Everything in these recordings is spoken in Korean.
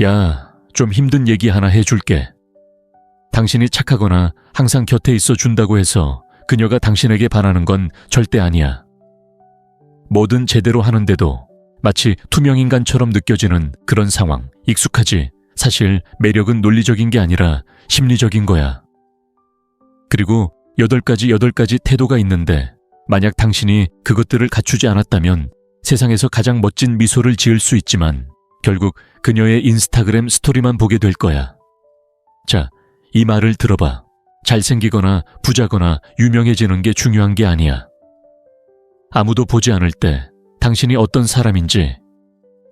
야, 좀 힘든 얘기 하나 해줄게. 당신이 착하거나 항상 곁에 있어 준다고 해서 그녀가 당신에게 반하는 건 절대 아니야. 뭐든 제대로 하는데도 마치 투명인간처럼 느껴지는 그런 상황, 익숙하지? 사실 매력은 논리적인 게 아니라 심리적인 거야. 그리고 8가지 태도가 있는데 만약 당신이 그것들을 갖추지 않았다면 세상에서 가장 멋진 미소를 지을 수 있지만 결국 그녀의 인스타그램 스토리만 보게 될 거야. 자, 이 말을 들어봐. 잘생기거나 부자거나 유명해지는 게 중요한 게 아니야. 아무도 보지 않을 때 당신이 어떤 사람인지,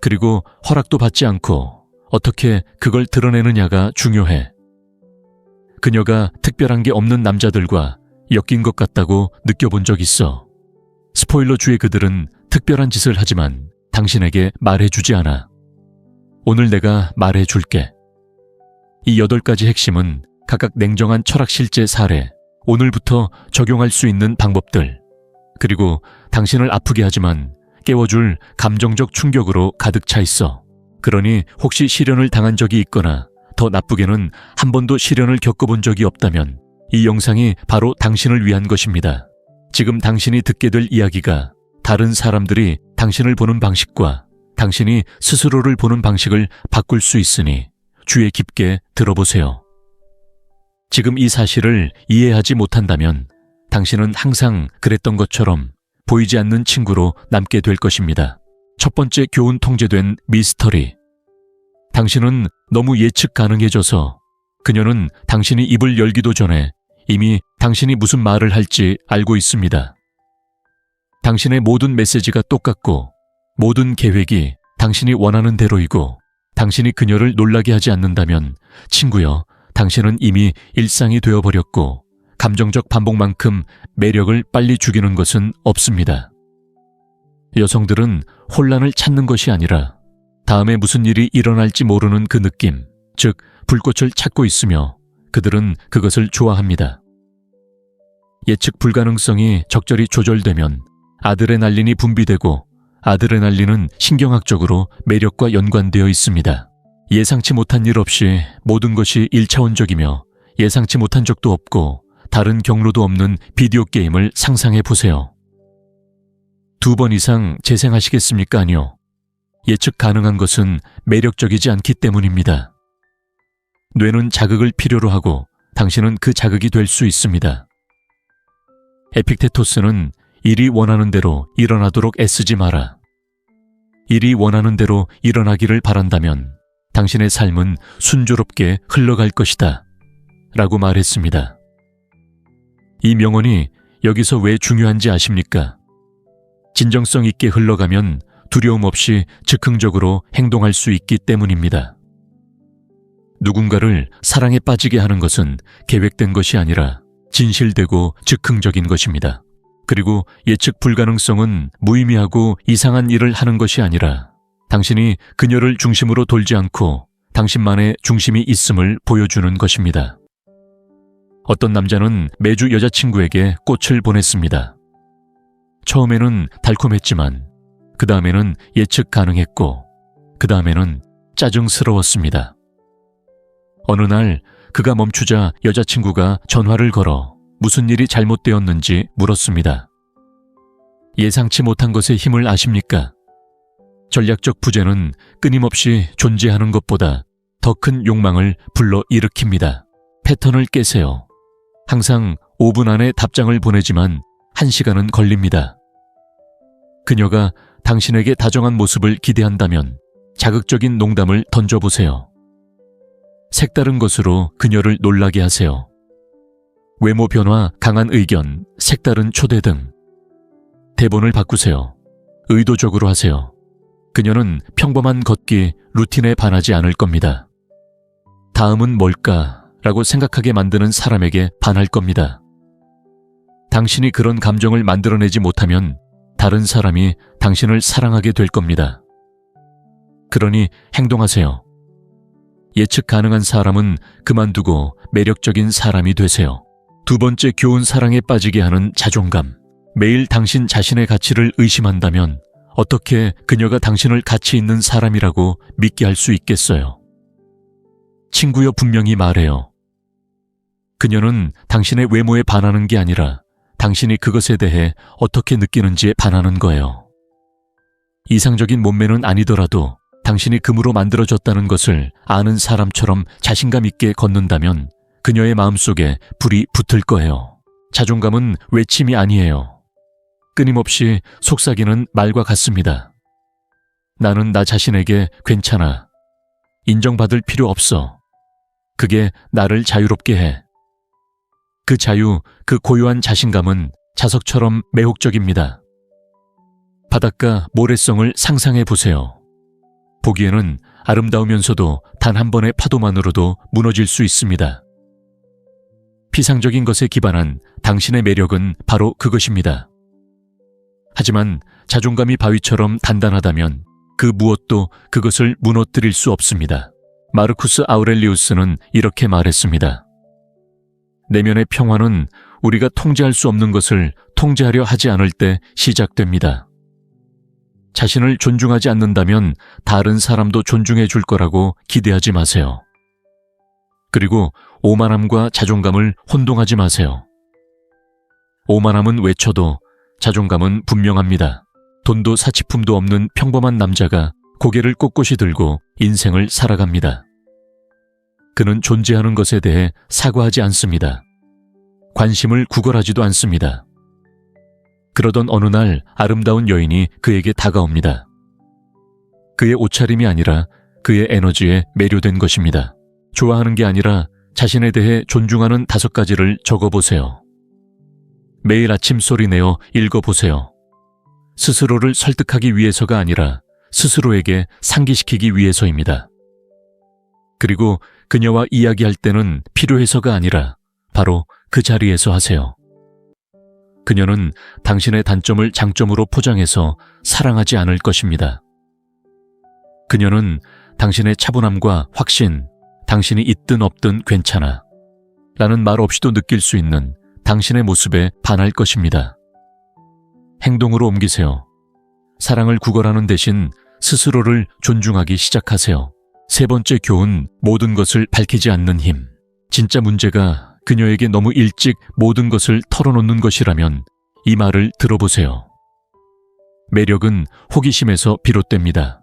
그리고 허락도 받지 않고 어떻게 그걸 드러내느냐가 중요해. 그녀가 특별한 게 없는 남자들과 엮인 것 같다고 느껴본 적 있어. 스포일러주의 그들은 특별한 짓을 하지만 당신에게 말해주지 않아. 오늘 내가 말해줄게. 이 8가지 핵심은 각각 냉정한 철학 실제 사례, 오늘부터 적용할 수 있는 방법들, 그리고 당신을 아프게 하지만 깨워줄 감정적 충격으로 가득 차 있어. 그러니 혹시 시련을 당한 적이 있거나 더 나쁘게는 한 번도 시련을 겪어본 적이 없다면 이 영상이 바로 당신을 위한 것입니다. 지금 당신이 듣게 될 이야기가 다른 사람들이 당신을 보는 방식과 당신이 스스로를 보는 방식을 바꿀 수 있으니 주의 깊게 들어보세요. 지금 이 사실을 이해하지 못한다면 당신은 항상 그랬던 것처럼 보이지 않는 친구로 남게 될 것입니다. 첫 번째 교훈 통제된 미스터리. 당신은 너무 예측 가능해져서 그녀는 당신이 입을 열기도 전에 이미 당신이 무슨 말을 할지 알고 있습니다. 당신의 모든 메시지가 똑같고 모든 계획이 당신이 원하는 대로이고 당신이 그녀를 놀라게 하지 않는다면 친구여, 당신은 이미 일상이 되어버렸고 감정적 반복만큼 매력을 빨리 죽이는 것은 없습니다. 여성들은 혼란을 찾는 것이 아니라 다음에 무슨 일이 일어날지 모르는 그 느낌, 즉 불꽃을 찾고 있으며 그들은 그것을 좋아합니다. 예측 불가능성이 적절히 조절되면 아드레날린이 분비되고 아드레날린은 신경학적으로 매력과 연관되어 있습니다. 예상치 못한 일 없이 모든 것이 1차원적이며 예상치 못한 적도 없고 다른 경로도 없는 비디오 게임을 상상해 보세요. 2번 이상 재생하시겠습니까? 아니요. 예측 가능한 것은 매력적이지 않기 때문입니다. 뇌는 자극을 필요로 하고 당신은 그 자극이 될 수 있습니다. 에픽테토스는 일이 원하는 대로 일어나도록 애쓰지 마라. 일이 원하는 대로 일어나기를 바란다면 당신의 삶은 순조롭게 흘러갈 것이다. 라고 말했습니다. 이 명언이 여기서 왜 중요한지 아십니까? 진정성 있게 흘러가면 두려움 없이 즉흥적으로 행동할 수 있기 때문입니다. 누군가를 사랑에 빠지게 하는 것은 계획된 것이 아니라 진실되고 즉흥적인 것입니다. 그리고 예측 불가능성은 무의미하고 이상한 일을 하는 것이 아니라 당신이 그녀를 중심으로 돌지 않고 당신만의 중심이 있음을 보여주는 것입니다. 어떤 남자는 매주 여자친구에게 꽃을 보냈습니다. 처음에는 달콤했지만 그 다음에는 예측 가능했고 그 다음에는 짜증스러웠습니다. 어느 날 그가 멈추자 여자친구가 전화를 걸어 무슨 일이 잘못되었는지 물었습니다. 예상치 못한 것의 힘을 아십니까? 전략적 부재는 끊임없이 존재하는 것보다 더 큰 욕망을 불러 일으킵니다. 패턴을 깨세요. 항상 5분 안에 답장을 보내지만 1시간은 걸립니다. 그녀가 당신에게 다정한 모습을 기대한다면 자극적인 농담을 던져보세요. 색다른 것으로 그녀를 놀라게 하세요. 외모 변화, 강한 의견, 색다른 초대 등. 대본을 바꾸세요. 의도적으로 하세요. 그녀는 평범한 걷기, 루틴에 반하지 않을 겁니다. 다음은 뭘까? 라고 생각하게 만드는 사람에게 반할 겁니다. 당신이 그런 감정을 만들어내지 못하면 다른 사람이 당신을 사랑하게 될 겁니다. 그러니 행동하세요. 예측 가능한 사람은 그만두고 매력적인 사람이 되세요. 2번째 교훈, 사랑에 빠지게 하는 자존감. 매일 당신 자신의 가치를 의심한다면 어떻게 그녀가 당신을 가치 있는 사람이라고 믿게 할 수 있겠어요? 친구여 분명히 말해요. 그녀는 당신의 외모에 반하는 게 아니라 당신이 그것에 대해 어떻게 느끼는지에 반하는 거예요. 이상적인 몸매는 아니더라도 당신이 금으로 만들어졌다는 것을 아는 사람처럼 자신감 있게 걷는다면 그녀의 마음속에 불이 붙을 거예요. 자존감은 외침이 아니에요. 끊임없이 속삭이는 말과 같습니다. 나는 나 자신에게 괜찮아. 인정받을 필요 없어. 그게 나를 자유롭게 해. 그 자유, 그 고요한 자신감은 자석처럼 매혹적입니다. 바닷가 모래성을 상상해 보세요. 보기에는 아름다우면서도 단 한 번의 파도만으로도 무너질 수 있습니다. 피상적인 것에 기반한 당신의 매력은 바로 그것입니다. 하지만 자존감이 바위처럼 단단하다면 그 무엇도 그것을 무너뜨릴 수 없습니다. 마르쿠스 아우렐리우스는 이렇게 말했습니다. 내면의 평화는 우리가 통제할 수 없는 것을 통제하려 하지 않을 때 시작됩니다. 자신을 존중하지 않는다면 다른 사람도 존중해 줄 거라고 기대하지 마세요. 그리고 오만함과 자존감을 혼동하지 마세요. 오만함은 외쳐도 자존감은 분명합니다. 돈도 사치품도 없는 평범한 남자가 고개를 꼿꼿이 들고 인생을 살아갑니다. 그는 존재하는 것에 대해 사과하지 않습니다. 관심을 구걸하지도 않습니다. 그러던 어느 날 아름다운 여인이 그에게 다가옵니다. 그의 옷차림이 아니라 그의 에너지에 매료된 것입니다. 좋아하는 게 아니라 자신에 대해 존중하는 5가지를 적어보세요. 매일 아침 소리내어 읽어보세요. 스스로를 설득하기 위해서가 아니라 스스로에게 상기시키기 위해서입니다. 그리고 그녀와 이야기할 때는 필요해서가 아니라 바로 그 자리에서 하세요. 그녀는 당신의 단점을 장점으로 포장해서 사랑하지 않을 것입니다. 그녀는 당신의 차분함과 확신, 당신이 있든 없든 괜찮아 라는 말 없이도 느낄 수 있는 당신의 모습에 반할 것입니다. 행동으로 옮기세요. 사랑을 구걸하는 대신 스스로를 존중하기 시작하세요. 3번째 교훈, 모든 것을 밝히지 않는 힘. 진짜 문제가 그녀에게 너무 일찍 모든 것을 털어놓는 것이라면 이 말을 들어보세요. 매력은 호기심에서 비롯됩니다.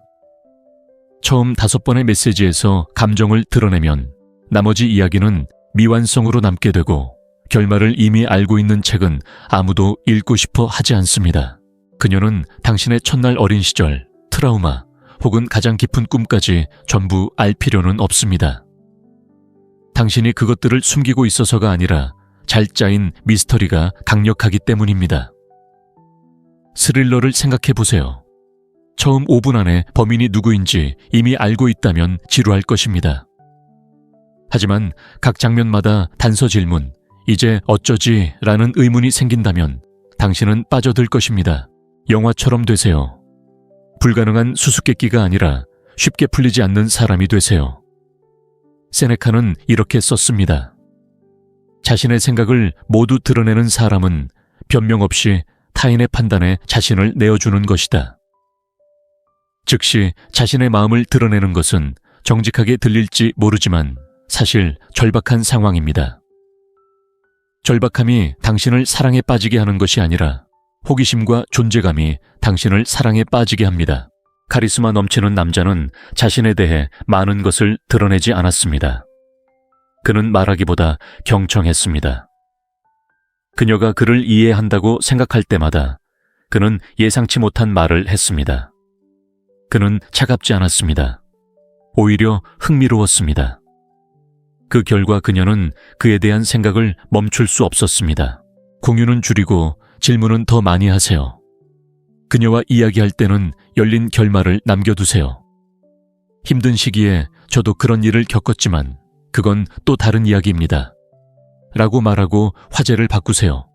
처음 5번의 메시지에서 감정을 드러내면 나머지 이야기는 미완성으로 남게 되고 결말을 이미 알고 있는 책은 아무도 읽고 싶어 하지 않습니다. 그녀는 당신의 첫날 어린 시절, 트라우마 혹은 가장 깊은 꿈까지 전부 알 필요는 없습니다. 당신이 그것들을 숨기고 있어서가 아니라 잘 짜인 미스터리가 강력하기 때문입니다. 스릴러를 생각해 보세요. 처음 5분 안에 범인이 누구인지 이미 알고 있다면 지루할 것입니다. 하지만 각 장면마다 단서 질문, 이제 어쩌지? 라는 의문이 생긴다면 당신은 빠져들 것입니다. 영화처럼 되세요. 불가능한 수수께끼가 아니라 쉽게 풀리지 않는 사람이 되세요. 세네카는 이렇게 썼습니다. 자신의 생각을 모두 드러내는 사람은 변명 없이 타인의 판단에 자신을 내어주는 것이다. 즉시 자신의 마음을 드러내는 것은 정직하게 들릴지 모르지만 사실 절박한 상황입니다. 절박함이 당신을 사랑에 빠지게 하는 것이 아니라 호기심과 존재감이 당신을 사랑에 빠지게 합니다. 카리스마 넘치는 남자는 자신에 대해 많은 것을 드러내지 않았습니다. 그는 말하기보다 경청했습니다. 그녀가 그를 이해한다고 생각할 때마다 그는 예상치 못한 말을 했습니다. 그는 차갑지 않았습니다. 오히려 흥미로웠습니다. 그 결과 그녀는 그에 대한 생각을 멈출 수 없었습니다. 공유는 줄이고 질문은 더 많이 하세요. 그녀와 이야기할 때는 열린 결말을 남겨두세요. 힘든 시기에 저도 그런 일을 겪었지만 그건 또 다른 이야기입니다. 라고 말하고 화제를 바꾸세요.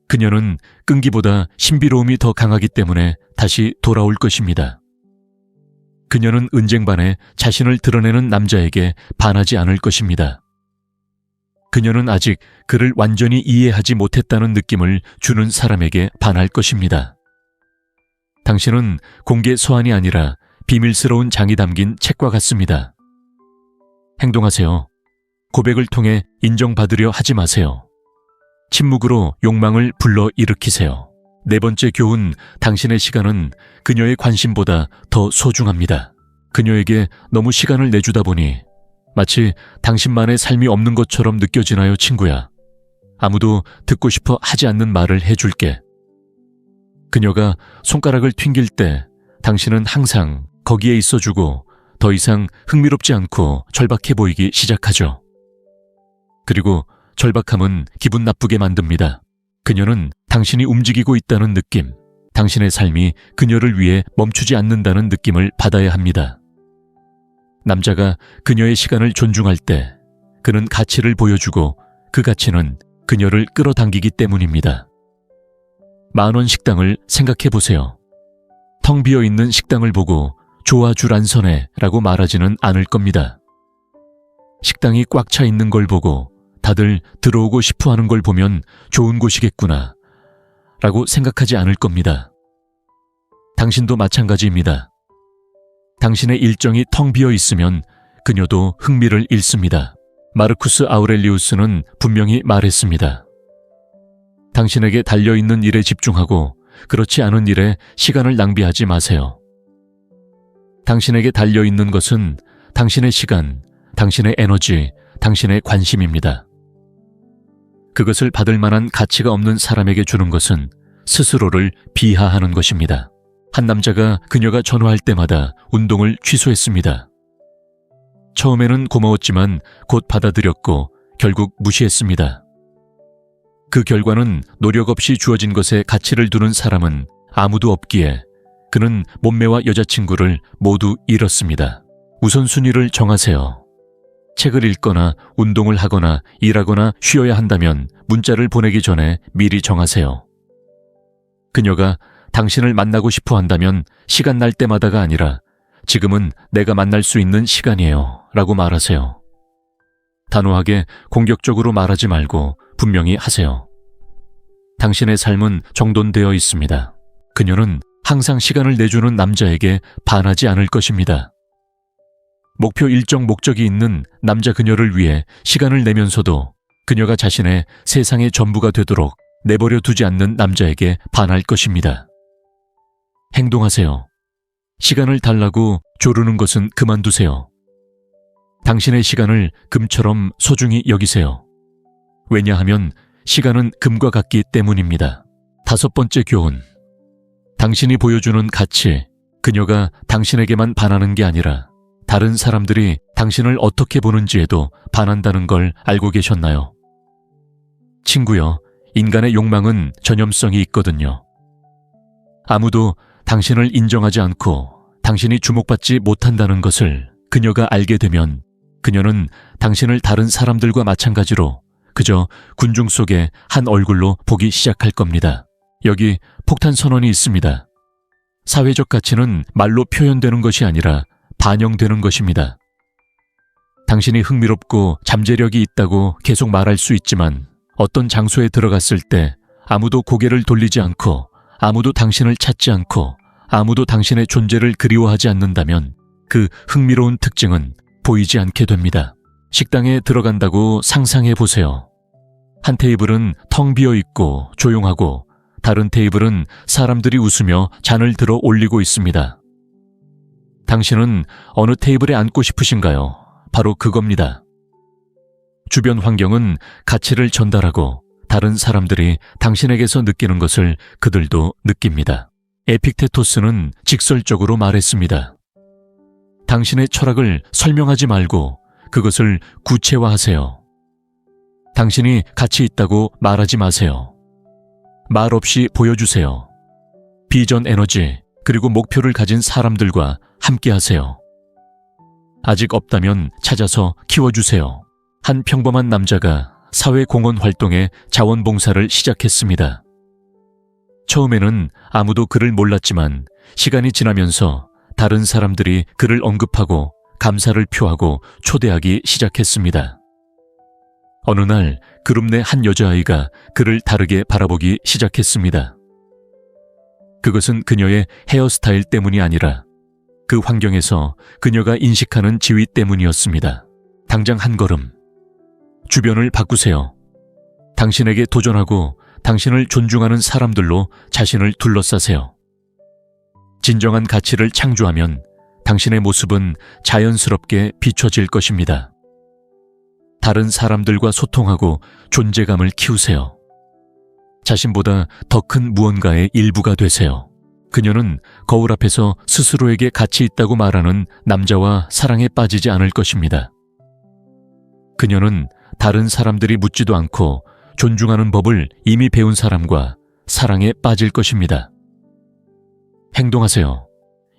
그녀는 끈기보다 신비로움이 더 강하기 때문에 다시 돌아올 것입니다. 그녀는 은쟁반에 자신을 드러내는 남자에게 반하지 않을 것입니다. 그녀는 아직 그를 완전히 이해하지 못했다는 느낌을 주는 사람에게 반할 것입니다. 당신은 공개 서한이 아니라 비밀스러운 장이 담긴 책과 같습니다. 행동하세요. 고백을 통해 인정받으려 하지 마세요. 침묵으로 욕망을 불러일으키세요. 네 번째 교훈, 당신의 시간은 그녀의 관심보다 더 소중합니다. 그녀에게 너무 시간을 내주다 보니 마치 당신만의 삶이 없는 것처럼 느껴지나요, 친구야? 아무도 듣고 싶어 하지 않는 말을 해줄게. 그녀가 손가락을 튕길 때 당신은 항상 거기에 있어주고 더 이상 흥미롭지 않고 절박해 보이기 시작하죠. 그리고 절박함은 기분 나쁘게 만듭니다. 그녀는 당신이 움직이고 있다는 느낌, 당신의 삶이 그녀를 위해 멈추지 않는다는 느낌을 받아야 합니다. 남자가 그녀의 시간을 존중할 때 그는 가치를 보여주고 그 가치는 그녀를 끌어당기기 때문입니다. 10,000원 식당을 생각해 보세요. 텅 비어 있는 식당을 보고 좋아 줄 안 서네 라고 말하지는 않을 겁니다. 식당이 꽉 차 있는 걸 보고 다들 들어오고 싶어 하는 걸 보면 좋은 곳이겠구나 라고 생각하지 않을 겁니다. 당신도 마찬가지입니다. 당신의 일정이 텅 비어 있으면 그녀도 흥미를 잃습니다. 마르쿠스 아우렐리우스는 분명히 말했습니다. 당신에게 달려있는 일에 집중하고 그렇지 않은 일에 시간을 낭비하지 마세요. 당신에게 달려있는 것은 당신의 시간, 당신의 에너지, 당신의 관심입니다. 그것을 받을 만한 가치가 없는 사람에게 주는 것은 스스로를 비하하는 것입니다. 한 남자가 그녀가 전화할 때마다 운동을 취소했습니다. 처음에는 고마웠지만 곧 받아들였고 결국 무시했습니다. 그 결과는 노력 없이 주어진 것에 가치를 두는 사람은 아무도 없기에 그는 몸매와 여자친구를 모두 잃었습니다. 우선순위를 정하세요. 책을 읽거나 운동을 하거나 일하거나 쉬어야 한다면 문자를 보내기 전에 미리 정하세요. 그녀가 당신을 만나고 싶어 한다면 시간 날 때마다가 아니라 지금은 내가 만날 수 있는 시간이에요 라고 말하세요. 단호하게 공격적으로 말하지 말고 분명히 하세요. 당신의 삶은 정돈되어 있습니다. 그녀는 항상 시간을 내주는 남자에게 반하지 않을 것입니다. 목표 일정 목적이 있는 남자 그녀를 위해 시간을 내면서도 그녀가 자신의 세상의 전부가 되도록 내버려 두지 않는 남자에게 반할 것입니다. 행동하세요. 시간을 달라고 조르는 것은 그만두세요. 당신의 시간을 금처럼 소중히 여기세요. 왜냐하면 시간은 금과 같기 때문입니다. 5번째 교훈. 당신이 보여주는 가치, 그녀가 당신에게만 반하는 게 아니라 다른 사람들이 당신을 어떻게 보는지에도 반한다는 걸 알고 계셨나요? 친구여, 인간의 욕망은 전염성이 있거든요. 아무도 당신을 인정하지 않고 당신이 주목받지 못한다는 것을 그녀가 알게 되면 그녀는 당신을 다른 사람들과 마찬가지로 그저 군중 속의 한 얼굴로 보기 시작할 겁니다. 여기 폭탄 선언이 있습니다. 사회적 가치는 말로 표현되는 것이 아니라 반영되는 것입니다. 당신이 흥미롭고 잠재력이 있다고 계속 말할 수 있지만 어떤 장소에 들어갔을 때 아무도 고개를 돌리지 않고 아무도 당신을 찾지 않고 아무도 당신의 존재를 그리워하지 않는다면 그 흥미로운 특징은 보이지 않게 됩니다. 식당에 들어간다고 상상해 보세요. 한 테이블은 텅 비어 있고 조용하고 다른 테이블은 사람들이 웃으며 잔을 들어 올리고 있습니다. 당신은 어느 테이블에 앉고 싶으신가요? 바로 그겁니다. 주변 환경은 가치를 전달하고 다른 사람들이 당신에게서 느끼는 것을 그들도 느낍니다. 에픽테토스는 직설적으로 말했습니다. 당신의 철학을 설명하지 말고 그것을 구체화하세요. 당신이 가치 있다고 말하지 마세요. 말 없이 보여주세요. 비전 에너지 그리고 목표를 가진 사람들과 함께 하세요. 아직 없다면 찾아서 키워주세요. 한 평범한 남자가 사회공헌 활동에 자원봉사를 시작했습니다. 처음에는 아무도 그를 몰랐지만 시간이 지나면서 다른 사람들이 그를 언급하고 감사를 표하고 초대하기 시작했습니다. 어느 날 그룹 내 한 여자아이가 그를 다르게 바라보기 시작했습니다. 그것은 그녀의 헤어스타일 때문이 아니라 그 환경에서 그녀가 인식하는 지위 때문이었습니다. 당장 한 걸음. 주변을 바꾸세요. 당신에게 도전하고 당신을 존중하는 사람들로 자신을 둘러싸세요. 진정한 가치를 창조하면 당신의 모습은 자연스럽게 비춰질 것입니다. 다른 사람들과 소통하고 존재감을 키우세요. 자신보다 더 큰 무언가의 일부가 되세요. 그녀는 거울 앞에서 스스로에게 가치 있다고 말하는 남자와 사랑에 빠지지 않을 것입니다. 그녀는 다른 사람들이 묻지도 않고 존중하는 법을 이미 배운 사람과 사랑에 빠질 것입니다. 행동하세요.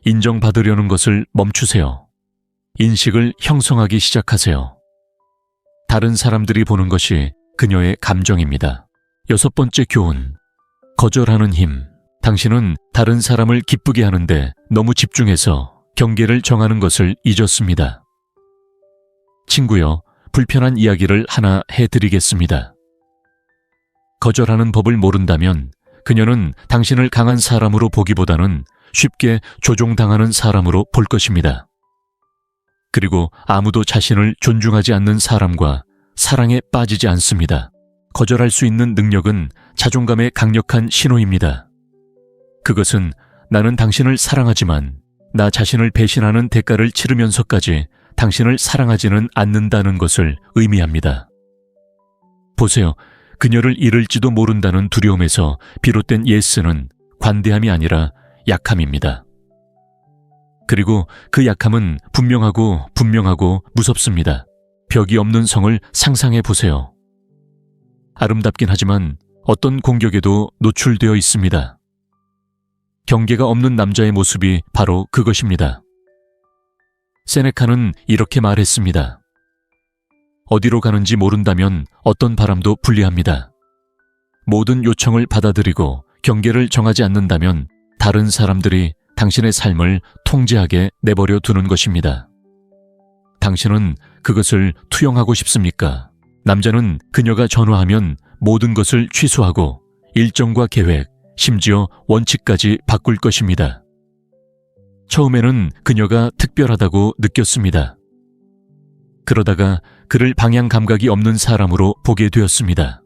인정받으려는 것을 멈추세요. 인식을 형성하기 시작하세요. 다른 사람들이 보는 것이 그녀의 감정입니다. 6번째 교훈. 거절하는 힘. 당신은 다른 사람을 기쁘게 하는데 너무 집중해서 경계를 정하는 것을 잊었습니다. 친구여, 불편한 이야기를 하나 해드리겠습니다. 거절하는 법을 모른다면 그녀는 당신을 강한 사람으로 보기보다는 쉽게 조종당하는 사람으로 볼 것입니다. 그리고 아무도 자신을 존중하지 않는 사람과 사랑에 빠지지 않습니다. 거절할 수 있는 능력은 자존감의 강력한 신호입니다. 그것은 나는 당신을 사랑하지만 나 자신을 배신하는 대가를 치르면서까지 당신을 사랑하지는 않는다는 것을 의미합니다. 보세요. 그녀를 잃을지도 모른다는 두려움에서 비롯된 예스는 관대함이 아니라 약함입니다. 그리고 그 약함은 분명하고 무섭습니다. 벽이 없는 성을 상상해 보세요. 아름답긴 하지만 어떤 공격에도 노출되어 있습니다. 경계가 없는 남자의 모습이 바로 그것입니다. 세네카는 이렇게 말했습니다. 어디로 가는지 모른다면 어떤 바람도 불리합니다. 모든 요청을 받아들이고 경계를 정하지 않는다면 다른 사람들이 당신의 삶을 통제하게 내버려 두는 것입니다. 당신은 그것을 투영하고 싶습니까? 남자는 그녀가 전화하면 모든 것을 취소하고 일정과 계획, 심지어 원칙까지 바꿀 것입니다. 처음에는 그녀가 특별하다고 느꼈습니다. 그러다가 그를 방향 감각이 없는 사람으로 보게 되었습니다.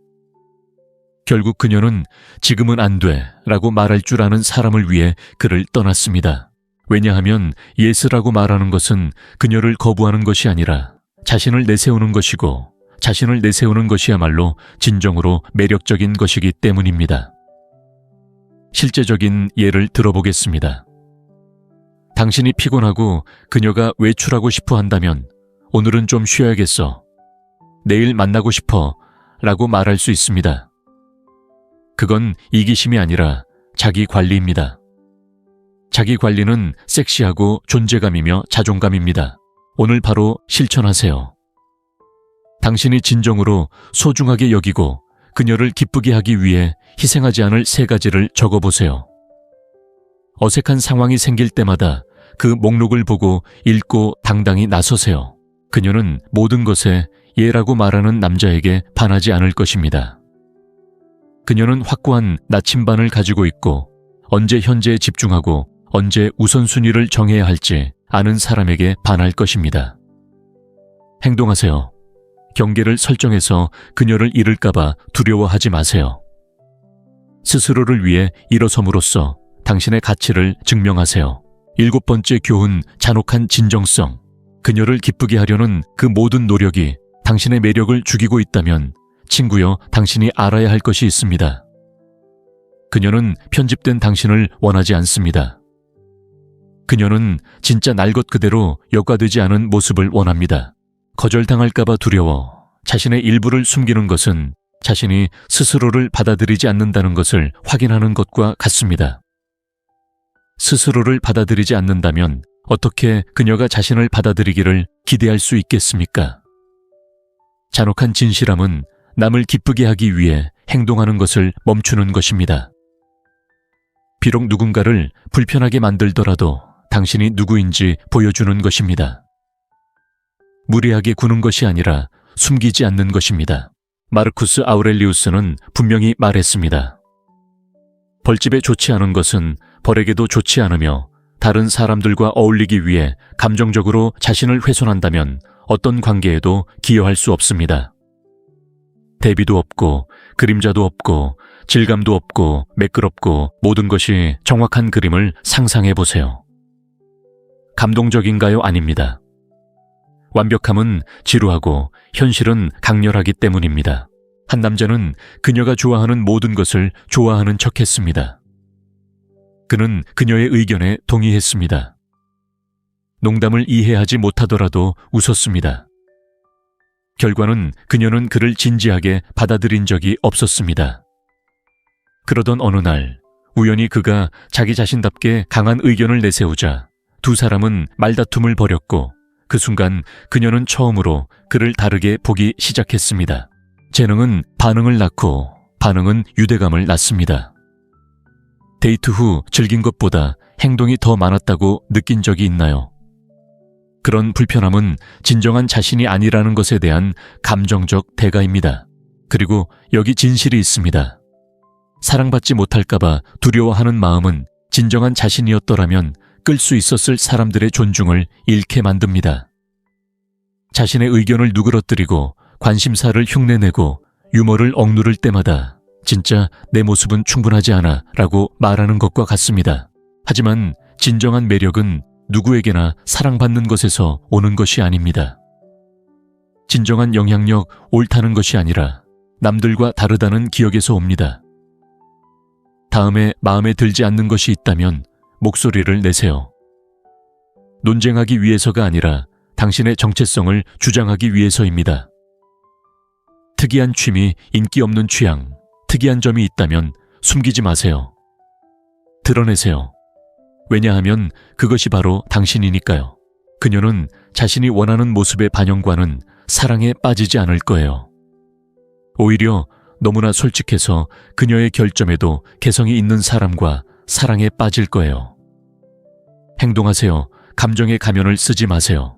결국 그녀는 지금은 안 돼 라고 말할 줄 아는 사람을 위해 그를 떠났습니다. 왜냐하면 예스라고 말하는 것은 그녀를 거부하는 것이 아니라 자신을 내세우는 것이고 자신을 내세우는 것이야말로 진정으로 매력적인 것이기 때문입니다. 실제적인 예를 들어보겠습니다. 당신이 피곤하고 그녀가 외출하고 싶어 한다면 오늘은 좀 쉬어야겠어. 내일 만나고 싶어 라고 말할 수 있습니다. 그건 이기심이 아니라 자기 관리입니다. 자기 관리는 섹시하고 존재감이며 자존감입니다. 오늘 바로 실천하세요. 당신이 진정으로 소중하게 여기고 그녀를 기쁘게 하기 위해 희생하지 않을 3가지를 적어보세요. 어색한 상황이 생길 때마다 그 목록을 보고 읽고 당당히 나서세요. 그녀는 모든 것에 예라고 말하는 남자에게 반하지 않을 것입니다. 그녀는 확고한 나침반을 가지고 있고 언제 현재에 집중하고 언제 우선순위를 정해야 할지 아는 사람에게 반할 것입니다. 행동하세요. 경계를 설정해서 그녀를 잃을까봐 두려워하지 마세요. 스스로를 위해 일어섬으로써 당신의 가치를 증명하세요. 7번째 교훈, 잔혹한 진정성. 그녀를 기쁘게 하려는 그 모든 노력이 당신의 매력을 죽이고 있다면 친구여, 당신이 알아야 할 것이 있습니다. 그녀는 편집된 당신을 원하지 않습니다. 그녀는 진짜 날 것 그대로 여과되지 않은 모습을 원합니다. 거절당할까봐 두려워 자신의 일부를 숨기는 것은 자신이 스스로를 받아들이지 않는다는 것을 확인하는 것과 같습니다. 스스로를 받아들이지 않는다면 어떻게 그녀가 자신을 받아들이기를 기대할 수 있겠습니까? 잔혹한 진실함은 남을 기쁘게 하기 위해 행동하는 것을 멈추는 것입니다. 비록 누군가를 불편하게 만들더라도 당신이 누구인지 보여주는 것입니다. 무리하게 구는 것이 아니라 숨기지 않는 것입니다. 마르쿠스 아우렐리우스는 분명히 말했습니다. 벌집에 좋지 않은 것은 벌에게도 좋지 않으며 다른 사람들과 어울리기 위해 감정적으로 자신을 훼손한다면 어떤 관계에도 기여할 수 없습니다. 대비도 없고 그림자도 없고 질감도 없고 매끄럽고 모든 것이 정확한 그림을 상상해 보세요. 감동적인가요? 아닙니다. 완벽함은 지루하고 현실은 강렬하기 때문입니다. 한 남자는 그녀가 좋아하는 모든 것을 좋아하는 척했습니다. 그는 그녀의 의견에 동의했습니다. 농담을 이해하지 못하더라도 웃었습니다. 결과는 그녀는 그를 진지하게 받아들인 적이 없었습니다. 그러던 어느 날 우연히 그가 자기 자신답게 강한 의견을 내세우자 두 사람은 말다툼을 벌였고 그 순간 그녀는 처음으로 그를 다르게 보기 시작했습니다. 재능은 반응을 낳고 반응은 유대감을 낳습니다. 데이트 후 즐긴 것보다 행동이 더 많았다고 느낀 적이 있나요? 그런 불편함은 진정한 자신이 아니라는 것에 대한 감정적 대가입니다. 그리고 여기 진실이 있습니다. 사랑받지 못할까봐 두려워하는 마음은 진정한 자신이었더라면 끌 수 있었을 사람들의 존중을 잃게 만듭니다. 자신의 의견을 누그러뜨리고 관심사를 흉내내고 유머를 억누를 때마다 진짜 내 모습은 충분하지 않아 라고 말하는 것과 같습니다. 하지만 진정한 매력은 누구에게나 사랑받는 것에서 오는 것이 아닙니다. 진정한 영향력, 옳다는 것이 아니라 남들과 다르다는 기억에서 옵니다. 다음에 마음에 들지 않는 것이 있다면 목소리를 내세요. 논쟁하기 위해서가 아니라 당신의 정체성을 주장하기 위해서입니다. 특이한 취미, 인기 없는 취향, 특이한 점이 있다면 숨기지 마세요. 드러내세요. 왜냐하면 그것이 바로 당신이니까요. 그녀는 자신이 원하는 모습의 반영과는 사랑에 빠지지 않을 거예요. 오히려 너무나 솔직해서 그녀의 결점에도 개성이 있는 사람과 사랑에 빠질 거예요. 행동하세요. 감정의 가면을 쓰지 마세요.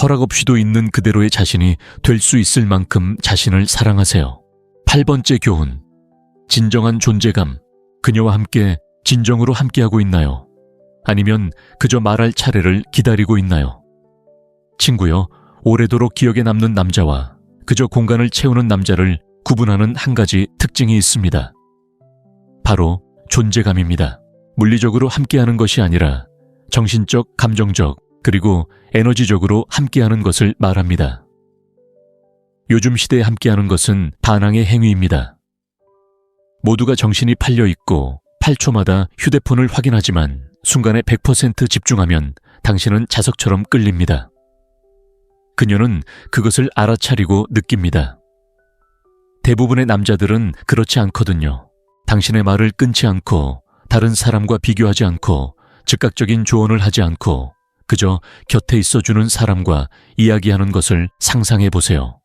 허락 없이도 있는 그대로의 자신이 될 수 있을 만큼 자신을 사랑하세요. 8번째 교훈. 진정한 존재감. 그녀와 함께 진정으로 함께하고 있나요? 아니면 그저 말할 차례를 기다리고 있나요? 친구여, 오래도록 기억에 남는 남자와 그저 공간을 채우는 남자를 구분하는 한 가지 특징이 있습니다. 바로 존재감입니다. 물리적으로 함께하는 것이 아니라 정신적, 감정적, 그리고 에너지적으로 함께하는 것을 말합니다. 요즘 시대에 함께하는 것은 반항의 행위입니다. 모두가 정신이 팔려 있고 8초마다 휴대폰을 확인하지만 순간에 100% 집중하면 당신은 자석처럼 끌립니다. 그녀는 그것을 알아차리고 느낍니다. 대부분의 남자들은 그렇지 않거든요. 당신의 말을 끊지 않고 다른 사람과 비교하지 않고 즉각적인 조언을 하지 않고 그저 곁에 있어주는 사람과 이야기하는 것을 상상해 보세요.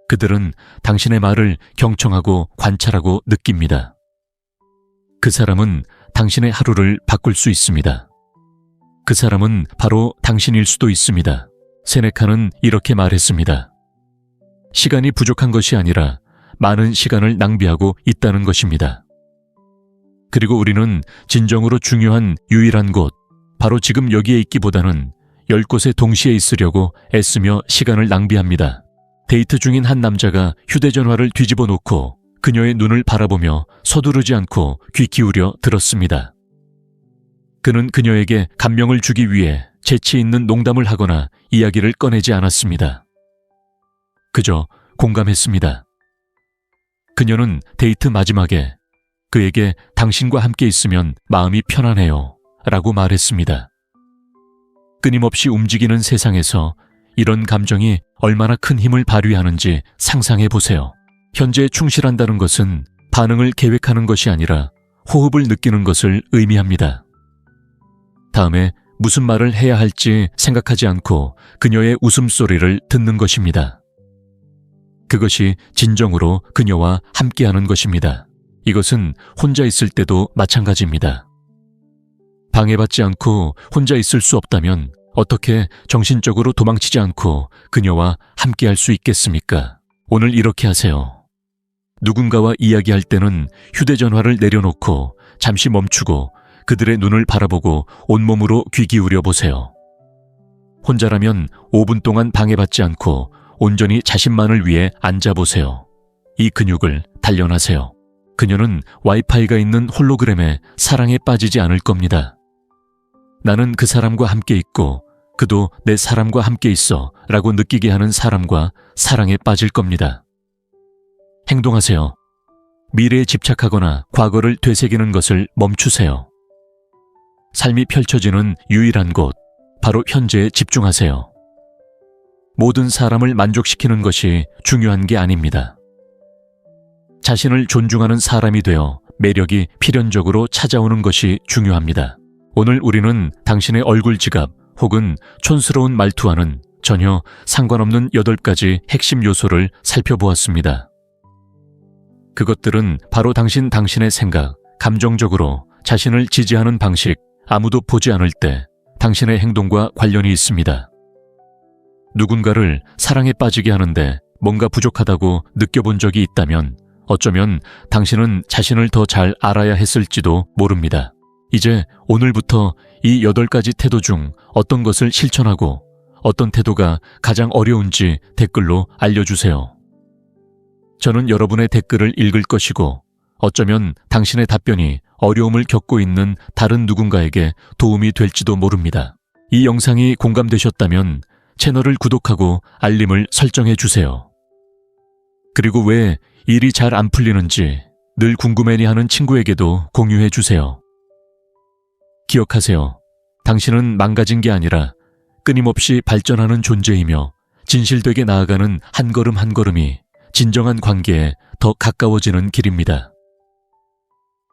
그들은 당신의 말을 경청하고 관찰하고 느낍니다. 그 사람은 당신의 하루를 바꿀 수 있습니다. 그 사람은 바로 당신일 수도 있습니다. 세네카는 이렇게 말했습니다. 시간이 부족한 것이 아니라 많은 시간을 낭비하고 있다는 것입니다. 그리고 우리는 진정으로 중요한 유일한 곳, 바로 지금 여기에 있기보다는 10곳에 동시에 있으려고 애쓰며 시간을 낭비합니다. 데이트 중인 한 남자가 휴대전화를 뒤집어 놓고 그녀의 눈을 바라보며 서두르지 않고 귀 기울여 들었습니다. 그는 그녀에게 감명을 주기 위해 재치 있는 농담을 하거나 이야기를 꺼내지 않았습니다. 그저 공감했습니다. 그녀는 데이트 마지막에 그에게 당신과 함께 있으면 마음이 편안해요 라고 말했습니다. 끊임없이 움직이는 세상에서 이런 감정이 얼마나 큰 힘을 발휘하는지 상상해 보세요. 현재에 충실한다는 것은 반응을 계획하는 것이 아니라 호흡을 느끼는 것을 의미합니다. 다음에 무슨 말을 해야 할지 생각하지 않고 그녀의 웃음소리를 듣는 것입니다. 그것이 진정으로 그녀와 함께하는 것입니다. 이것은 혼자 있을 때도 마찬가지입니다. 방해받지 않고 혼자 있을 수 없다면 어떻게 정신적으로 도망치지 않고 그녀와 함께할 수 있겠습니까? 오늘 이렇게 하세요. 누군가와 이야기할 때는 휴대전화를 내려놓고 잠시 멈추고 그들의 눈을 바라보고 온몸으로 귀 기울여 보세요. 혼자라면 5분 동안 방해받지 않고 온전히 자신만을 위해 앉아보세요. 이 근육을 단련하세요. 그녀는 와이파이가 있는 홀로그램에 사랑에 빠지지 않을 겁니다. 나는 그 사람과 함께 있고 그도 내 사람과 함께 있어 라고 느끼게 하는 사람과 사랑에 빠질 겁니다. 행동하세요. 미래에 집착하거나 과거를 되새기는 것을 멈추세요. 삶이 펼쳐지는 유일한 곳, 바로 현재에 집중하세요. 모든 사람을 만족시키는 것이 중요한 게 아닙니다. 자신을 존중하는 사람이 되어 매력이 필연적으로 찾아오는 것이 중요합니다. 오늘 우리는 당신의 얼굴 지갑 혹은 촌스러운 말투와는 전혀 상관없는 8가지 핵심 요소를 살펴보았습니다. 그것들은 바로 당신의 생각, 감정적으로 자신을 지지하는 방식, 아무도 보지 않을 때 당신의 행동과 관련이 있습니다. 누군가를 사랑에 빠지게 하는데 뭔가 부족하다고 느껴본 적이 있다면 어쩌면 당신은 자신을 더 잘 알아야 했을지도 모릅니다. 이제 오늘부터 이 8가지 태도 중 어떤 것을 실천하고 어떤 태도가 가장 어려운지 댓글로 알려주세요. 저는 여러분의 댓글을 읽을 것이고 어쩌면 당신의 답변이 어려움을 겪고 있는 다른 누군가에게 도움이 될지도 모릅니다. 이 영상이 공감되셨다면 채널을 구독하고 알림을 설정해 주세요. 그리고 왜 일이 잘 안 풀리는지 늘 궁금해하는 친구에게도 공유해 주세요. 기억하세요. 당신은 망가진 게 아니라 끊임없이 발전하는 존재이며 진실되게 나아가는 한 걸음 한 걸음이 진정한 관계에 더 가까워지는 길입니다.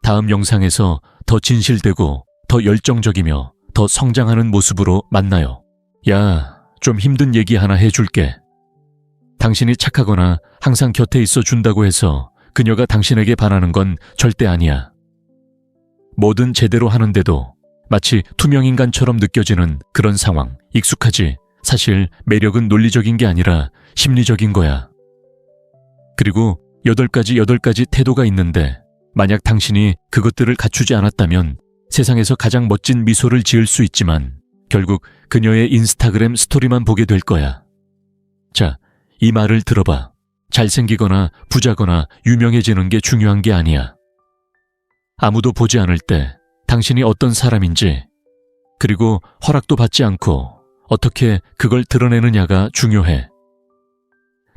다음 영상에서 더 진실되고 더 열정적이며 더 성장하는 모습으로 만나요. 야, 좀 힘든 얘기 하나 해줄게. 당신이 착하거나 항상 곁에 있어 준다고 해서 그녀가 당신에게 반하는 건 절대 아니야. 뭐든 제대로 하는데도 마치 투명인간처럼 느껴지는 그런 상황, 익숙하지? 사실 매력은 논리적인 게 아니라 심리적인 거야. 그리고 8가지 태도가 있는데 만약 당신이 그것들을 갖추지 않았다면 세상에서 가장 멋진 미소를 지을 수 있지만 결국 그녀의 인스타그램 스토리만 보게 될 거야. 자, 이 말을 들어봐. 잘생기거나 부자거나 유명해지는 게 중요한 게 아니야. 아무도 보지 않을 때 당신이 어떤 사람인지, 그리고 허락도 받지 않고 어떻게 그걸 드러내느냐가 중요해.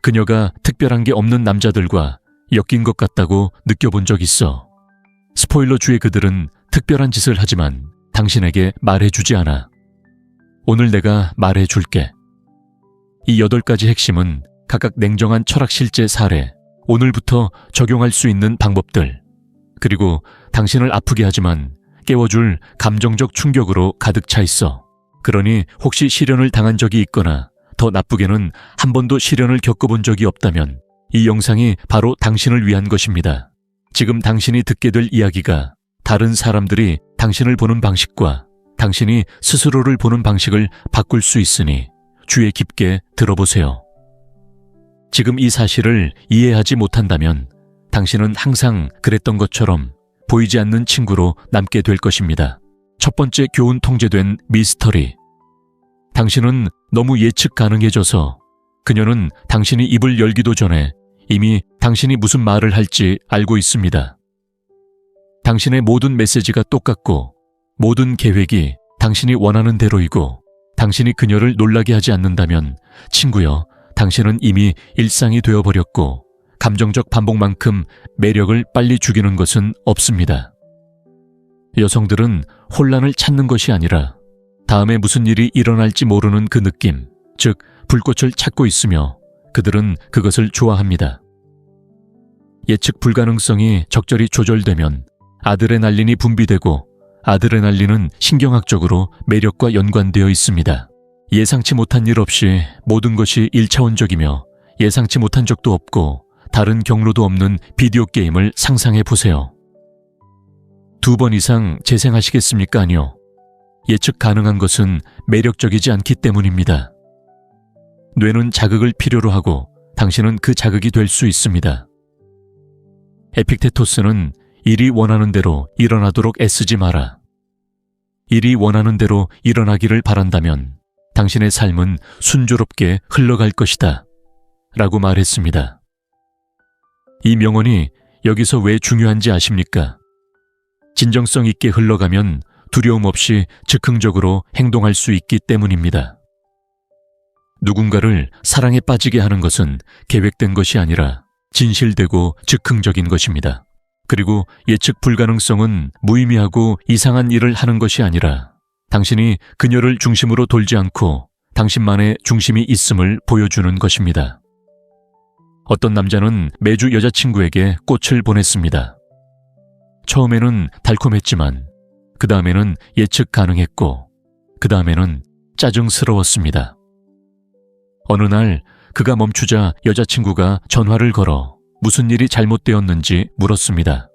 그녀가 특별한 게 없는 남자들과 엮인 것 같다고 느껴본 적 있어. 스포일러주의 그들은 특별한 짓을 하지만 당신에게 말해주지 않아. 오늘 내가 말해줄게. 이 8가지 핵심은 각각 냉정한 철학 실제 사례, 오늘부터 적용할 수 있는 방법들, 그리고 당신을 아프게 하지만 깨워줄 감정적 충격으로 가득 차 있어. 그러니 혹시 시련을 당한 적이 있거나 더 나쁘게는 한 번도 시련을 겪어본 적이 없다면 이 영상이 바로 당신을 위한 것입니다. 지금 당신이 듣게 될 이야기가 다른 사람들이 당신을 보는 방식과 당신이 스스로를 보는 방식을 바꿀 수 있으니 주의 깊게 들어보세요. 지금 이 사실을 이해하지 못한다면 당신은 항상 그랬던 것처럼 보이지 않는 친구로 남게 될 것입니다. 첫 번째 교훈 통제된 미스터리. 당신은 너무 예측 가능해져서 그녀는 당신이 입을 열기도 전에 이미 당신이 무슨 말을 할지 알고 있습니다. 당신의 모든 메시지가 똑같고 모든 계획이 당신이 원하는 대로이고 당신이 그녀를 놀라게 하지 않는다면 친구여, 당신은 이미 일상이 되어버렸고 감정적 반복만큼 매력을 빨리 죽이는 것은 없습니다. 여성들은 혼란을 찾는 것이 아니라 다음에 무슨 일이 일어날지 모르는 그 느낌, 즉 불꽃을 찾고 있으며 그들은 그것을 좋아합니다. 예측 불가능성이 적절히 조절되면 아드레날린이 분비되고 아드레날린은 신경학적으로 매력과 연관되어 있습니다. 예상치 못한 일 없이 모든 것이 1차원적이며 예상치 못한 적도 없고 다른 경로도 없는 비디오 게임을 상상해 보세요. 2번 이상 재생하시겠습니까? 아니요. 예측 가능한 것은 매력적이지 않기 때문입니다. 뇌는 자극을 필요로 하고 당신은 그 자극이 될 수 있습니다. 에픽테토스는 일이 원하는 대로 일어나도록 애쓰지 마라. 일이 원하는 대로 일어나기를 바란다면 당신의 삶은 순조롭게 흘러갈 것이다. 라고 말했습니다. 이 명언이 여기서 왜 중요한지 아십니까? 진정성 있게 흘러가면 두려움 없이 즉흥적으로 행동할 수 있기 때문입니다. 누군가를 사랑에 빠지게 하는 것은 계획된 것이 아니라 진실되고 즉흥적인 것입니다. 그리고 예측 불가능성은 무의미하고 이상한 일을 하는 것이 아니라 당신이 그녀를 중심으로 돌지 않고 당신만의 중심이 있음을 보여주는 것입니다. 어떤 남자는 매주 여자친구에게 꽃을 보냈습니다. 처음에는 달콤했지만 그 다음에는 예측 가능했고 그 다음에는 짜증스러웠습니다. 어느 날 그가 멈추자 여자친구가 전화를 걸어 무슨 일이 잘못되었는지 물었습니다.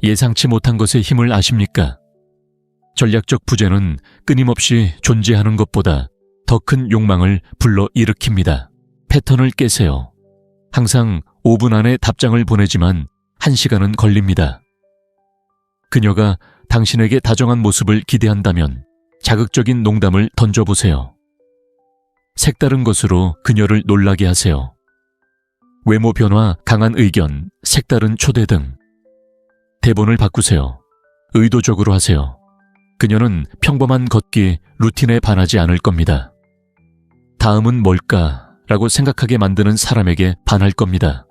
예상치 못한 것의 힘을 아십니까? 전략적 부재는 끊임없이 존재하는 것보다 더 큰 욕망을 불러일으킵니다. 패턴을 깨세요. 항상 5분 안에 답장을 보내지만 1시간은 걸립니다. 그녀가 당신에게 다정한 모습을 기대한다면 자극적인 농담을 던져보세요. 색다른 것으로 그녀를 놀라게 하세요. 외모 변화, 강한 의견, 색다른 초대 등. 대본을 바꾸세요. 의도적으로 하세요. 그녀는 평범한 걷기, 루틴에 반하지 않을 겁니다. 다음은 뭘까? 라고 생각하게 만드는 사람에게 반할 겁니다.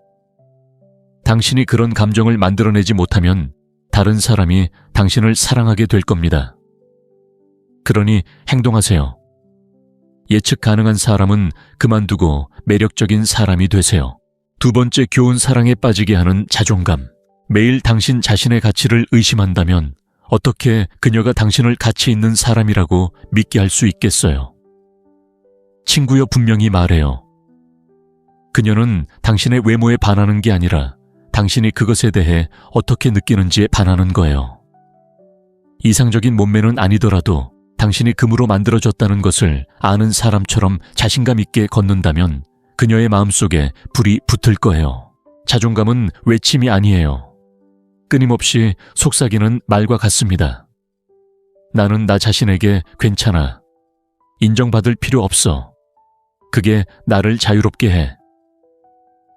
당신이 그런 감정을 만들어내지 못하면 다른 사람이 당신을 사랑하게 될 겁니다. 그러니 행동하세요. 예측 가능한 사람은 그만두고 매력적인 사람이 되세요. 두 번째 교훈, 사랑에 빠지게 하는 자존감. 매일 당신 자신의 가치를 의심한다면 어떻게 그녀가 당신을 가치 있는 사람이라고 믿게 할 수 있겠어요? 친구여, 분명히 말해요. 그녀는 당신의 외모에 반하는 게 아니라 당신이 그것에 대해 어떻게 느끼는지에 반하는 거예요. 이상적인 몸매는 아니더라도 당신이 금으로 만들어졌다는 것을 아는 사람처럼 자신감 있게 걷는다면 그녀의 마음속에 불이 붙을 거예요. 자존감은 외침이 아니에요. 끊임없이 속삭이는 말과 같습니다. 나는 나 자신에게 괜찮아. 인정받을 필요 없어. 그게 나를 자유롭게 해.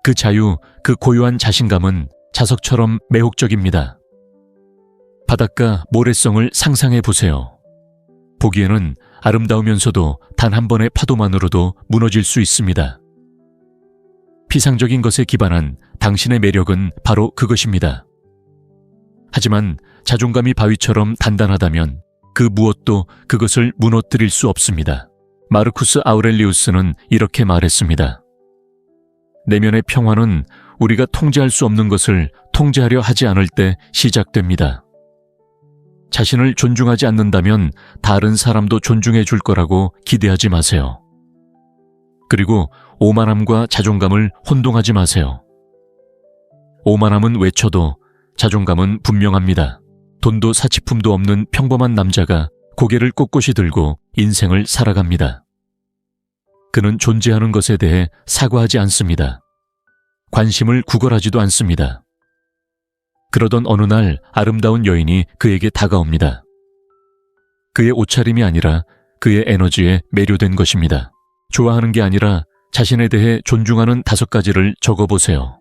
그 자유, 그 고요한 자신감은 자석처럼 매혹적입니다. 바닷가 모래성을 상상해 보세요. 보기에는 아름다우면서도 단 한 번의 파도만으로도 무너질 수 있습니다. 피상적인 것에 기반한 당신의 매력은 바로 그것입니다. 하지만 자존감이 바위처럼 단단하다면 그 무엇도 그것을 무너뜨릴 수 없습니다. 마르쿠스 아우렐리우스는 이렇게 말했습니다. 내면의 평화는 우리가 통제할 수 없는 것을 통제하려 하지 않을 때 시작됩니다. 자신을 존중하지 않는다면 다른 사람도 존중해 줄 거라고 기대하지 마세요. 그리고 오만함과 자존감을 혼동하지 마세요. 오만함은 외쳐도 자존감은 분명합니다. 돈도 사치품도 없는 평범한 남자가 고개를 꼿꼿이 들고 인생을 살아갑니다. 그는 존재하는 것에 대해 사과하지 않습니다. 관심을 구걸하지도 않습니다. 그러던 어느 날 아름다운 여인이 그에게 다가옵니다. 그의 옷차림이 아니라 그의 에너지에 매료된 것입니다. 좋아하는 게 아니라 자신에 대해 존중하는 5가지를 적어보세요.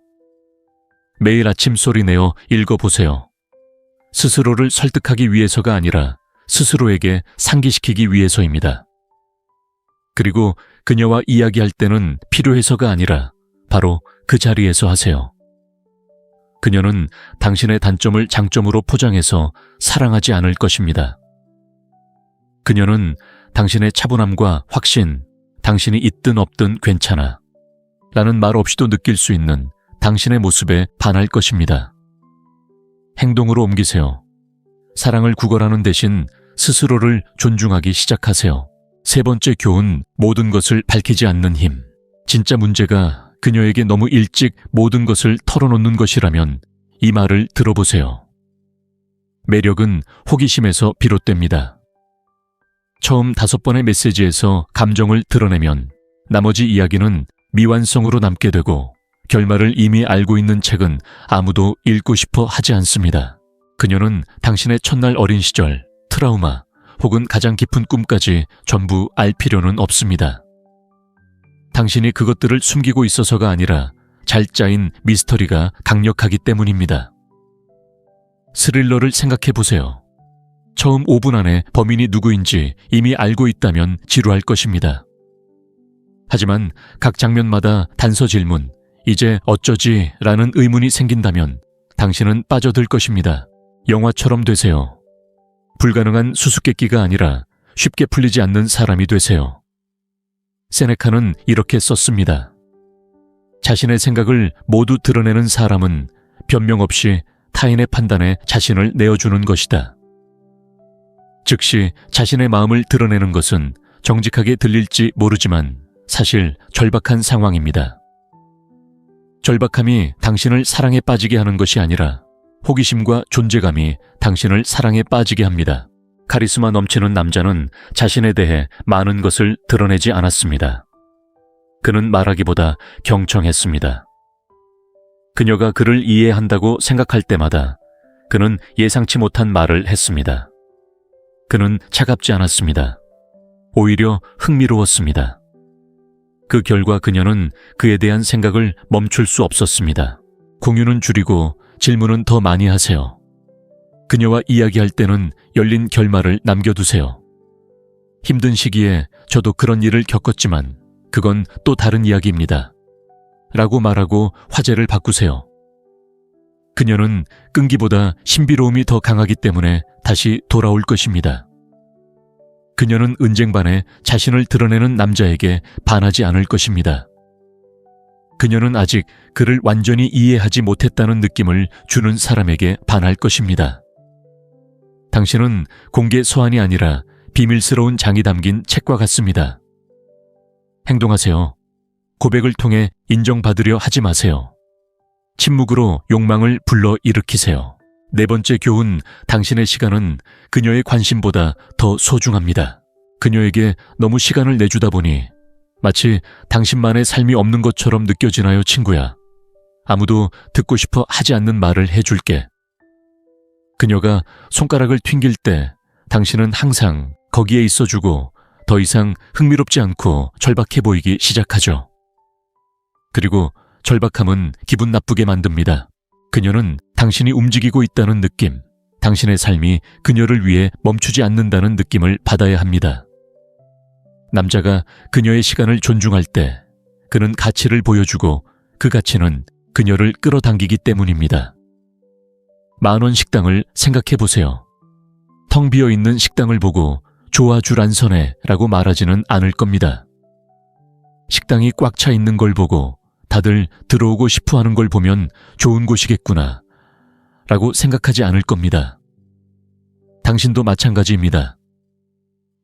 매일 아침 소리내어 읽어보세요. 스스로를 설득하기 위해서가 아니라 스스로에게 상기시키기 위해서입니다. 그리고 그녀와 이야기할 때는 필요해서가 아니라 바로 그 자리에서 하세요. 그녀는 당신의 단점을 장점으로 포장해서 사랑하지 않을 것입니다. 그녀는 당신의 차분함과 확신, 당신이 있든 없든 괜찮아 라는 말 없이도 느낄 수 있는 당신의 모습에 반할 것입니다. 행동으로 옮기세요. 사랑을 구걸하는 대신 스스로를 존중하기 시작하세요. 세 번째 교훈, 모든 것을 밝히지 않는 힘. 진짜 문제가 그녀에게 너무 일찍 모든 것을 털어놓는 것이라면 이 말을 들어보세요. 매력은 호기심에서 비롯됩니다. 처음 5번의 메시지에서 감정을 드러내면 나머지 이야기는 미완성으로 남게 되고 결말을 이미 알고 있는 책은 아무도 읽고 싶어 하지 않습니다. 그녀는 당신의 첫날 어린 시절, 트라우마 혹은 가장 깊은 꿈까지 전부 알 필요는 없습니다. 당신이 그것들을 숨기고 있어서가 아니라 잘 짜인 미스터리가 강력하기 때문입니다. 스릴러를 생각해 보세요. 처음 5분 안에 범인이 누구인지 이미 알고 있다면 지루할 것입니다. 하지만 각 장면마다 단서 질문, 이제 어쩌지? 라는 의문이 생긴다면 당신은 빠져들 것입니다. 영화처럼 되세요. 불가능한 수수께끼가 아니라 쉽게 풀리지 않는 사람이 되세요. 세네카는 이렇게 썼습니다. 자신의 생각을 모두 드러내는 사람은 변명 없이 타인의 판단에 자신을 내어주는 것이다. 즉시 자신의 마음을 드러내는 것은 정직하게 들릴지 모르지만 사실 절박한 상황입니다. 절박함이 당신을 사랑에 빠지게 하는 것이 아니라 호기심과 존재감이 당신을 사랑에 빠지게 합니다. 카리스마 넘치는 남자는 자신에 대해 많은 것을 드러내지 않았습니다. 그는 말하기보다 경청했습니다. 그녀가 그를 이해한다고 생각할 때마다 그는 예상치 못한 말을 했습니다. 그는 차갑지 않았습니다. 오히려 흥미로웠습니다. 그 결과 그녀는 그에 대한 생각을 멈출 수 없었습니다. 공유는 줄이고 질문은 더 많이 하세요. 그녀와 이야기할 때는 열린 결말을 남겨두세요. 힘든 시기에 저도 그런 일을 겪었지만 그건 또 다른 이야기입니다. 라고 말하고 화제를 바꾸세요. 그녀는 끈기보다 신비로움이 더 강하기 때문에 다시 돌아올 것입니다. 그녀는 은쟁반에 자신을 드러내는 남자에게 반하지 않을 것입니다. 그녀는 아직 그를 완전히 이해하지 못했다는 느낌을 주는 사람에게 반할 것입니다. 당신은 공개 서한이 아니라 비밀스러운 장이 담긴 책과 같습니다. 행동하세요. 고백을 통해 인정받으려 하지 마세요. 침묵으로 욕망을 불러일으키세요. 네 번째 교훈, 당신의 시간은 그녀의 관심보다 더 소중합니다. 그녀에게 너무 시간을 내주다 보니 마치 당신만의 삶이 없는 것처럼 느껴지나요, 친구야? 아무도 듣고 싶어 하지 않는 말을 해줄게. 그녀가 손가락을 튕길 때 당신은 항상 거기에 있어주고 더 이상 흥미롭지 않고 절박해 보이기 시작하죠. 그리고 절박함은 기분 나쁘게 만듭니다. 그녀는 당신이 움직이고 있다는 느낌, 당신의 삶이 그녀를 위해 멈추지 않는다는 느낌을 받아야 합니다. 남자가 그녀의 시간을 존중할 때 그는 가치를 보여주고 그 가치는 그녀를 끌어당기기 때문입니다. 10,000원 식당을 생각해 보세요. 텅 비어 있는 식당을 보고 좋아 줄안서네 라고 말하지는 않을 겁니다. 식당이 꽉 차 있는 걸 보고 다들 들어오고 싶어 하는 걸 보면 좋은 곳이겠구나 라고 생각하지 않을 겁니다. 당신도 마찬가지입니다.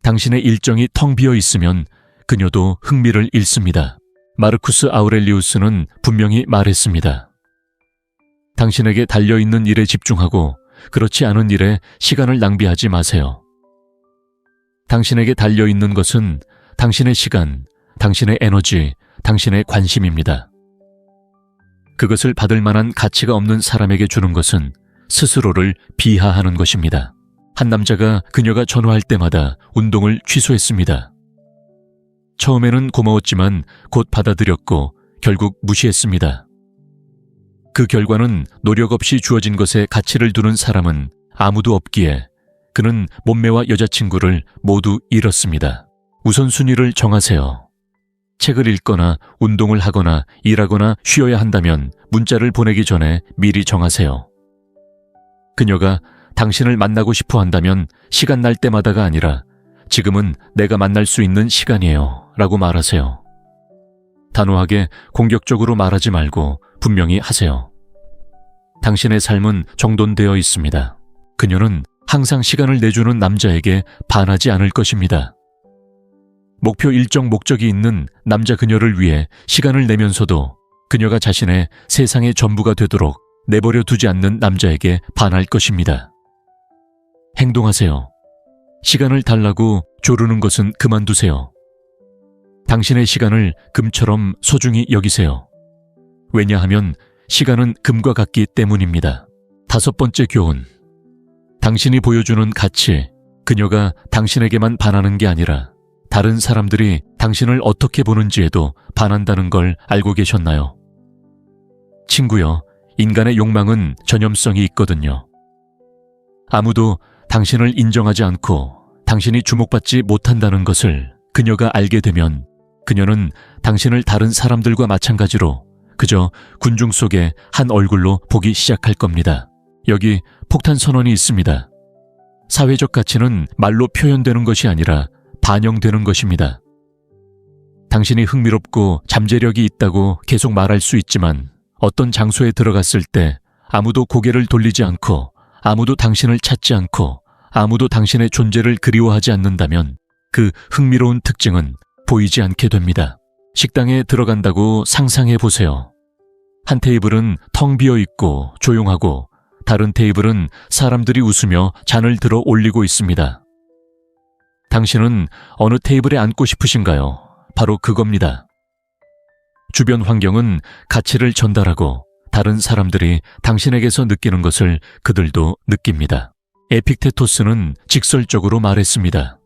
당신의 일정이 텅 비어 있으면 그녀도 흥미를 잃습니다. 마르쿠스 아우렐리우스는 분명히 말했습니다. 당신에게 달려있는 일에 집중하고 그렇지 않은 일에 시간을 낭비하지 마세요. 당신에게 달려있는 것은 당신의 시간, 당신의 에너지, 당신의 관심입니다. 그것을 받을 만한 가치가 없는 사람에게 주는 것은 스스로를 비하하는 것입니다. 한 남자가 그녀가 전화할 때마다 운동을 취소했습니다. 처음에는 고마웠지만 곧 받아들였고 결국 무시했습니다. 그 결과는 노력 없이 주어진 것에 가치를 두는 사람은 아무도 없기에 그는 몸매와 여자친구를 모두 잃었습니다. 우선순위를 정하세요. 책을 읽거나 운동을 하거나 일하거나 쉬어야 한다면 문자를 보내기 전에 미리 정하세요. 그녀가 당신을 만나고 싶어 한다면 시간 날 때마다가 아니라 지금은 내가 만날 수 있는 시간이에요 라고 말하세요. 단호하게 공격적으로 말하지 말고 분명히 하세요. 당신의 삶은 정돈되어 있습니다. 그녀는 항상 시간을 내주는 남자에게 반하지 않을 것입니다. 목표 일정 목적이 있는 남자 그녀를 위해 시간을 내면서도 그녀가 자신의 세상의 전부가 되도록 내버려 두지 않는 남자에게 반할 것입니다. 행동하세요. 시간을 달라고 조르는 것은 그만두세요. 당신의 시간을 금처럼 소중히 여기세요. 왜냐하면 시간은 금과 같기 때문입니다. 5번째 교훈. 당신이 보여주는 가치, 그녀가 당신에게만 반하는 게 아니라 다른 사람들이 당신을 어떻게 보는지에도 반한다는 걸 알고 계셨나요? 친구여, 인간의 욕망은 전염성이 있거든요. 아무도 당신을 인정하지 않고 당신이 주목받지 못한다는 것을 그녀가 알게 되면 그녀는 당신을 다른 사람들과 마찬가지로 그저 군중 속의 한 얼굴로 보기 시작할 겁니다. 여기 폭탄 선언이 있습니다. 사회적 가치는 말로 표현되는 것이 아니라 반영되는 것입니다. 당신이 흥미롭고 잠재력이 있다고 계속 말할 수 있지만 어떤 장소에 들어갔을 때 아무도 고개를 돌리지 않고 아무도 당신을 찾지 않고 아무도 당신의 존재를 그리워하지 않는다면 그 흥미로운 특징은 보이지 않게 됩니다. 식당에 들어간다고 상상해 보세요. 한 테이블은 텅 비어 있고 조용하고 다른 테이블은 사람들이 웃으며 잔을 들어 올리고 있습니다. 당신은 어느 테이블에 앉고 싶으신가요? 바로 그겁니다. 주변 환경은 가치를 전달하고 다른 사람들이 당신에게서 느끼는 것을 그들도 느낍니다. 에픽테토스는 직설적으로 말했습니다.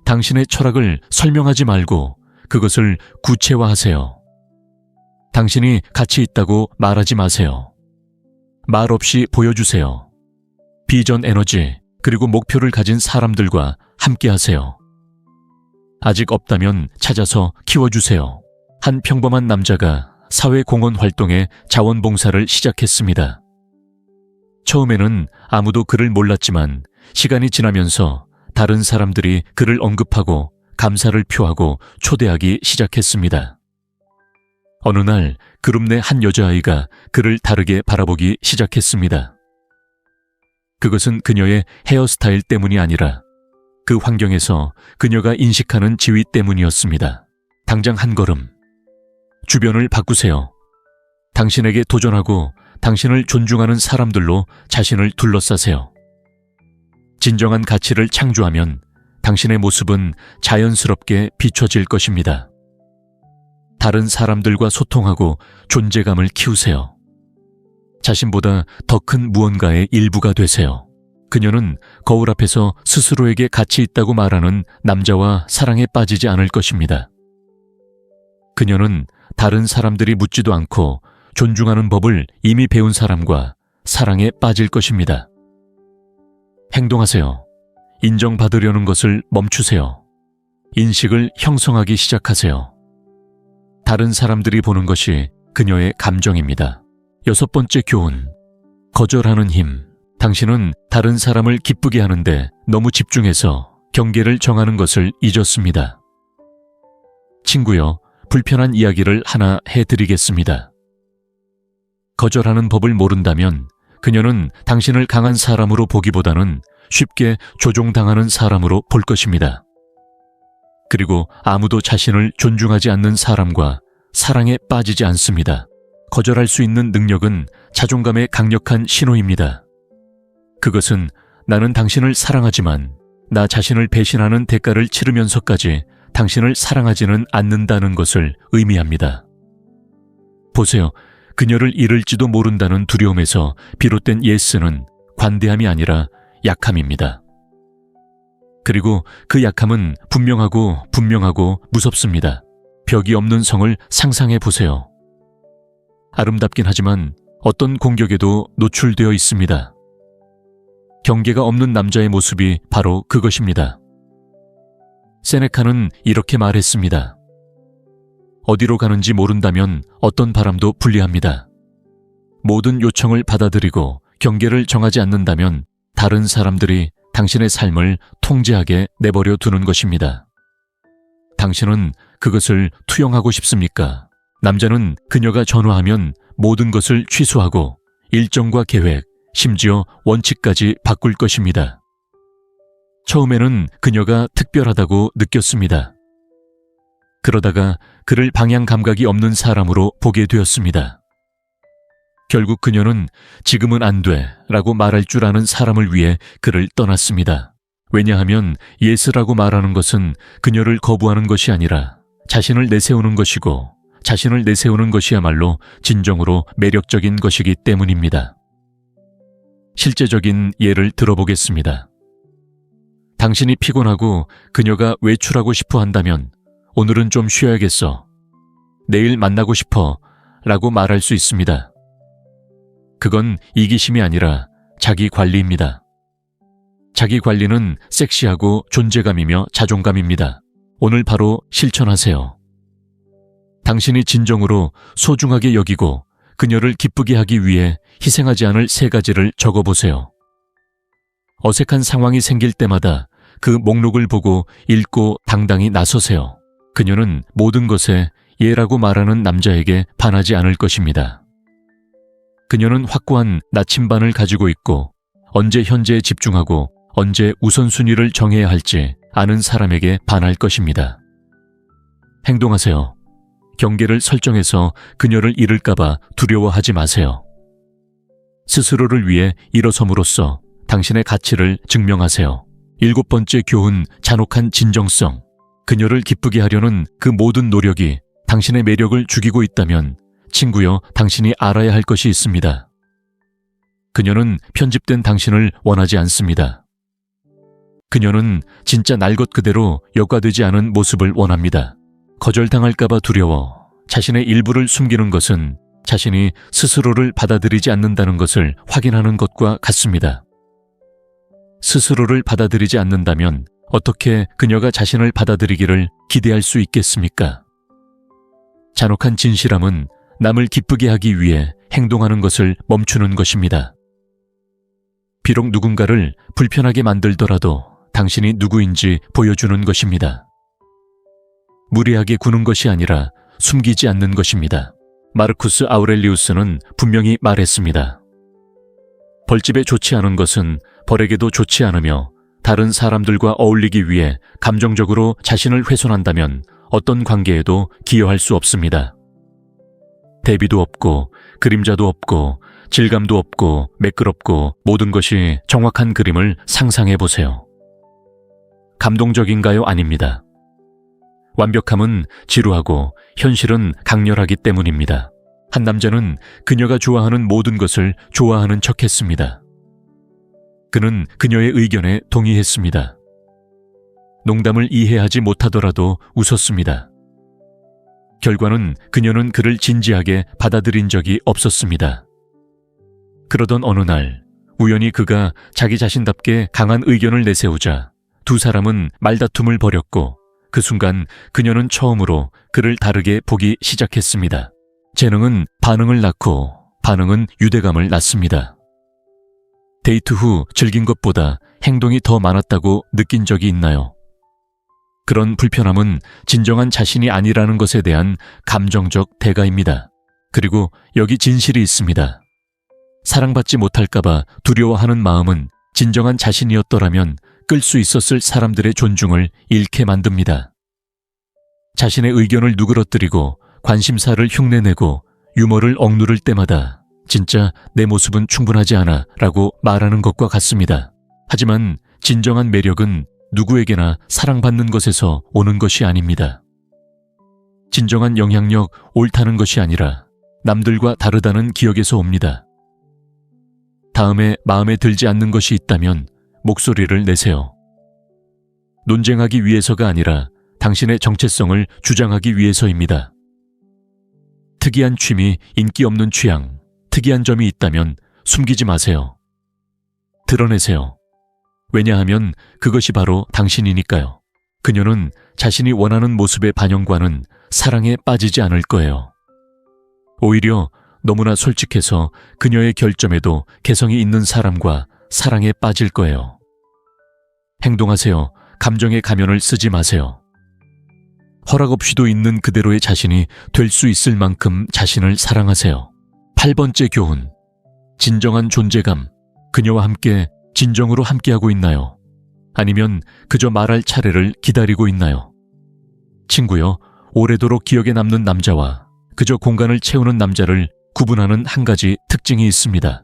당신의 철학을 설명하지 말고 그것을 구체화하세요. 당신이 가치 있다고 말하지 마세요. 말 없이 보여주세요. 비전 에너지 그리고 목표를 가진 사람들과 함께 하세요. 아직 없다면 찾아서 키워주세요. 한 평범한 남자가 사회공헌 활동에 자원봉사를 시작했습니다. 처음에는 아무도 그를 몰랐지만 시간이 지나면서 다른 사람들이 그를 언급하고 감사를 표하고 초대하기 시작했습니다. 어느 날 그룹 내 한 여자아이가 그를 다르게 바라보기 시작했습니다. 그것은 그녀의 헤어스타일 때문이 아니라 그 환경에서 그녀가 인식하는 지위 때문이었습니다. 당장 한 걸음. 주변을 바꾸세요. 당신에게 도전하고 당신을 존중하는 사람들로 자신을 둘러싸세요. 진정한 가치를 창조하면 당신의 모습은 자연스럽게 비춰질 것입니다. 다른 사람들과 소통하고 존재감을 키우세요. 자신보다 더 큰 무언가의 일부가 되세요. 그녀는 거울 앞에서 스스로에게 가치 있다고 말하는 남자와 사랑에 빠지지 않을 것입니다. 그녀는 다른 사람들이 묻지도 않고 존중하는 법을 이미 배운 사람과 사랑에 빠질 것입니다. 행동하세요. 인정받으려는 것을 멈추세요. 인식을 형성하기 시작하세요. 다른 사람들이 보는 것이 그녀의 감정입니다. 6번째 교훈. 거절하는 힘. 당신은 다른 사람을 기쁘게 하는데 너무 집중해서 경계를 정하는 것을 잊었습니다. 친구여, 불편한 이야기를 하나 해드리겠습니다. 거절하는 법을 모른다면 그녀는 당신을 강한 사람으로 보기보다는 쉽게 조종당하는 사람으로 볼 것입니다. 그리고 아무도 자신을 존중하지 않는 사람과 사랑에 빠지지 않습니다. 거절할 수 있는 능력은 자존감의 강력한 신호입니다. 그것은 나는 당신을 사랑하지만 나 자신을 배신하는 대가를 치르면서까지 당신을 사랑하지는 않는다는 것을 의미합니다. 보세요. 그녀를 잃을지도 모른다는 두려움에서 비롯된 예스는 관대함이 아니라 약함입니다. 그리고 그 약함은 분명하고 무섭습니다. 벽이 없는 성을 상상해 보세요. 아름답긴 하지만 어떤 공격에도 노출되어 있습니다. 경계가 없는 남자의 모습이 바로 그것입니다. 세네카는 이렇게 말했습니다. 어디로 가는지 모른다면 어떤 바람도 불리합니다. 모든 요청을 받아들이고 경계를 정하지 않는다면 다른 사람들이 당신의 삶을 통제하게 내버려 두는 것입니다. 당신은 그것을 투영하고 싶습니까? 남자는 그녀가 전화하면 모든 것을 취소하고 일정과 계획, 심지어 원칙까지 바꿀 것입니다. 처음에는 그녀가 특별하다고 느꼈습니다. 그러다가 그를 방향 감각이 없는 사람으로 보게 되었습니다. 결국 그녀는 지금은 안 돼 라고 말할 줄 아는 사람을 위해 그를 떠났습니다. 왜냐하면 예스라고 말하는 것은 그녀를 거부하는 것이 아니라 자신을 내세우는 것이고 자신을 내세우는 것이야말로 진정으로 매력적인 것이기 때문입니다. 실제적인 예를 들어보겠습니다. 당신이 피곤하고 그녀가 외출하고 싶어 한다면 오늘은 좀 쉬어야겠어. 내일 만나고 싶어 라고 말할 수 있습니다. 그건 이기심이 아니라 자기 관리입니다. 자기 관리는 섹시하고 존재감이며 자존감입니다. 오늘 바로 실천하세요. 당신이 진정으로 소중하게 여기고 그녀를 기쁘게 하기 위해 희생하지 않을 3가지를 적어보세요. 어색한 상황이 생길 때마다 그 목록을 보고 읽고 당당히 나서세요. 그녀는 모든 것에 예라고 말하는 남자에게 반하지 않을 것입니다. 그녀는 확고한 나침반을 가지고 있고 언제 현재에 집중하고 언제 우선순위를 정해야 할지 아는 사람에게 반할 것입니다. 행동하세요. 경계를 설정해서 그녀를 잃을까봐 두려워하지 마세요. 스스로를 위해 일어섬으로써 당신의 가치를 증명하세요. 7번째 교훈, 잔혹한 진정성. 그녀를 기쁘게 하려는 그 모든 노력이 당신의 매력을 죽이고 있다면 친구여, 당신이 알아야 할 것이 있습니다. 그녀는 편집된 당신을 원하지 않습니다. 그녀는 진짜 날 것 그대로 역과되지 않은 모습을 원합니다. 거절당할까봐 두려워 자신의 일부를 숨기는 것은 자신이 스스로를 받아들이지 않는다는 것을 확인하는 것과 같습니다. 스스로를 받아들이지 않는다면 어떻게 그녀가 자신을 받아들이기를 기대할 수 있겠습니까? 잔혹한 진실함은 남을 기쁘게 하기 위해 행동하는 것을 멈추는 것입니다. 비록 누군가를 불편하게 만들더라도 당신이 누구인지 보여주는 것입니다. 무리하게 구는 것이 아니라 숨기지 않는 것입니다. 마르쿠스 아우렐리우스는 분명히 말했습니다. 벌집에 좋지 않은 것은 벌에게도 좋지 않으며 다른 사람들과 어울리기 위해 감정적으로 자신을 훼손한다면 어떤 관계에도 기여할 수 없습니다. 대비도 없고 그림자도 없고 질감도 없고 매끄럽고 모든 것이 정확한 그림을 상상해 보세요. 감동적인가요? 아닙니다. 완벽함은 지루하고 현실은 강렬하기 때문입니다. 한 남자는 그녀가 좋아하는 모든 것을 좋아하는 척했습니다. 그는 그녀의 의견에 동의했습니다. 농담을 이해하지 못하더라도 웃었습니다. 결과는 그녀는 그를 진지하게 받아들인 적이 없었습니다. 그러던 어느 날 우연히 그가 자기 자신답게 강한 의견을 내세우자 두 사람은 말다툼을 벌였고 그 순간 그녀는 처음으로 그를 다르게 보기 시작했습니다. 재능은 반응을 낳고 반응은 유대감을 낳습니다. 데이트 후 즐긴 것보다 행동이 더 많았다고 느낀 적이 있나요? 그런 불편함은 진정한 자신이 아니라는 것에 대한 감정적 대가입니다. 그리고 여기 진실이 있습니다. 사랑받지 못할까봐 두려워하는 마음은 진정한 자신이었더라면 끌 수 있었을 사람들의 존중을 잃게 만듭니다. 자신의 의견을 누그러뜨리고 관심사를 흉내내고 유머를 억누를 때마다 진짜 내 모습은 충분하지 않아 라고 말하는 것과 같습니다. 하지만 진정한 매력은 누구에게나 사랑받는 것에서 오는 것이 아닙니다. 진정한 영향력, 옳다는 것이 아니라 남들과 다르다는 기억에서 옵니다. 다음에 마음에 들지 않는 것이 있다면 목소리를 내세요. 논쟁하기 위해서가 아니라 당신의 정체성을 주장하기 위해서입니다. 특이한 취미, 인기 없는 취향, 특이한 점이 있다면 숨기지 마세요. 드러내세요. 왜냐하면 그것이 바로 당신이니까요. 그녀는 자신이 원하는 모습의 반영과는 사랑에 빠지지 않을 거예요. 오히려 너무나 솔직해서 그녀의 결점에도 개성이 있는 사람과 사랑에 빠질 거예요. 행동하세요. 감정의 가면을 쓰지 마세요. 허락 없이도 있는 그대로의 자신이 될 수 있을 만큼 자신을 사랑하세요. 8번째 교훈. 진정한 존재감. 그녀와 함께 진정으로 함께하고 있나요? 아니면 그저 말할 차례를 기다리고 있나요? 친구여, 오래도록 기억에 남는 남자와 그저 공간을 채우는 남자를 구분하는 한 가지 특징이 있습니다.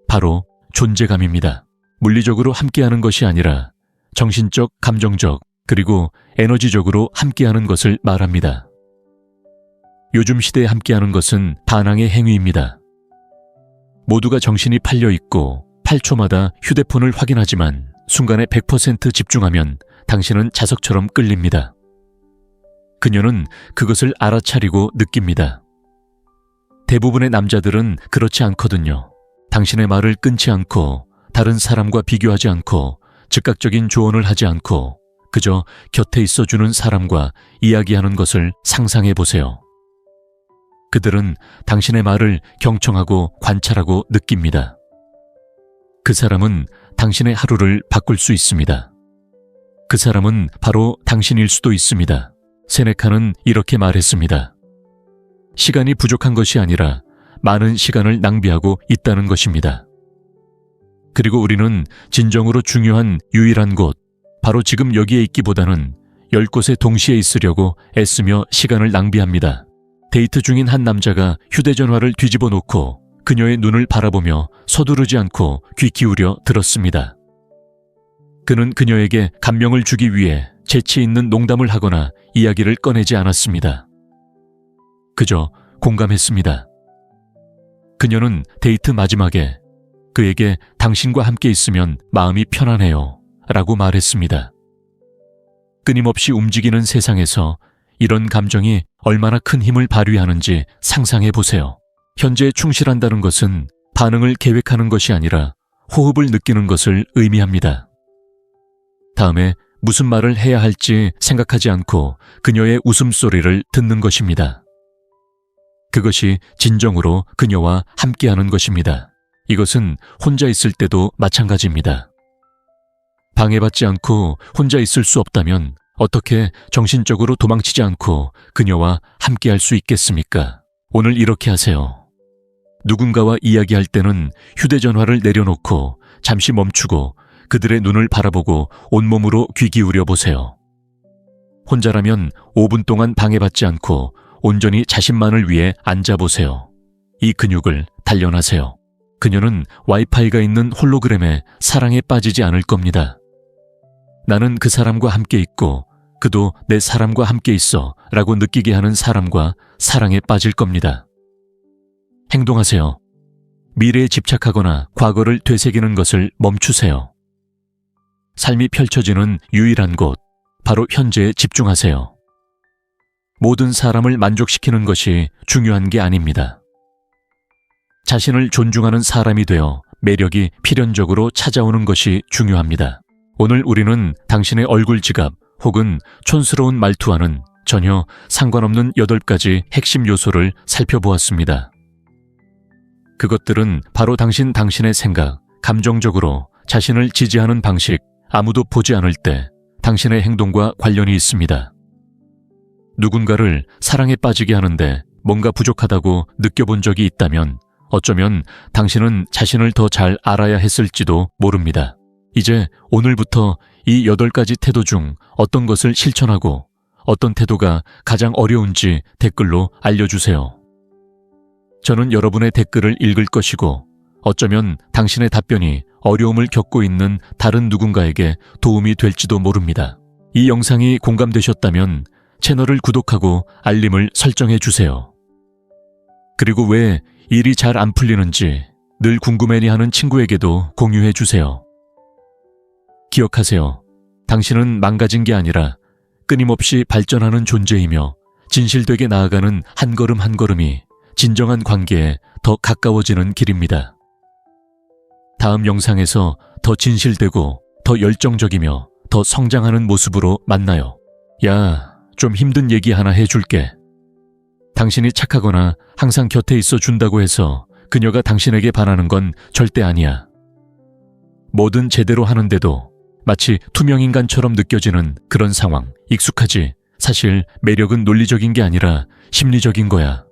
바로 존재감입니다. 물리적으로 함께하는 것이 아니라 정신적, 감정적, 그리고 에너지적으로 함께하는 것을 말합니다. 요즘 시대에 함께하는 것은 반항의 행위입니다. 모두가 정신이 팔려 있고 8초마다 휴대폰을 확인하지만 순간에 100% 집중하면 당신은 자석처럼 끌립니다. 그녀는 그것을 알아차리고 느낍니다. 대부분의 남자들은 그렇지 않거든요. 당신의 말을 끊지 않고 다른 사람과 비교하지 않고 즉각적인 조언을 하지 않고 그저 곁에 있어주는 사람과 이야기하는 것을 상상해 보세요. 그들은 당신의 말을 경청하고 관찰하고 느낍니다. 그 사람은 당신의 하루를 바꿀 수 있습니다. 그 사람은 바로 당신일 수도 있습니다. 세네카는 이렇게 말했습니다. 시간이 부족한 것이 아니라 많은 시간을 낭비하고 있다는 것입니다. 그리고 우리는 진정으로 중요한 유일한 곳, 바로 지금 여기에 있기보다는 10곳에 동시에 있으려고 애쓰며 시간을 낭비합니다. 데이트 중인 한 남자가 휴대전화를 뒤집어 놓고 그녀의 눈을 바라보며 서두르지 않고 귀 기울여 들었습니다. 그는 그녀에게 감명을 주기 위해 재치 있는 농담을 하거나 이야기를 꺼내지 않았습니다. 그저 공감했습니다. 그녀는 데이트 마지막에 그에게 당신과 함께 있으면 마음이 편안해요 라고 말했습니다. 끊임없이 움직이는 세상에서 이런 감정이 얼마나 큰 힘을 발휘하는지 상상해 보세요. 현재에 충실한다는 것은 반응을 계획하는 것이 아니라 호흡을 느끼는 것을 의미합니다. 다음에 무슨 말을 해야 할지 생각하지 않고 그녀의 웃음소리를 듣는 것입니다. 그것이 진정으로 그녀와 함께하는 것입니다. 이것은 혼자 있을 때도 마찬가지입니다. 방해받지 않고 혼자 있을 수 없다면 어떻게 정신적으로 도망치지 않고 그녀와 함께할 수 있겠습니까? 오늘 이렇게 하세요. 누군가와 이야기할 때는 휴대전화를 내려놓고 잠시 멈추고 그들의 눈을 바라보고 온몸으로 귀 기울여 보세요. 혼자라면 5분 동안 방해받지 않고 온전히 자신만을 위해 앉아보세요. 이 근육을 단련하세요. 그녀는 와이파이가 있는 홀로그램에 사랑에 빠지지 않을 겁니다. 나는 그 사람과 함께 있고 그도 내 사람과 함께 있어 라고 느끼게 하는 사람과 사랑에 빠질 겁니다. 행동하세요. 미래에 집착하거나 과거를 되새기는 것을 멈추세요. 삶이 펼쳐지는 유일한 곳, 바로 현재에 집중하세요. 모든 사람을 만족시키는 것이 중요한 게 아닙니다. 자신을 존중하는 사람이 되어 매력이 필연적으로 찾아오는 것이 중요합니다. 오늘 우리는 당신의 얼굴 지갑 혹은 촌스러운 말투와는 전혀 상관없는 8가지 핵심 요소를 살펴보았습니다. 그것들은 바로 당신의 생각, 감정적으로 자신을 지지하는 방식, 아무도 보지 않을 때 당신의 행동과 관련이 있습니다. 누군가를 사랑에 빠지게 하는데 뭔가 부족하다고 느껴본 적이 있다면 어쩌면 당신은 자신을 더 잘 알아야 했을지도 모릅니다. 이제 오늘부터 이 8가지 태도 중 어떤 것을 실천하고 어떤 태도가 가장 어려운지 댓글로 알려주세요. 저는 여러분의 댓글을 읽을 것이고 어쩌면 당신의 답변이 어려움을 겪고 있는 다른 누군가에게 도움이 될지도 모릅니다. 이 영상이 공감되셨다면 채널을 구독하고 알림을 설정해 주세요. 그리고 왜 일이 잘 안 풀리는지 늘 궁금해니 하는 친구에게도 공유해 주세요. 기억하세요. 당신은 망가진 게 아니라 끊임없이 발전하는 존재이며 진실되게 나아가는 한 걸음 한 걸음이 진정한 관계에 더 가까워지는 길입니다. 다음 영상에서 더 진실되고 더 열정적이며 더 성장하는 모습으로 만나요. 야, 좀 힘든 얘기 하나 해줄게. 당신이 착하거나 항상 곁에 있어 준다고 해서 그녀가 당신에게 반하는 건 절대 아니야. 뭐든 제대로 하는데도 마치 투명인간처럼 느껴지는 그런 상황, 익숙하지? 사실 매력은 논리적인 게 아니라 심리적인 거야.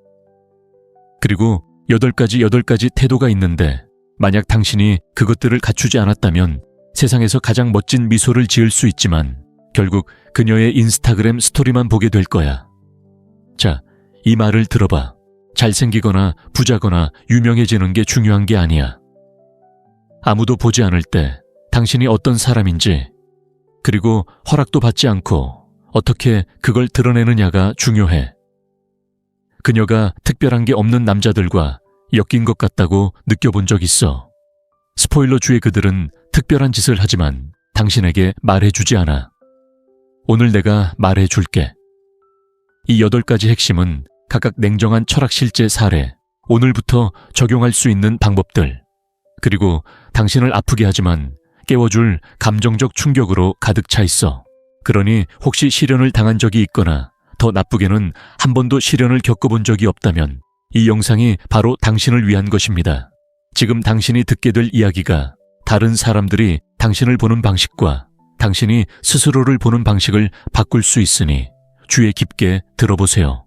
그리고 8가지 태도가 있는데 만약 당신이 그것들을 갖추지 않았다면 세상에서 가장 멋진 미소를 지을 수 있지만 결국 그녀의 인스타그램 스토리만 보게 될 거야. 자, 이 말을 들어봐. 잘생기거나 부자거나 유명해지는 게 중요한 게 아니야. 아무도 보지 않을 때 당신이 어떤 사람인지, 그리고 허락도 받지 않고 어떻게 그걸 드러내느냐가 중요해. 그녀가 특별한 게 없는 남자들과 엮인 것 같다고 느껴본 적 있어. 스포일러주의 그들은 특별한 짓을 하지만 당신에게 말해주지 않아. 오늘 내가 말해줄게. 이 8가지 핵심은 각각 냉정한 철학 실제 사례, 오늘부터 적용할 수 있는 방법들, 그리고 당신을 아프게 하지만 깨워줄 감정적 충격으로 가득 차 있어. 그러니 혹시 시련을 당한 적이 있거나 더 나쁘게는 한 번도 시련을 겪어본 적이 없다면 이 영상이 바로 당신을 위한 것입니다. 지금 당신이 듣게 될 이야기가 다른 사람들이 당신을 보는 방식과 당신이 스스로를 보는 방식을 바꿀 수 있으니 주의 깊게 들어보세요.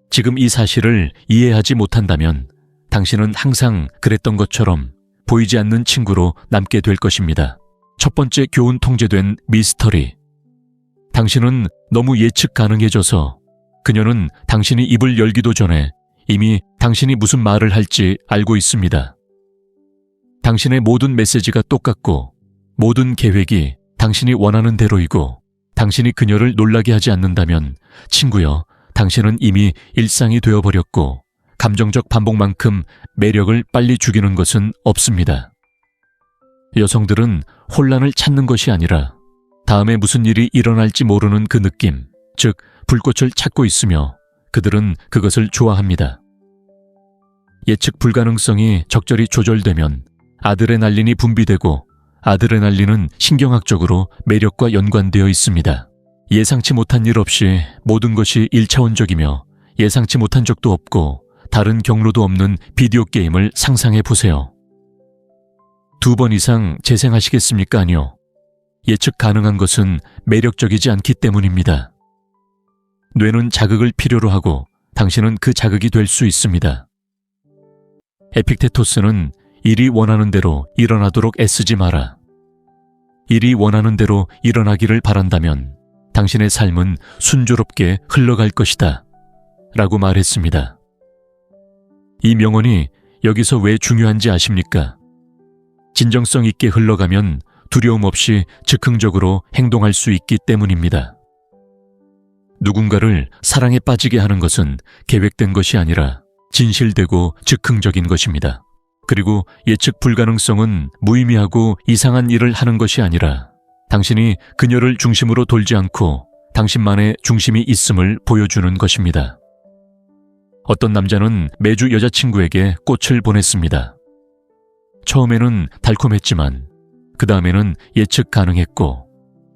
지금 이 사실을 이해하지 못한다면 당신은 항상 그랬던 것처럼 보이지 않는 친구로 남게 될 것입니다. 첫 번째 교훈 통제된 미스터리. 당신은 너무 예측 가능해져서 그녀는 당신이 입을 열기도 전에 이미 당신이 무슨 말을 할지 알고 있습니다. 당신의 모든 메시지가 똑같고 모든 계획이 당신이 원하는 대로이고 당신이 그녀를 놀라게 하지 않는다면 친구여, 당신은 이미 일상이 되어버렸고 감정적 반복만큼 매력을 빨리 죽이는 것은 없습니다. 여성들은 혼란을 찾는 것이 아니라 다음에 무슨 일이 일어날지 모르는 그 느낌, 즉 불꽃을 찾고 있으며 그들은 그것을 좋아합니다. 예측 불가능성이 적절히 조절되면 아드레날린이 분비되고 아드레날린은 신경학적으로 매력과 연관되어 있습니다. 예상치 못한 일 없이 모든 것이 1차원적이며 예상치 못한 적도 없고 다른 경로도 없는 비디오 게임을 상상해 보세요. 2번 이상 재생하시겠습니까? 아니요. 예측 가능한 것은 매력적이지 않기 때문입니다. 뇌는 자극을 필요로 하고 당신은 그 자극이 될 수 있습니다. 에픽테토스는 일이 원하는 대로 일어나도록 애쓰지 마라. 일이 원하는 대로 일어나기를 바란다면 당신의 삶은 순조롭게 흘러갈 것이다 라고 말했습니다. 이 명언이 여기서 왜 중요한지 아십니까? 진정성 있게 흘러가면 두려움 없이 즉흥적으로 행동할 수 있기 때문입니다. 누군가를 사랑에 빠지게 하는 것은 계획된 것이 아니라 진실되고 즉흥적인 것입니다. 그리고 예측 불가능성은 무의미하고 이상한 일을 하는 것이 아니라 당신이 그녀를 중심으로 돌지 않고 당신만의 중심이 있음을 보여주는 것입니다. 어떤 남자는 매주 여자친구에게 꽃을 보냈습니다. 처음에는 달콤했지만 그 다음에는 예측 가능했고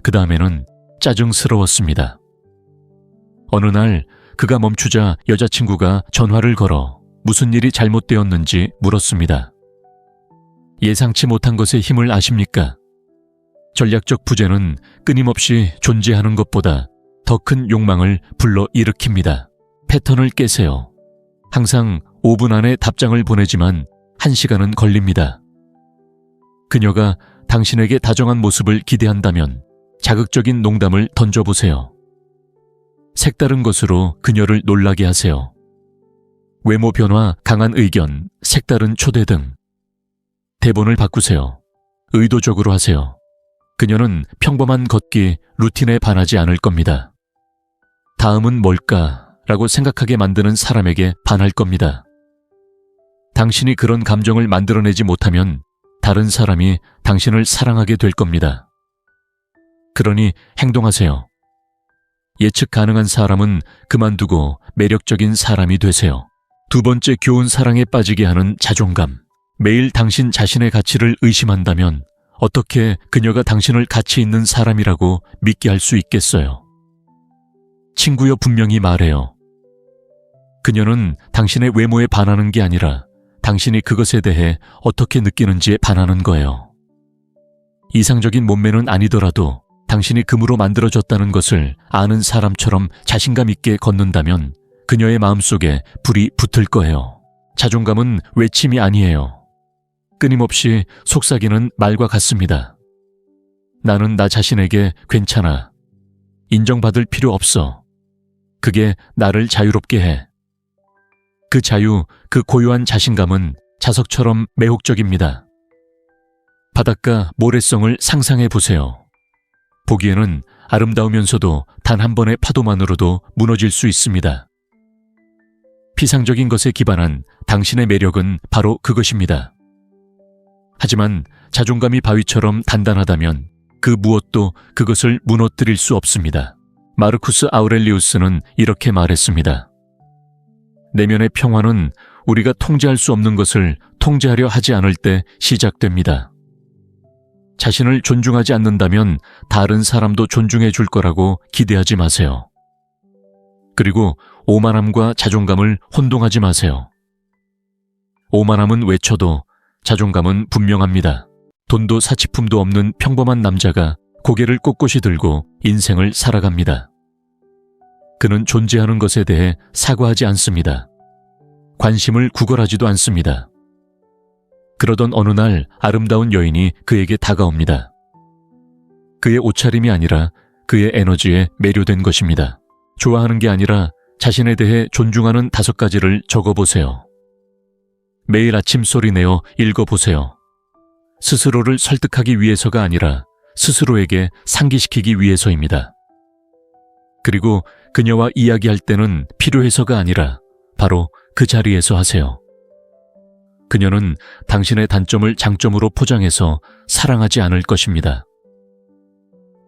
그 다음에는 짜증스러웠습니다. 어느 날 그가 멈추자 여자친구가 전화를 걸어 무슨 일이 잘못되었는지 물었습니다. 예상치 못한 것의 힘을 아십니까? 전략적 부재는 끊임없이 존재하는 것보다 더 큰 욕망을 불러일으킵니다. 패턴을 깨세요. 항상 5분 안에 답장을 보내지만 1시간은 걸립니다. 그녀가 당신에게 다정한 모습을 기대한다면 자극적인 농담을 던져보세요. 색다른 것으로 그녀를 놀라게 하세요. 외모 변화, 강한 의견, 색다른 초대 등. 대본을 바꾸세요. 의도적으로 하세요. 그녀는 평범한 걷기, 루틴에 반하지 않을 겁니다. 다음은 뭘까? 라고 생각하게 만드는 사람에게 반할 겁니다. 당신이 그런 감정을 만들어내지 못하면 다른 사람이 당신을 사랑하게 될 겁니다. 그러니 행동하세요. 예측 가능한 사람은 그만두고 매력적인 사람이 되세요. 2번째 교훈, 사랑에 빠지게 하는 자존감. 매일 당신 자신의 가치를 의심한다면 어떻게 그녀가 당신을 가치 있는 사람이라고 믿게 할 수 있겠어요? 친구여, 분명히 말해요. 그녀는 당신의 외모에 반하는 게 아니라 당신이 그것에 대해 어떻게 느끼는지에 반하는 거예요. 이상적인 몸매는 아니더라도 당신이 금으로 만들어졌다는 것을 아는 사람처럼 자신감 있게 걷는다면 그녀의 마음속에 불이 붙을 거예요. 자존감은 외침이 아니에요. 끊임없이 속삭이는 말과 같습니다. 나는 나 자신에게 괜찮아. 인정받을 필요 없어. 그게 나를 자유롭게 해. 그 자유, 그 고요한 자신감은 자석처럼 매혹적입니다. 바닷가 모래성을 상상해 보세요. 보기에는 아름다우면서도 단 한 번의 파도만으로도 무너질 수 있습니다. 피상적인 것에 기반한 당신의 매력은 바로 그것입니다. 하지만 자존감이 바위처럼 단단하다면 그 무엇도 그것을 무너뜨릴 수 없습니다. 마르쿠스 아우렐리우스는 이렇게 말했습니다. 내면의 평화는 우리가 통제할 수 없는 것을 통제하려 하지 않을 때 시작됩니다. 자신을 존중하지 않는다면 다른 사람도 존중해 줄 거라고 기대하지 마세요. 그리고 오만함과 자존감을 혼동하지 마세요. 오만함은 외쳐도 자존감은 분명합니다. 돈도 사치품도 없는 평범한 남자가 고개를 꼿꼿이 들고 인생을 살아갑니다. 그는 존재하는 것에 대해 사과하지 않습니다. 관심을 구걸하지도 않습니다. 그러던 어느 날 아름다운 여인이 그에게 다가옵니다. 그의 옷차림이 아니라 그의 에너지에 매료된 것입니다. 좋아하는 게 아니라 자신에 대해 존중하는 5가지를 적어보세요. 매일 아침 소리내어 읽어보세요. 스스로를 설득하기 위해서가 아니라 스스로에게 상기시키기 위해서입니다. 그리고 그녀와 이야기할 때는 필요해서가 아니라 바로 그 자리에서 하세요. 그녀는 당신의 단점을 장점으로 포장해서 사랑하지 않을 것입니다.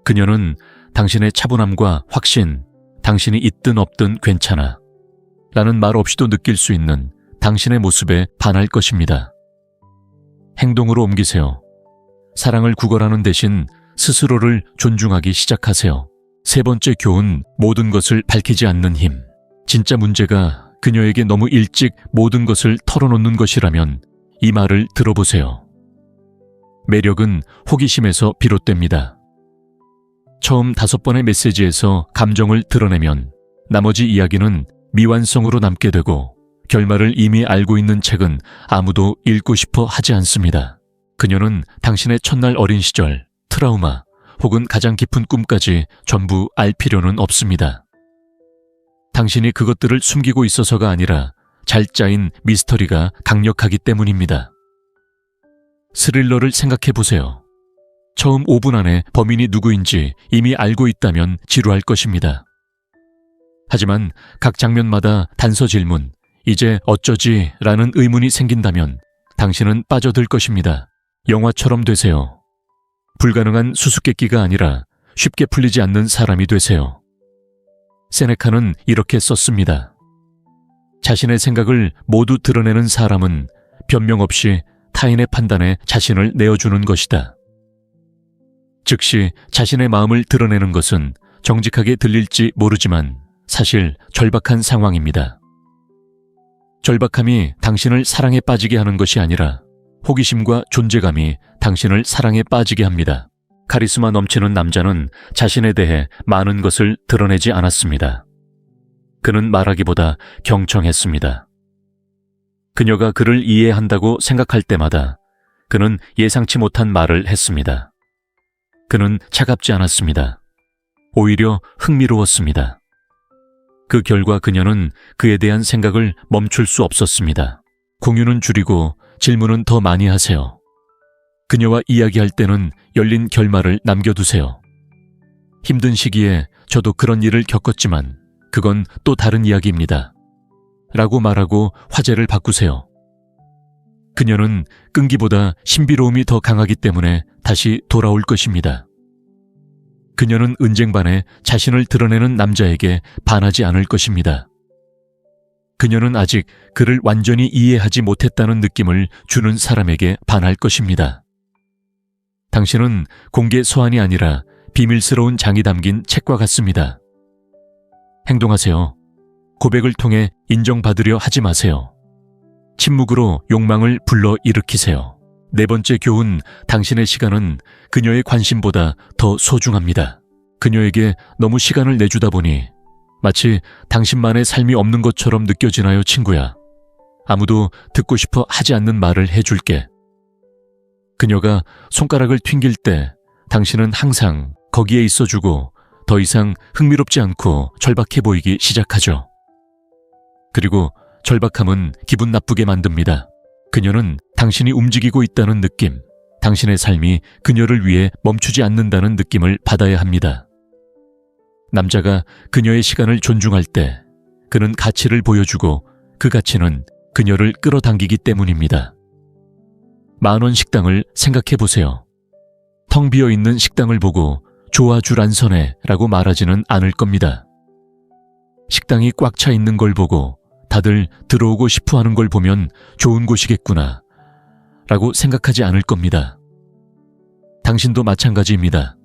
그녀는 당신의 차분함과 확신, 당신이 있든 없든 괜찮아 라는 말 없이도 느낄 수 있는 당신의 모습에 반할 것입니다. 행동으로 옮기세요. 사랑을 구걸하는 대신 스스로를 존중하기 시작하세요. 3번째 교훈, 모든 것을 밝히지 않는 힘. 진짜 문제가 그녀에게 너무 일찍 모든 것을 털어놓는 것이라면 이 말을 들어보세요. 매력은 호기심에서 비롯됩니다. 처음 5번의 메시지에서 감정을 드러내면 나머지 이야기는 미완성으로 남게 되고 결말을 이미 알고 있는 책은 아무도 읽고 싶어 하지 않습니다. 그녀는 당신의 첫날 어린 시절, 트라우마 혹은 가장 깊은 꿈까지 전부 알 필요는 없습니다. 당신이 그것들을 숨기고 있어서가 아니라 잘 짜인 미스터리가 강력하기 때문입니다. 스릴러를 생각해 보세요. 처음 5분 안에 범인이 누구인지 이미 알고 있다면 지루할 것입니다. 하지만 각 장면마다 단서 질문, 이제 어쩌지? 라는 의문이 생긴다면 당신은 빠져들 것입니다. 영화처럼 되세요. 불가능한 수수께끼가 아니라 쉽게 풀리지 않는 사람이 되세요. 세네카는 이렇게 썼습니다. 자신의 생각을 모두 드러내는 사람은 변명 없이 타인의 판단에 자신을 내어주는 것이다. 즉시 자신의 마음을 드러내는 것은 정직하게 들릴지 모르지만 사실 절박한 상황입니다. 절박함이 당신을 사랑에 빠지게 하는 것이 아니라 호기심과 존재감이 당신을 사랑에 빠지게 합니다. 카리스마 넘치는 남자는 자신에 대해 많은 것을 드러내지 않았습니다. 그는 말하기보다 경청했습니다. 그녀가 그를 이해한다고 생각할 때마다 그는 예상치 못한 말을 했습니다. 그는 차갑지 않았습니다. 오히려 흥미로웠습니다. 그 결과 그녀는 그에 대한 생각을 멈출 수 없었습니다. 공유는 줄이고 질문은 더 많이 하세요. 그녀와 이야기할 때는 열린 결말을 남겨두세요. 힘든 시기에 저도 그런 일을 겪었지만 그건 또 다른 이야기입니다. 라고 말하고 화제를 바꾸세요. 그녀는 끈기보다 신비로움이 더 강하기 때문에 다시 돌아올 것입니다. 그녀는 은쟁반에 자신을 드러내는 남자에게 반하지 않을 것입니다. 그녀는 아직 그를 완전히 이해하지 못했다는 느낌을 주는 사람에게 반할 것입니다. 당신은 공개 서한이 아니라 비밀스러운 장이 담긴 책과 같습니다. 행동하세요. 고백을 통해 인정받으려 하지 마세요. 침묵으로 욕망을 불러일으키세요. 4번째 교훈, 당신의 시간은 그녀의 관심보다 더 소중합니다. 그녀에게 너무 시간을 내주다 보니 마치 당신만의 삶이 없는 것처럼 느껴지나요, 친구야? 아무도 듣고 싶어 하지 않는 말을 해줄게. 그녀가 손가락을 튕길 때 당신은 항상 거기에 있어주고 더 이상 흥미롭지 않고 절박해 보이기 시작하죠. 그리고 절박함은 기분 나쁘게 만듭니다. 그녀는 당신이 움직이고 있다는 느낌, 당신의 삶이 그녀를 위해 멈추지 않는다는 느낌을 받아야 합니다. 남자가 그녀의 시간을 존중할 때 그는 가치를 보여주고 그 가치는 그녀를 끌어당기기 때문입니다. 10,000원 식당을 생각해 보세요. 텅 비어 있는 식당을 보고 좋아 줄 안서네 라고 말하지는 않을 겁니다. 식당이 꽉 차 있는 걸 보고 다들 들어오고 싶어 하는 걸 보면 좋은 곳이겠구나 라고 생각하지 않을 겁니다. 당신도 마찬가지입니다.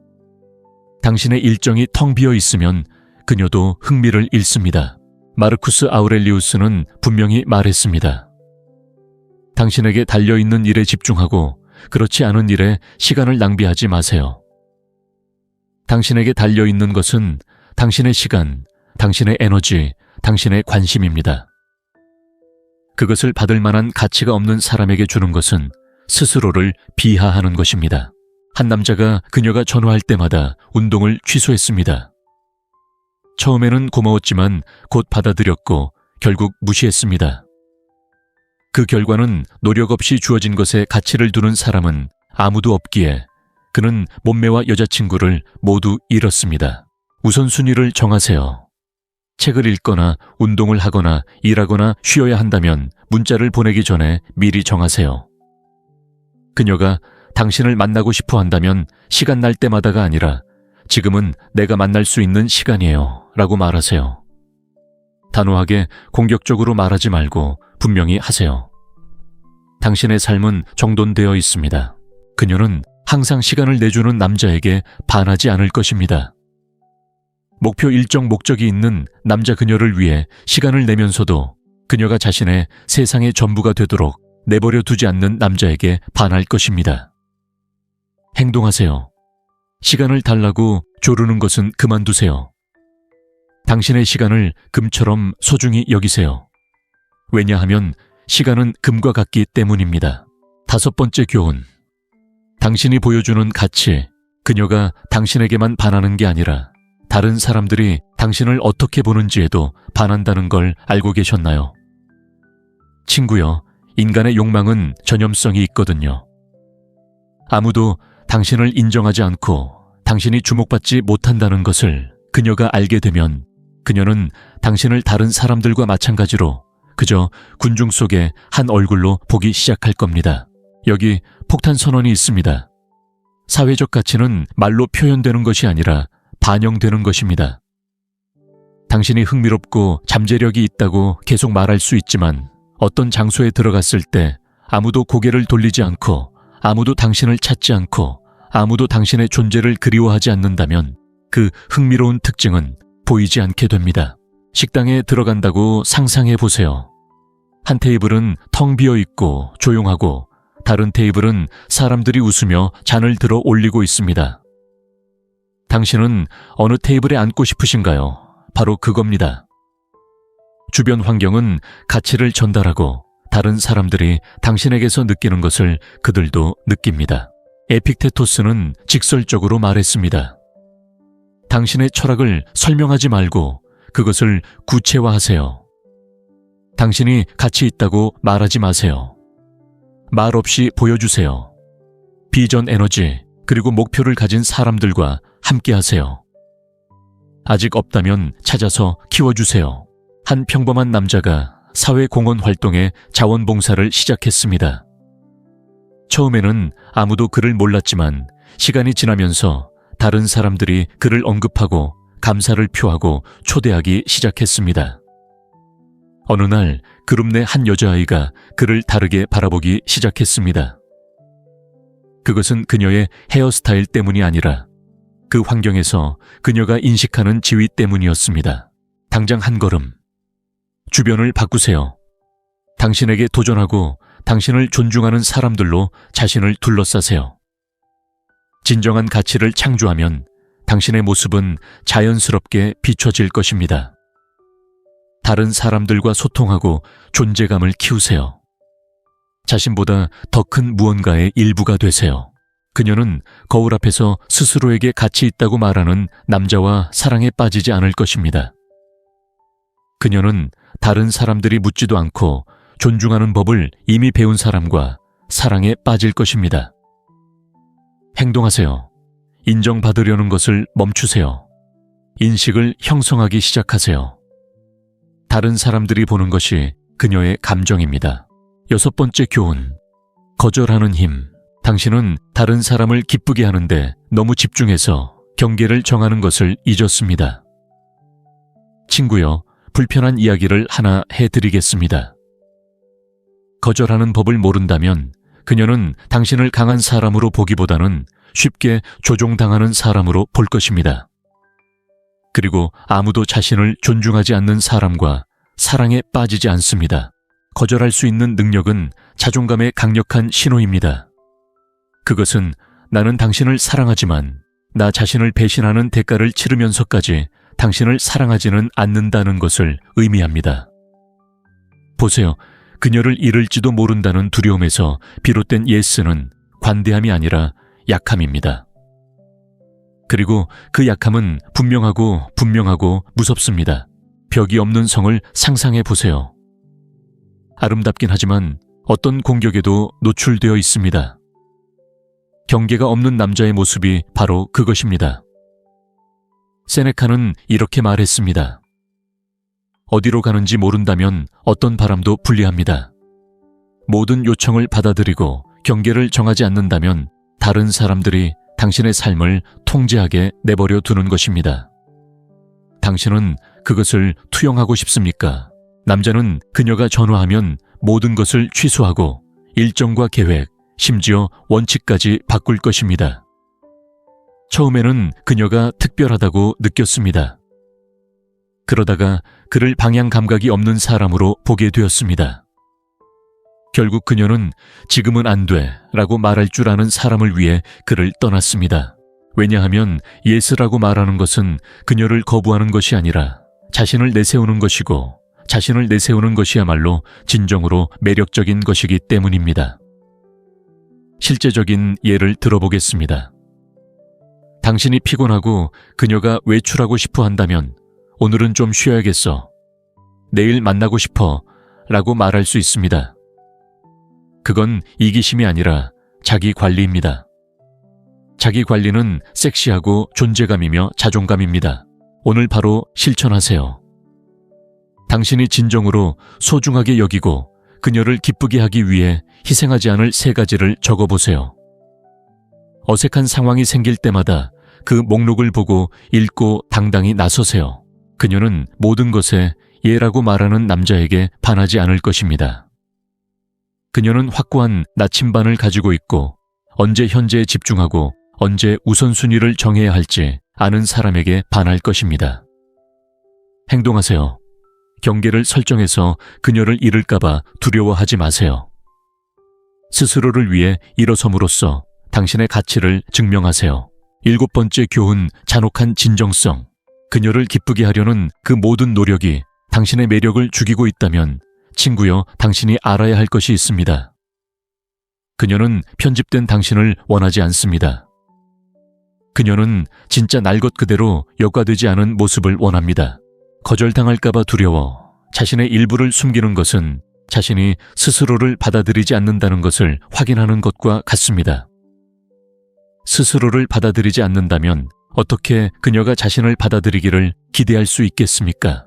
당신의 일정이 텅 비어 있으면 그녀도 흥미를 잃습니다. 마르쿠스 아우렐리우스는 분명히 말했습니다. 당신에게 달려있는 일에 집중하고 그렇지 않은 일에 시간을 낭비하지 마세요. 당신에게 달려있는 것은 당신의 시간, 당신의 에너지, 당신의 관심입니다. 그것을 받을 만한 가치가 없는 사람에게 주는 것은 스스로를 비하하는 것입니다. 한 남자가 그녀가 전화할 때마다 운동을 취소했습니다. 처음에는 고마웠지만 곧 받아들였고 결국 무시했습니다. 그 결과는 노력 없이 주어진 것에 가치를 두는 사람은 아무도 없기에 그는 몸매와 여자친구를 모두 잃었습니다. 우선순위를 정하세요. 책을 읽거나 운동을 하거나 일하거나 쉬어야 한다면 문자를 보내기 전에 미리 정하세요. 그녀가 당신을 만나고 싶어 한다면 시간 날 때마다가 아니라 지금은 내가 만날 수 있는 시간이에요 라고 말하세요. 단호하게 공격적으로 말하지 말고 분명히 하세요. 당신의 삶은 정돈되어 있습니다. 그녀는 항상 시간을 내주는 남자에게 반하지 않을 것입니다. 목표 일정 목적이 있는 남자 그녀를 위해 시간을 내면서도 그녀가 자신의 세상의 전부가 되도록 내버려 두지 않는 남자에게 반할 것입니다. 행동하세요. 시간을 달라고 조르는 것은 그만두세요. 당신의 시간을 금처럼 소중히 여기세요. 왜냐하면 시간은 금과 같기 때문입니다. 5번째 교훈. 당신이 보여주는 가치, 그녀가 당신에게만 반하는 게 아니라 다른 사람들이 당신을 어떻게 보는지에도 반한다는 걸 알고 계셨나요? 친구여, 인간의 욕망은 전염성이 있거든요. 아무도 당신을 인정하지 않고 당신이 주목받지 못한다는 것을 그녀가 알게 되면 그녀는 당신을 다른 사람들과 마찬가지로 그저 군중 속의 한 얼굴로 보기 시작할 겁니다. 여기 폭탄 선언이 있습니다. 사회적 가치는 말로 표현되는 것이 아니라 반영되는 것입니다. 당신이 흥미롭고 잠재력이 있다고 계속 말할 수 있지만 어떤 장소에 들어갔을 때 아무도 고개를 돌리지 않고 아무도 당신을 찾지 않고 아무도 당신의 존재를 그리워하지 않는다면 그 흥미로운 특징은 보이지 않게 됩니다. 식당에 들어간다고 상상해 보세요. 한 테이블은 텅 비어 있고 조용하고 다른 테이블은 사람들이 웃으며 잔을 들어 올리고 있습니다. 당신은 어느 테이블에 앉고 싶으신가요? 바로 그겁니다. 주변 환경은 가치를 전달하고 다른 사람들이 당신에게서 느끼는 것을 그들도 느낍니다. 에픽테토스는 직설적으로 말했습니다. 당신의 철학을 설명하지 말고 그것을 구체화하세요. 당신이 가치 있다고 말하지 마세요. 말 없이 보여주세요. 비전 에너지 그리고 목표를 가진 사람들과 함께 하세요. 아직 없다면 찾아서 키워주세요. 한 평범한 남자가 사회공헌 활동에 자원봉사를 시작했습니다. 처음에는 아무도 그를 몰랐지만 시간이 지나면서 다른 사람들이 그를 언급하고 감사를 표하고 초대하기 시작했습니다. 어느 날 그룹 내 한 여자아이가 그를 다르게 바라보기 시작했습니다. 그것은 그녀의 헤어스타일 때문이 아니라 그 환경에서 그녀가 인식하는 지위 때문이었습니다. 당장 한 걸음. 주변을 바꾸세요. 당신에게 도전하고 당신을 존중하는 사람들로 자신을 둘러싸세요. 진정한 가치를 창조하면 당신의 모습은 자연스럽게 비춰질 것입니다. 다른 사람들과 소통하고 존재감을 키우세요. 자신보다 더 큰 무언가의 일부가 되세요. 그녀는 거울 앞에서 스스로에게 가치 있다고 말하는 남자와 사랑에 빠지지 않을 것입니다. 그녀는 다른 사람들이 묻지도 않고 존중하는 법을 이미 배운 사람과 사랑에 빠질 것입니다. 행동하세요. 인정받으려는 것을 멈추세요. 인식을 형성하기 시작하세요. 다른 사람들이 보는 것이 그녀의 감정입니다. 6번째 교훈. 거절하는 힘. 당신은 다른 사람을 기쁘게 하는데 너무 집중해서 경계를 정하는 것을 잊었습니다. 친구여, 불편한 이야기를 하나 해드리겠습니다. 거절하는 법을 모른다면 그녀는 당신을 강한 사람으로 보기보다는 쉽게 조종당하는 사람으로 볼 것입니다. 그리고 아무도 자신을 존중하지 않는 사람과 사랑에 빠지지 않습니다. 거절할 수 있는 능력은 자존감의 강력한 신호입니다. 그것은 나는 당신을 사랑하지만 나 자신을 배신하는 대가를 치르면서까지 당신을 사랑하지는 않는다는 것을 의미합니다. 보세요. 그녀를 잃을지도 모른다는 두려움에서 비롯된 예스는 관대함이 아니라 약함입니다. 그리고 그 약함은 분명하고 무섭습니다. 벽이 없는 성을 상상해 보세요. 아름답긴 하지만 어떤 공격에도 노출되어 있습니다. 경계가 없는 남자의 모습이 바로 그것입니다. 세네카는 이렇게 말했습니다. 어디로 가는지 모른다면 어떤 바람도 불리합니다. 모든 요청을 받아들이고 경계를 정하지 않는다면 다른 사람들이 당신의 삶을 통제하게 내버려 두는 것입니다. 당신은 그것을 투영하고 싶습니까? 남자는 그녀가 전화하면 모든 것을 취소하고 일정과 계획, 심지어 원칙까지 바꿀 것입니다. 처음에는 그녀가 특별하다고 느꼈습니다. 그러다가 그를 방향 감각이 없는 사람으로 보게 되었습니다. 결국 그녀는 지금은 안 돼 라고 말할 줄 아는 사람을 위해 그를 떠났습니다. 왜냐하면 예스라고 말하는 것은 그녀를 거부하는 것이 아니라 자신을 내세우는 것이고 자신을 내세우는 것이야말로 진정으로 매력적인 것이기 때문입니다. 실제적인 예를 들어보겠습니다. 당신이 피곤하고 그녀가 외출하고 싶어 한다면 오늘은 좀 쉬어야겠어. 내일 만나고 싶어 라고 말할 수 있습니다. 그건 이기심이 아니라 자기 관리입니다. 자기 관리는 섹시하고 존재감이며 자존감입니다. 오늘 바로 실천하세요. 당신이 진정으로 소중하게 여기고 그녀를 기쁘게 하기 위해 희생하지 않을 3가지를 적어보세요. 어색한 상황이 생길 때마다 그 목록을 보고 읽고 당당히 나서세요. 그녀는 모든 것에 예라고 말하는 남자에게 반하지 않을 것입니다. 그녀는 확고한 나침반을 가지고 있고 언제 현재에 집중하고 언제 우선순위를 정해야 할지 아는 사람에게 반할 것입니다. 행동하세요. 경계를 설정해서 그녀를 잃을까봐 두려워하지 마세요. 스스로를 위해 일어섬으로써 당신의 가치를 증명하세요. 7번째 교훈, 잔혹한 진정성. 그녀를 기쁘게 하려는 그 모든 노력이 당신의 매력을 죽이고 있다면 친구여, 당신이 알아야 할 것이 있습니다. 그녀는 편집된 당신을 원하지 않습니다. 그녀는 진짜 날 것 그대로 여과되지 않은 모습을 원합니다. 거절당할까봐 두려워 자신의 일부를 숨기는 것은 자신이 스스로를 받아들이지 않는다는 것을 확인하는 것과 같습니다. 스스로를 받아들이지 않는다면 어떻게 그녀가 자신을 받아들이기를 기대할 수 있겠습니까?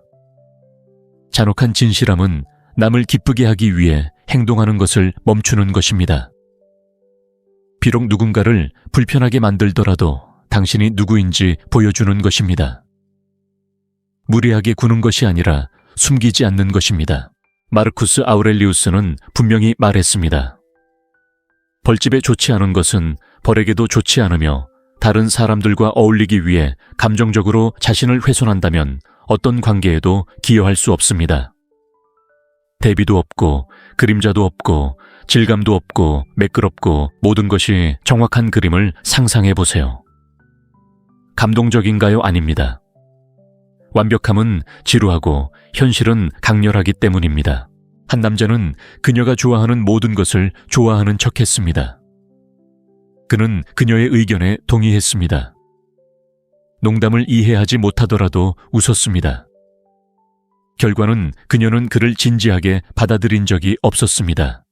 잔혹한 진실함은 남을 기쁘게 하기 위해 행동하는 것을 멈추는 것입니다. 비록 누군가를 불편하게 만들더라도 당신이 누구인지 보여주는 것입니다. 무리하게 구는 것이 아니라 숨기지 않는 것입니다. 마르쿠스 아우렐리우스는 분명히 말했습니다. 벌집에 좋지 않은 것은 벌에게도 좋지 않으며 다른 사람들과 어울리기 위해 감정적으로 자신을 훼손한다면 어떤 관계에도 기여할 수 없습니다. 대비도 없고 그림자도 없고 질감도 없고 매끄럽고 모든 것이 정확한 그림을 상상해 보세요. 감동적인가요? 아닙니다. 완벽함은 지루하고 현실은 강렬하기 때문입니다. 한 남자는 그녀가 좋아하는 모든 것을 좋아하는 척했습니다. 그는 그녀의 의견에 동의했습니다. 농담을 이해하지 못하더라도 웃었습니다. 결과는 그녀는 그를 진지하게 받아들인 적이 없었습니다.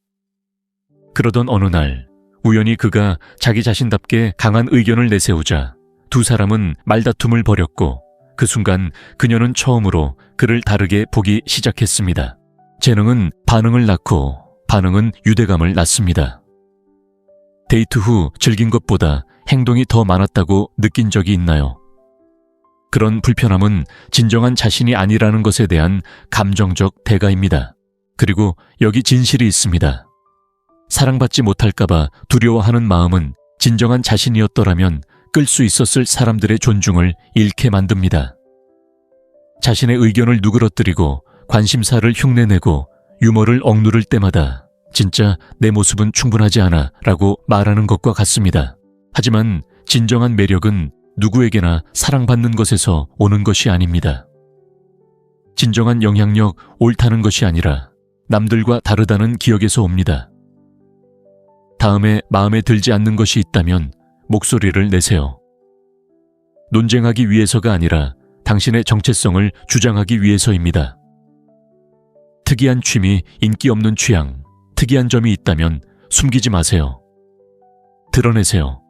그러던 어느 날 우연히 그가 자기 자신답게 강한 의견을 내세우자 두 사람은 말다툼을 벌였고 그 순간 그녀는 처음으로 그를 다르게 보기 시작했습니다. 재능은 반응을 낳고 반응은 유대감을 낳습니다. 데이트 후 즐긴 것보다 행동이 더 많았다고 느낀 적이 있나요? 그런 불편함은 진정한 자신이 아니라는 것에 대한 감정적 대가입니다. 그리고 여기 진실이 있습니다. 사랑받지 못할까봐 두려워하는 마음은 진정한 자신이었더라면 끌 수 있었을 사람들의 존중을 잃게 만듭니다. 자신의 의견을 누그러뜨리고 관심사를 흉내내고 유머를 억누를 때마다 진짜 내 모습은 충분하지 않아 라고 말하는 것과 같습니다. 하지만 진정한 매력은 누구에게나 사랑받는 것에서 오는 것이 아닙니다. 진정한 영향력, 옳다는 것이 아니라 남들과 다르다는 기억에서 옵니다. 다음에 마음에 들지 않는 것이 있다면 목소리를 내세요. 논쟁하기 위해서가 아니라 당신의 정체성을 주장하기 위해서입니다. 특이한 취미, 인기 없는 취향, 특이한 점이 있다면 숨기지 마세요. 드러내세요.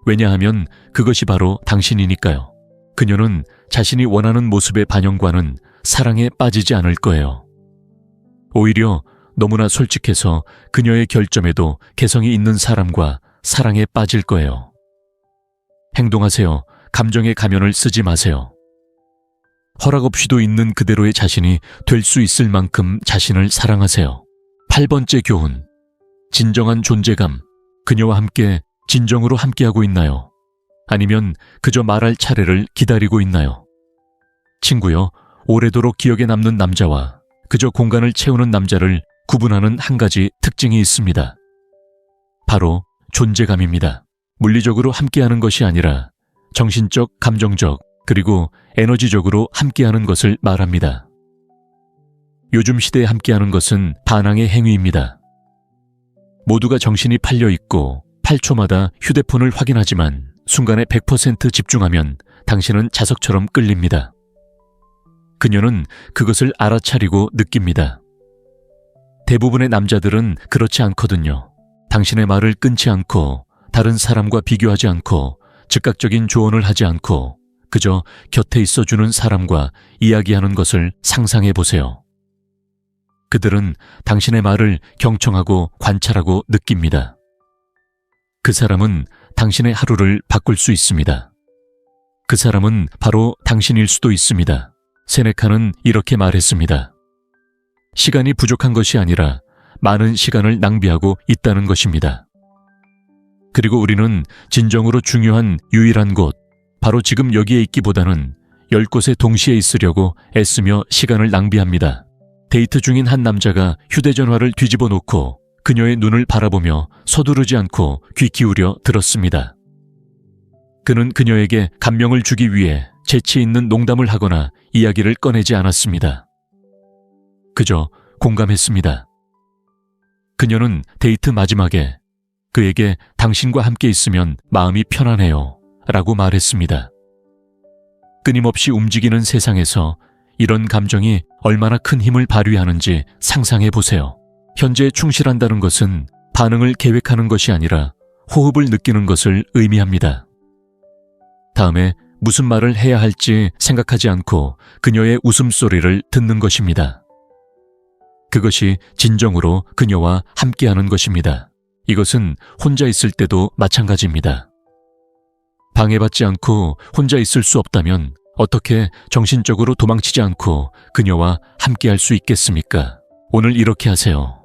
왜냐하면 그것이 바로 당신이니까요. 그녀는 자신이 원하는 모습의 반영과는 사랑에 빠지지 않을 거예요. 오히려 너무나 솔직해서 그녀의 결점에도 개성이 있는 사람과 사랑에 빠질 거예요. 행동하세요. 감정의 가면을 쓰지 마세요. 허락 없이도 있는 그대로의 자신이 될 수 있을 만큼 자신을 사랑하세요. 8번째 교훈. 진정한 존재감. 그녀와 함께 진정으로 함께하고 있나요? 아니면 그저 말할 차례를 기다리고 있나요? 친구여, 오래도록 기억에 남는 남자와 그저 공간을 채우는 남자를 구분하는 한 가지 특징이 있습니다. 바로 존재감입니다. 물리적으로 함께하는 것이 아니라 정신적, 감정적, 그리고 에너지적으로 함께하는 것을 말합니다. 요즘 시대에 함께하는 것은 반항의 행위입니다. 모두가 정신이 팔려 있고 8초마다 휴대폰을 확인하지만 순간에 100% 집중하면 당신은 자석처럼 끌립니다. 그녀는 그것을 알아차리고 느낍니다. 대부분의 남자들은 그렇지 않거든요. 당신의 말을 끊지 않고 다른 사람과 비교하지 않고 즉각적인 조언을 하지 않고 그저 곁에 있어주는 사람과 이야기하는 것을 상상해 보세요. 그들은 당신의 말을 경청하고 관찰하고 느낍니다. 그 사람은 당신의 하루를 바꿀 수 있습니다. 그 사람은 바로 당신일 수도 있습니다. 세네카는 이렇게 말했습니다. 시간이 부족한 것이 아니라 많은 시간을 낭비하고 있다는 것입니다. 그리고 우리는 진정으로 중요한 유일한 곳, 바로 지금 여기에 있기보다는 10곳에 동시에 있으려고 애쓰며 시간을 낭비합니다. 데이트 중인 한 남자가 휴대전화를 뒤집어 놓고 그녀의 눈을 바라보며 서두르지 않고 귀 기울여 들었습니다. 그는 그녀에게 감명을 주기 위해 재치 있는 농담을 하거나 이야기를 꺼내지 않았습니다. 그저 공감했습니다. 그녀는 데이트 마지막에 그에게 당신과 함께 있으면 마음이 편안해요 라고 말했습니다. 끊임없이 움직이는 세상에서 이런 감정이 얼마나 큰 힘을 발휘하는지 상상해 보세요. 현재에 충실한다는 것은 반응을 계획하는 것이 아니라 호흡을 느끼는 것을 의미합니다. 다음에 무슨 말을 해야 할지 생각하지 않고 그녀의 웃음소리를 듣는 것입니다. 그것이 진정으로 그녀와 함께하는 것입니다. 이것은 혼자 있을 때도 마찬가지입니다. 방해받지 않고 혼자 있을 수 없다면 어떻게 정신적으로 도망치지 않고 그녀와 함께할 수 있겠습니까? 오늘 이렇게 하세요.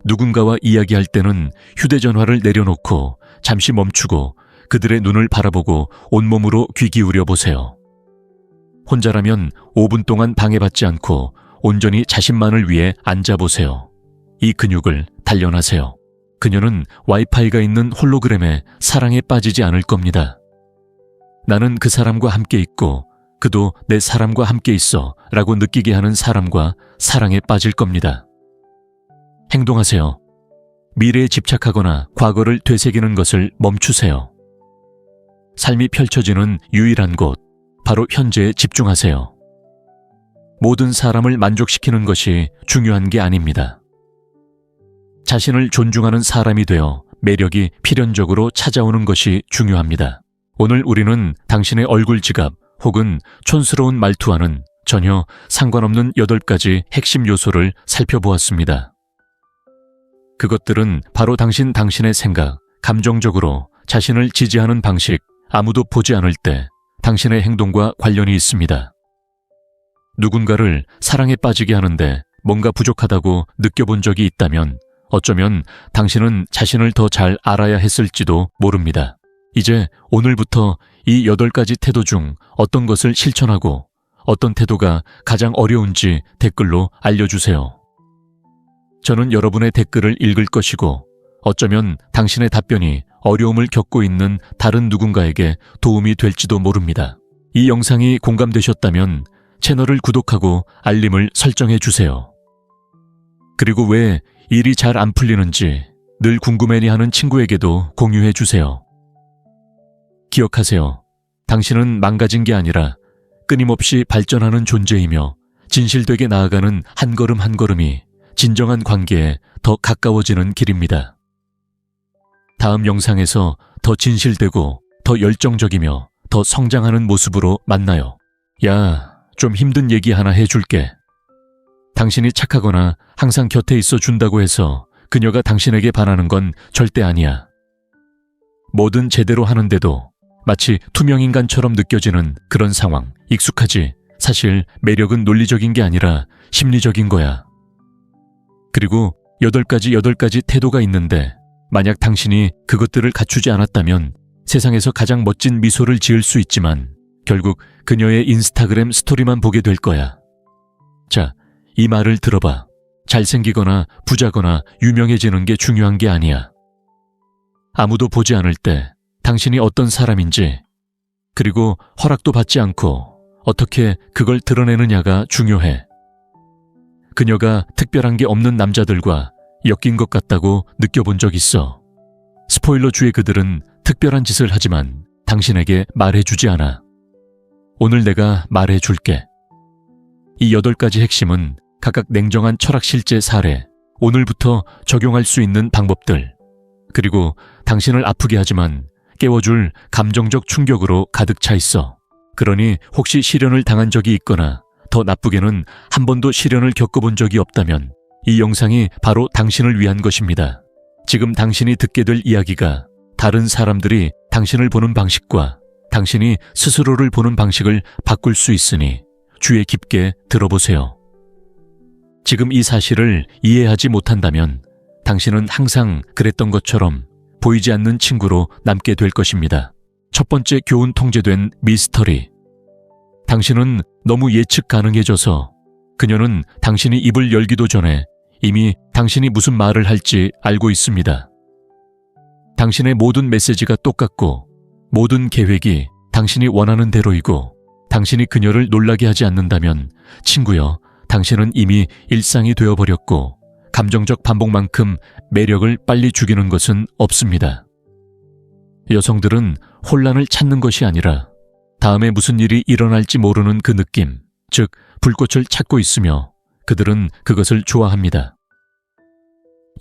누군가와 이야기할 때는 휴대전화를 내려놓고 잠시 멈추고 그들의 눈을 바라보고 온몸으로 귀 기울여 보세요. 혼자라면 5분 동안 방해받지 않고 온전히 자신만을 위해 앉아보세요. 이 근육을 단련하세요. 그녀는 와이파이가 있는 홀로그램에 사랑에 빠지지 않을 겁니다. 나는 그 사람과 함께 있고 그도 내 사람과 함께 있어 라고 느끼게 하는 사람과 사랑에 빠질 겁니다. 행동하세요. 미래에 집착하거나 과거를 되새기는 것을 멈추세요. 삶이 펼쳐지는 유일한 곳, 바로 현재에 집중하세요. 모든 사람을 만족시키는 것이 중요한 게 아닙니다. 자신을 존중하는 사람이 되어 매력이 필연적으로 찾아오는 것이 중요합니다. 오늘 우리는 당신의 얼굴 지갑 혹은 촌스러운 말투와는 전혀 상관없는 8가지 핵심 요소를 살펴보았습니다. 그것들은 바로 당신의 생각, 감정적으로 자신을 지지하는 방식, 아무도 보지 않을 때 당신의 행동과 관련이 있습니다. 누군가를 사랑에 빠지게 하는데 뭔가 부족하다고 느껴본 적이 있다면 어쩌면 당신은 자신을 더 잘 알아야 했을지도 모릅니다. 이제 오늘부터 이 8가지 태도 중 어떤 것을 실천하고 어떤 태도가 가장 어려운지 댓글로 알려주세요. 저는 여러분의 댓글을 읽을 것이고 어쩌면 당신의 답변이 어려움을 겪고 있는 다른 누군가에게 도움이 될지도 모릅니다. 이 영상이 공감되셨다면 채널을 구독하고 알림을 설정해 주세요. 그리고 왜 일이 잘 안 풀리는지 늘 궁금해하는 친구에게도 공유해 주세요. 기억하세요. 당신은 망가진 게 아니라 끊임없이 발전하는 존재이며 진실되게 나아가는 한 걸음 한 걸음이 진정한 관계에 더 가까워지는 길입니다. 다음 영상에서 더 진실되고 더 열정적이며 더 성장하는 모습으로 만나요. 야, 좀 힘든 얘기 하나 해줄게. 당신이 착하거나 항상 곁에 있어 준다고 해서 그녀가 당신에게 반하는 건 절대 아니야. 뭐든 제대로 하는데도 마치 투명인간처럼 느껴지는 그런 상황, 익숙하지? 사실 매력은 논리적인 게 아니라 심리적인 거야. 그리고 8가지 태도가 있는데 만약 당신이 그것들을 갖추지 않았다면 세상에서 가장 멋진 미소를 지을 수 있지만 결국 그녀의 인스타그램 스토리만 보게 될 거야. 자, 이 말을 들어봐. 잘생기거나 부자거나 유명해지는 게 중요한 게 아니야. 아무도 보지 않을 때 당신이 어떤 사람인지, 그리고 허락도 받지 않고 어떻게 그걸 드러내느냐가 중요해. 그녀가 특별한 게 없는 남자들과 엮인 것 같다고 느껴본 적 있어. 스포일러주의 그들은 특별한 짓을 하지만 당신에게 말해주지 않아. 오늘 내가 말해줄게. 이 8가지 핵심은 각각 냉정한 철학 실제 사례, 오늘부터 적용할 수 있는 방법들, 그리고 당신을 아프게 하지만 깨워줄 감정적 충격으로 가득 차 있어. 그러니 혹시 시련을 당한 적이 있거나 더 나쁘게는 한 번도 시련을 겪어본 적이 없다면 이 영상이 바로 당신을 위한 것입니다. 지금 당신이 듣게 될 이야기가 다른 사람들이 당신을 보는 방식과 당신이 스스로를 보는 방식을 바꿀 수 있으니 주의 깊게 들어보세요. 지금 이 사실을 이해하지 못한다면 당신은 항상 그랬던 것처럼 보이지 않는 친구로 남게 될 것입니다. 첫 번째 교훈 통제된 미스터리. 당신은 너무 예측 가능해져서 그녀는 당신이 입을 열기도 전에 이미 당신이 무슨 말을 할지 알고 있습니다. 당신의 모든 메시지가 똑같고 모든 계획이 당신이 원하는 대로이고 당신이 그녀를 놀라게 하지 않는다면 친구여, 당신은 이미 일상이 되어버렸고 감정적 반복만큼 매력을 빨리 죽이는 것은 없습니다. 여성들은 혼란을 찾는 것이 아니라 다음에 무슨 일이 일어날지 모르는 그 느낌, 즉 불꽃을 찾고 있으며 그들은 그것을 좋아합니다.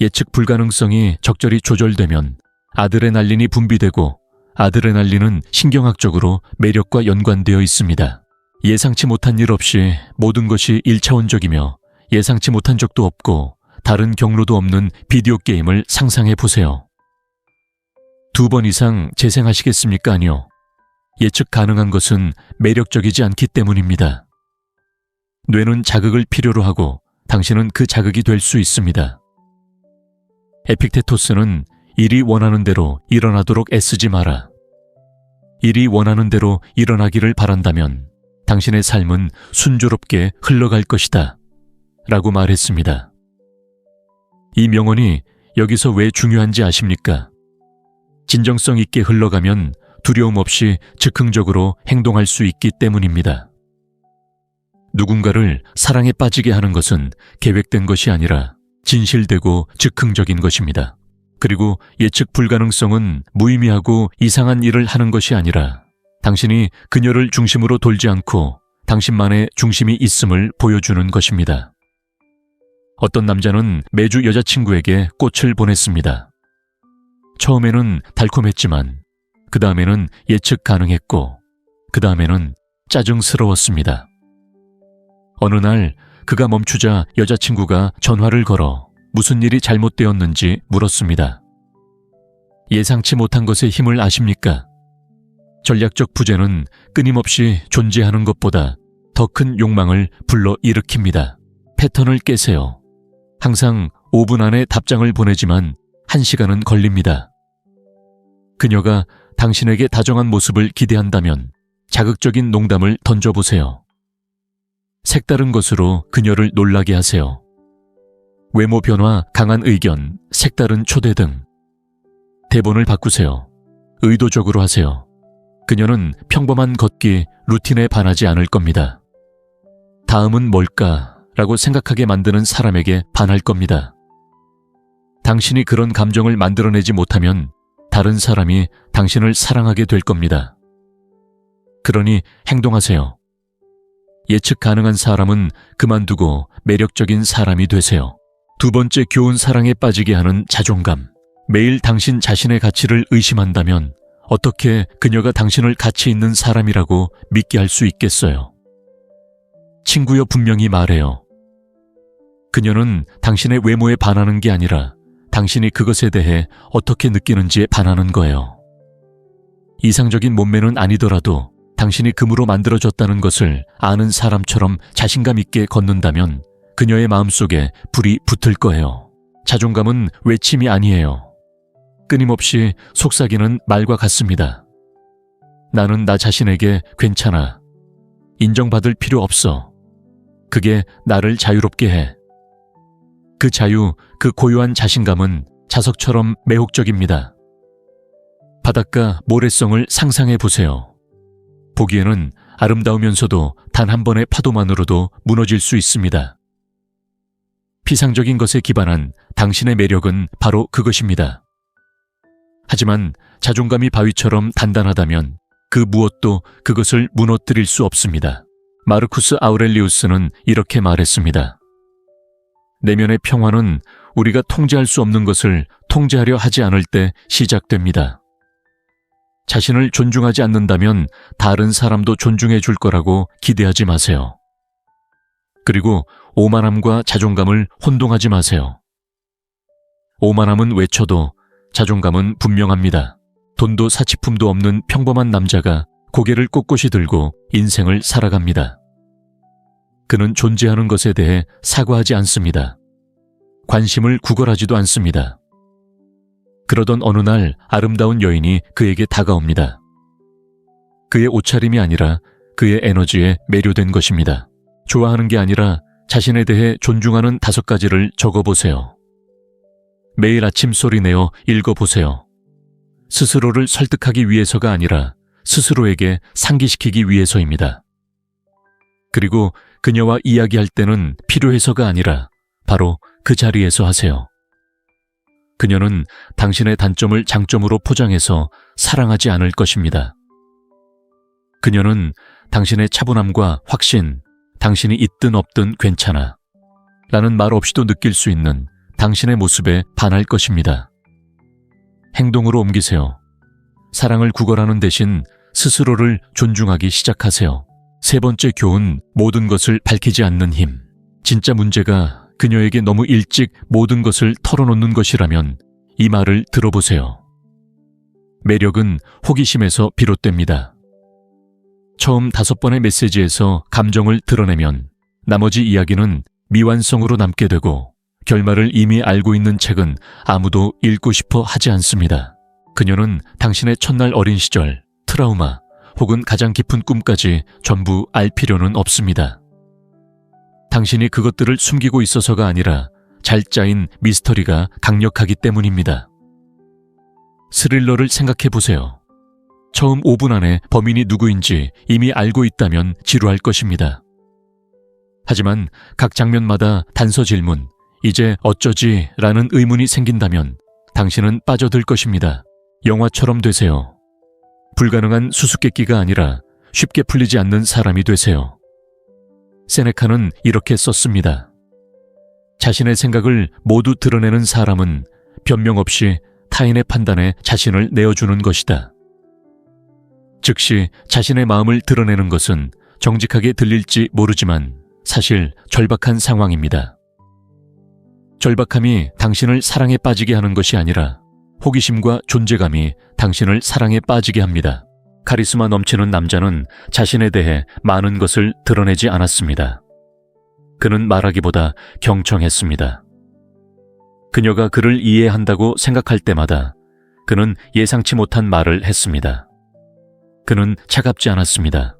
예측 불가능성이 적절히 조절되면 아드레날린이 분비되고 아드레날린은 신경학적으로 매력과 연관되어 있습니다. 예상치 못한 일 없이 모든 것이 1차원적이며 예상치 못한 적도 없고 다른 경로도 없는 비디오 게임을 상상해 보세요. 2번 이상 재생하시겠습니까? 아니요. 예측 가능한 것은 매력적이지 않기 때문입니다. 뇌는 자극을 필요로 하고 당신은 그 자극이 될 수 있습니다. 에픽테토스는 일이 원하는 대로 일어나도록 애쓰지 마라. 일이 원하는 대로 일어나기를 바란다면 당신의 삶은 순조롭게 흘러갈 것이다. 라고 말했습니다. 이 명언이 여기서 왜 중요한지 아십니까? 진정성 있게 흘러가면 두려움 없이 즉흥적으로 행동할 수 있기 때문입니다. 누군가를 사랑에 빠지게 하는 것은 계획된 것이 아니라 진실되고 즉흥적인 것입니다. 그리고 예측 불가능성은 무의미하고 이상한 일을 하는 것이 아니라 당신이 그녀를 중심으로 돌지 않고 당신만의 중심이 있음을 보여주는 것입니다. 어떤 남자는 매주 여자친구에게 꽃을 보냈습니다. 처음에는 달콤했지만 그 다음에는 예측 가능했고 그 다음에는 짜증스러웠습니다. 어느 날 그가 멈추자 여자친구가 전화를 걸어 무슨 일이 잘못되었는지 물었습니다. 예상치 못한 것의 힘을 아십니까? 전략적 부재는 끊임없이 존재하는 것보다 더 큰 욕망을 불러 일으킵니다. 패턴을 깨세요. 항상 5분 안에 답장을 보내지만 1시간은 걸립니다. 그녀가 당신에게 다정한 모습을 기대한다면 자극적인 농담을 던져보세요. 색다른 것으로 그녀를 놀라게 하세요. 외모 변화, 강한 의견, 색다른 초대 등 대본을 바꾸세요. 의도적으로 하세요. 그녀는 평범한 걷기, 루틴에 반하지 않을 겁니다. 다음은 뭘까? 라고 생각하게 만드는 사람에게 반할 겁니다. 당신이 그런 감정을 만들어내지 못하면 다른 사람이 당신을 사랑하게 될 겁니다. 그러니 행동하세요. 예측 가능한 사람은 그만두고 매력적인 사람이 되세요. 두 번째 교훈, 사랑에 빠지게 하는 자존감. 매일 당신 자신의 가치를 의심한다면 어떻게 그녀가 당신을 가치 있는 사람이라고 믿게 할 수 있겠어요? 친구여, 분명히 말해요. 그녀는 당신의 외모에 반하는 게 아니라 당신이 그것에 대해 어떻게 느끼는지에 반하는 거예요. 이상적인 몸매는 아니더라도 당신이 금으로 만들어졌다는 것을 아는 사람처럼 자신감 있게 걷는다면 그녀의 마음속에 불이 붙을 거예요. 자존감은 외침이 아니에요. 끊임없이 속삭이는 말과 같습니다. 나는 나 자신에게 괜찮아. 인정받을 필요 없어. 그게 나를 자유롭게 해. 그 자유, 그 고요한 자신감은 자석처럼 매혹적입니다. 바닷가 모래성을 상상해 보세요. 보기에는 아름다우면서도 단 한 번의 파도만으로도 무너질 수 있습니다. 피상적인 것에 기반한 당신의 매력은 바로 그것입니다. 하지만 자존감이 바위처럼 단단하다면 그 무엇도 그것을 무너뜨릴 수 없습니다. 마르쿠스 아우렐리우스는 이렇게 말했습니다. 내면의 평화는 우리가 통제할 수 없는 것을 통제하려 하지 않을 때 시작됩니다. 자신을 존중하지 않는다면 다른 사람도 존중해 줄 거라고 기대하지 마세요. 그리고 오만함과 자존감을 혼동하지 마세요. 오만함은 외쳐도 자존감은 분명합니다. 돈도 사치품도 없는 평범한 남자가 고개를 꼿꼿이 들고 인생을 살아갑니다. 그는 존재하는 것에 대해 사과하지 않습니다. 관심을 구걸하지도 않습니다. 그러던 어느 날 아름다운 여인이 그에게 다가옵니다. 그의 옷차림이 아니라 그의 에너지에 매료된 것입니다. 좋아하는 게 아니라 자신에 대해 존중하는 5가지를 적어보세요. 매일 아침 소리내어 읽어보세요. 스스로를 설득하기 위해서가 아니라 스스로에게 상기시키기 위해서입니다. 그리고 그녀와 이야기할 때는 필요해서가 아니라 바로 그 자리에서 하세요. 그녀는 당신의 단점을 장점으로 포장해서 사랑하지 않을 것입니다. 그녀는 당신의 차분함과 확신, 당신이 있든 없든 괜찮아 라는 말 없이도 느낄 수 있는 당신의 모습에 반할 것입니다. 행동으로 옮기세요. 사랑을 구걸하는 대신 스스로를 존중하기 시작하세요. 세 번째 교훈, 모든 것을 밝히지 않는 힘. 진짜 문제가 그녀에게 너무 일찍 모든 것을 털어놓는 것이라면 이 말을 들어보세요. 매력은 호기심에서 비롯됩니다. 처음 5번의 메시지에서 감정을 드러내면 나머지 이야기는 미완성으로 남게 되고 결말을 이미 알고 있는 책은 아무도 읽고 싶어 하지 않습니다. 그녀는 당신의 첫날 어린 시절, 트라우마 혹은 가장 깊은 꿈까지 전부 알 필요는 없습니다. 당신이 그것들을 숨기고 있어서가 아니라 잘 짜인 미스터리가 강력하기 때문입니다. 스릴러를 생각해 보세요. 처음 5분 안에 범인이 누구인지 이미 알고 있다면 지루할 것입니다. 하지만 각 장면마다 단서 질문, 이제 어쩌지? 라는 의문이 생긴다면 당신은 빠져들 것입니다. 영화처럼 되세요. 불가능한 수수께끼가 아니라 쉽게 풀리지 않는 사람이 되세요. 세네카는 이렇게 썼습니다. 자신의 생각을 모두 드러내는 사람은 변명 없이 타인의 판단에 자신을 내어주는 것이다. 즉시 자신의 마음을 드러내는 것은 정직하게 들릴지 모르지만 사실 절박한 상황입니다. 절박함이 당신을 사랑에 빠지게 하는 것이 아니라 호기심과 존재감이 당신을 사랑에 빠지게 합니다. 카리스마 넘치는 남자는 자신에 대해 많은 것을 드러내지 않았습니다. 그는 말하기보다 경청했습니다. 그녀가 그를 이해한다고 생각할 때마다 그는 예상치 못한 말을 했습니다. 그는 차갑지 않았습니다.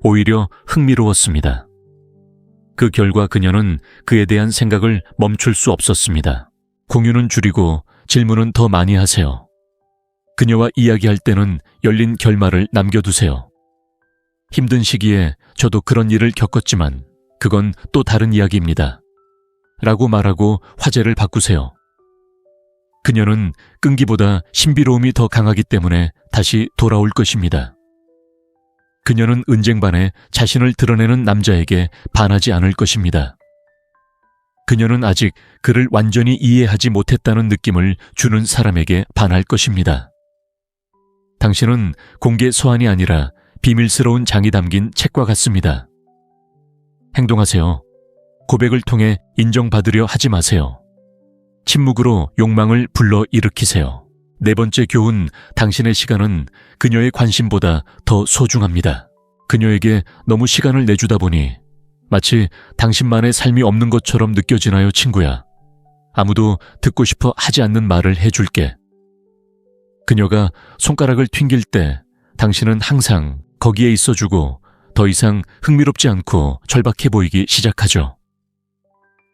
오히려 흥미로웠습니다. 그 결과 그녀는 그에 대한 생각을 멈출 수 없었습니다. 공유는 줄이고 질문은 더 많이 하세요. 그녀와 이야기할 때는 열린 결말을 남겨두세요. 힘든 시기에 저도 그런 일을 겪었지만 그건 또 다른 이야기입니다. 라고 말하고 화제를 바꾸세요. 그녀는 끈기보다 신비로움이 더 강하기 때문에 다시 돌아올 것입니다. 그녀는 은쟁반에 자신을 드러내는 남자에게 반하지 않을 것입니다. 그녀는 아직 그를 완전히 이해하지 못했다는 느낌을 주는 사람에게 반할 것입니다. 당신은 공개 서한이 아니라 비밀스러운 장이 담긴 책과 같습니다. 행동하세요. 고백을 통해 인정받으려 하지 마세요. 침묵으로 욕망을 불러일으키세요. 네 번째 교훈, 당신의 시간은 그녀의 관심보다 더 소중합니다. 그녀에게 너무 시간을 내주다 보니 마치 당신만의 삶이 없는 것처럼 느껴지나요, 친구야? 아무도 듣고 싶어 하지 않는 말을 해줄게. 그녀가 손가락을 튕길 때 당신은 항상 거기에 있어주고 더 이상 흥미롭지 않고 절박해 보이기 시작하죠.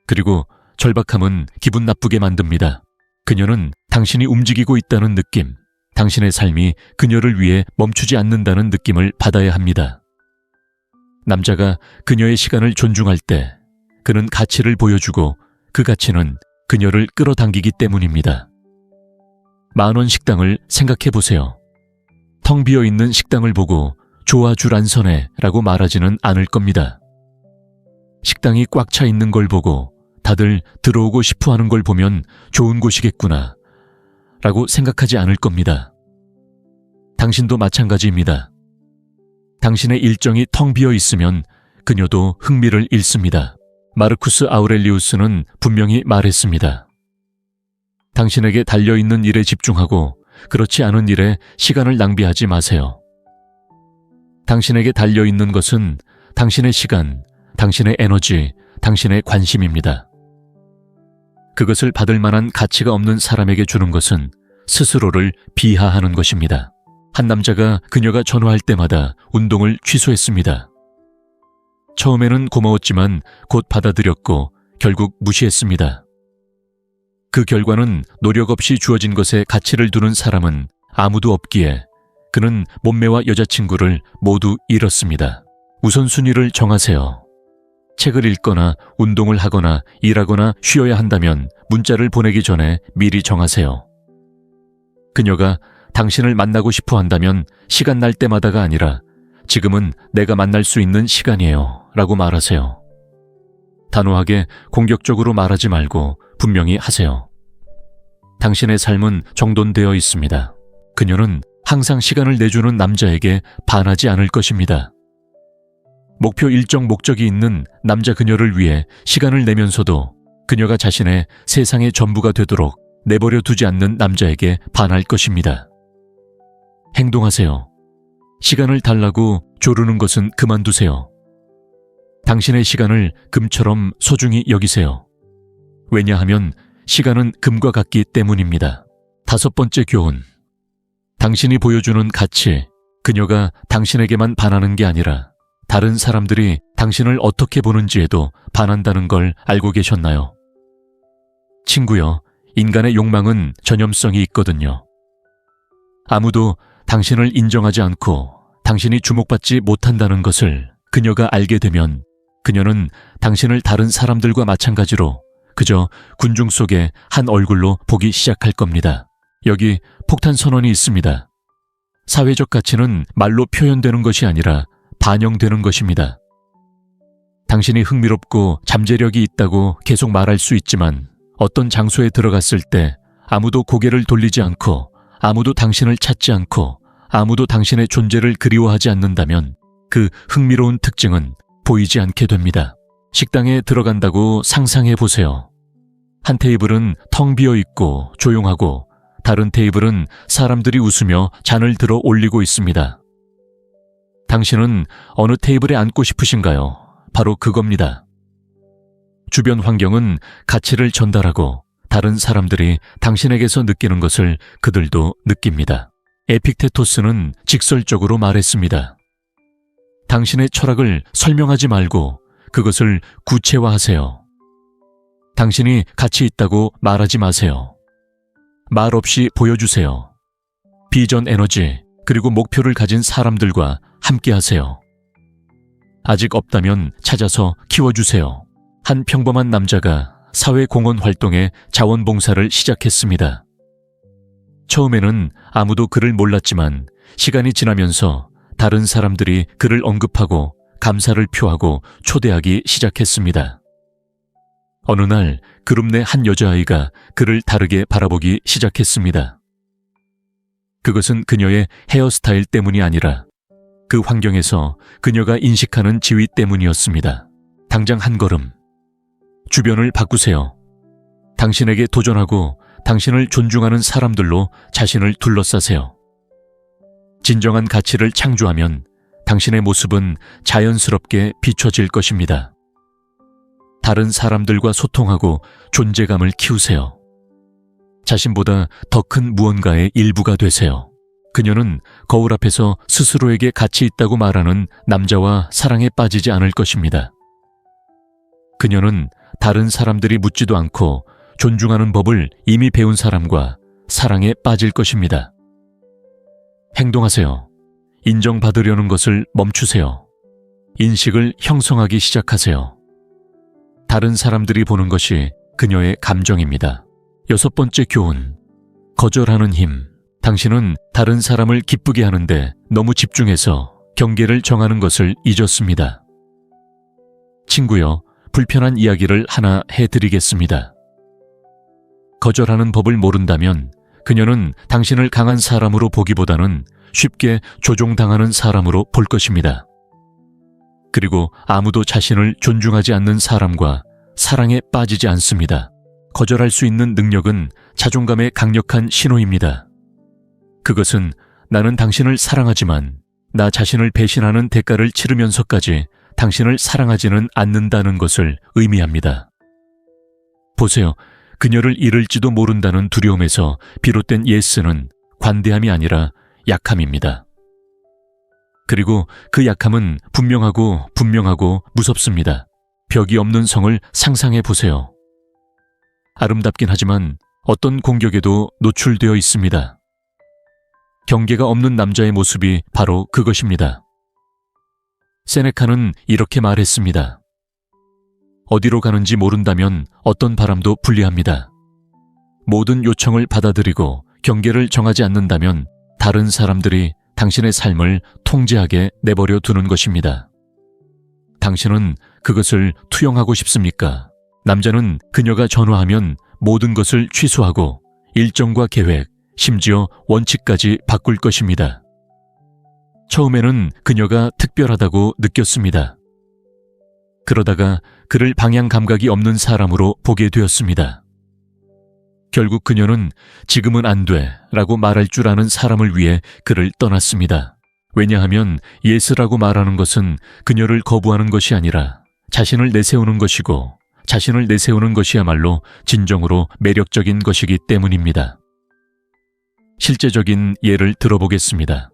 그리고 절박함은 기분 나쁘게 만듭니다. 그녀는 당신이 움직이고 있다는 느낌, 당신의 삶이 그녀를 위해 멈추지 않는다는 느낌을 받아야 합니다. 남자가 그녀의 시간을 존중할 때 그는 가치를 보여주고 그 가치는 그녀를 끌어당기기 때문입니다. 10,000원 식당을 생각해 보세요. 텅 비어 있는 식당을 보고 좋아 줄 안 서네 라고 말하지는 않을 겁니다. 식당이 꽉 차 있는 걸 보고 다들 들어오고 싶어 하는 걸 보면 좋은 곳이겠구나 라고 생각하지 않을 겁니다. 당신도 마찬가지입니다. 당신의 일정이 텅 비어 있으면 그녀도 흥미를 잃습니다. 마르쿠스 아우렐리우스는 분명히 말했습니다. 당신에게 달려있는 일에 집중하고 그렇지 않은 일에 시간을 낭비하지 마세요. 당신에게 달려있는 것은 당신의 시간, 당신의 에너지, 당신의 관심입니다. 그것을 받을 만한 가치가 없는 사람에게 주는 것은 스스로를 비하하는 것입니다. 한 남자가 그녀가 전화할 때마다 운동을 취소했습니다. 처음에는 고마웠지만 곧 받아들였고 결국 무시했습니다. 그 결과는 노력 없이 주어진 것에 가치를 두는 사람은 아무도 없기에 그는 몸매와 여자친구를 모두 잃었습니다. 우선순위를 정하세요. 책을 읽거나 운동을 하거나 일하거나 쉬어야 한다면 문자를 보내기 전에 미리 정하세요. 그녀가 당신을 만나고 싶어 한다면 시간 날 때마다가 아니라 지금은 내가 만날 수 있는 시간이에요 라고 말하세요. 단호하게 공격적으로 말하지 말고 분명히 하세요. 당신의 삶은 정돈되어 있습니다. 그녀는 항상 시간을 내주는 남자에게 반하지 않을 것입니다. 목표 일정 목적이 있는 남자 그녀를 위해 시간을 내면서도 그녀가 자신의 세상의 전부가 되도록 내버려 두지 않는 남자에게 반할 것입니다. 행동하세요. 시간을 달라고 조르는 것은 그만두세요. 당신의 시간을 금처럼 소중히 여기세요. 왜냐하면 시간은 금과 같기 때문입니다. 5번째 교훈. 당신이 보여주는 가치, 그녀가 당신에게만 반하는 게 아니라 다른 사람들이 당신을 어떻게 보는지에도 반한다는 걸 알고 계셨나요? 친구여, 인간의 욕망은 전염성이 있거든요. 아무도 당신을 인정하지 않고 당신이 주목받지 못한다는 것을 그녀가 알게 되면 그녀는 당신을 다른 사람들과 마찬가지로 그저 군중 속의 한 얼굴로 보기 시작할 겁니다. 여기 폭탄 선언이 있습니다. 사회적 가치는 말로 표현되는 것이 아니라 반영되는 것입니다. 당신이 흥미롭고 잠재력이 있다고 계속 말할 수 있지만 어떤 장소에 들어갔을 때 아무도 고개를 돌리지 않고 아무도 당신을 찾지 않고 아무도 당신의 존재를 그리워하지 않는다면 그 흥미로운 특징은 보이지 않게 됩니다. 식당에 들어간다고 상상해 보세요. 한 테이블은 텅 비어 있고 조용하고 다른 테이블은 사람들이 웃으며 잔을 들어 올리고 있습니다. 당신은 어느 테이블에 앉고 싶으신가요? 바로 그겁니다. 주변 환경은 가치를 전달하고 다른 사람들이 당신에게서 느끼는 것을 그들도 느낍니다. 에픽테토스는 직설적으로 말했습니다. 당신의 철학을 설명하지 말고 그것을 구체화하세요. 당신이 가치 있다고 말하지 마세요. 말 없이 보여주세요. 비전 에너지 그리고 목표를 가진 사람들과 함께 하세요. 아직 없다면 찾아서 키워주세요. 한 평범한 남자가 사회공헌 활동에 자원봉사를 시작했습니다. 처음에는 아무도 그를 몰랐지만 시간이 지나면서 다른 사람들이 그를 언급하고 감사를 표하고 초대하기 시작했습니다. 어느 날 그룹 내 한 여자아이가 그를 다르게 바라보기 시작했습니다. 그것은 그녀의 헤어스타일 때문이 아니라 그 환경에서 그녀가 인식하는 지위 때문이었습니다. 당장 한 걸음. 주변을 바꾸세요. 당신에게 도전하고 당신을 존중하는 사람들로 자신을 둘러싸세요. 진정한 가치를 창조하면 당신의 모습은 자연스럽게 비춰질 것입니다. 다른 사람들과 소통하고 존재감을 키우세요. 자신보다 더 큰 무언가의 일부가 되세요. 그녀는 거울 앞에서 스스로에게 가치 있다고 말하는 남자와 사랑에 빠지지 않을 것입니다. 그녀는 다른 사람들이 묻지도 않고 존중하는 법을 이미 배운 사람과 사랑에 빠질 것입니다. 행동하세요. 인정받으려는 것을 멈추세요. 인식을 형성하기 시작하세요. 다른 사람들이 보는 것이 그녀의 감정입니다. 6번째 교훈. 거절하는 힘. 당신은 다른 사람을 기쁘게 하는데 너무 집중해서 경계를 정하는 것을 잊었습니다. 친구여, 불편한 이야기를 하나 해드리겠습니다. 거절하는 법을 모른다면 그녀는 당신을 강한 사람으로 보기보다는 쉽게 조종당하는 사람으로 볼 것입니다. 그리고 아무도 자신을 존중하지 않는 사람과 사랑에 빠지지 않습니다. 거절할 수 있는 능력은 자존감의 강력한 신호입니다. 그것은 나는 당신을 사랑하지만 나 자신을 배신하는 대가를 치르면서까지 당신을 사랑하지는 않는다는 것을 의미합니다. 보세요. 그녀를 잃을지도 모른다는 두려움에서 비롯된 예스는 관대함이 아니라 약함입니다. 그리고 그 약함은 분명하고 무섭습니다. 벽이 없는 성을 상상해 보세요. 아름답긴 하지만 어떤 공격에도 노출되어 있습니다. 경계가 없는 남자의 모습이 바로 그것입니다. 세네카는 이렇게 말했습니다. 어디로 가는지 모른다면 어떤 바람도 불리합니다. 모든 요청을 받아들이고 경계를 정하지 않는다면 다른 사람들이 당신의 삶을 통제하게 내버려 두는 것입니다. 당신은 그것을 투영하고 싶습니까? 남자는 그녀가 전화하면 모든 것을 취소하고 일정과 계획, 심지어 원칙까지 바꿀 것입니다. 처음에는 그녀가 특별하다고 느꼈습니다. 그러다가 그를 방향 감각이 없는 사람으로 보게 되었습니다. 결국 그녀는 지금은 안 돼 라고 말할 줄 아는 사람을 위해 그를 떠났습니다. 왜냐하면 예스라고 말하는 것은 그녀를 거부하는 것이 아니라 자신을 내세우는 것이고 자신을 내세우는 것이야말로 진정으로 매력적인 것이기 때문입니다. 실제적인 예를 들어보겠습니다.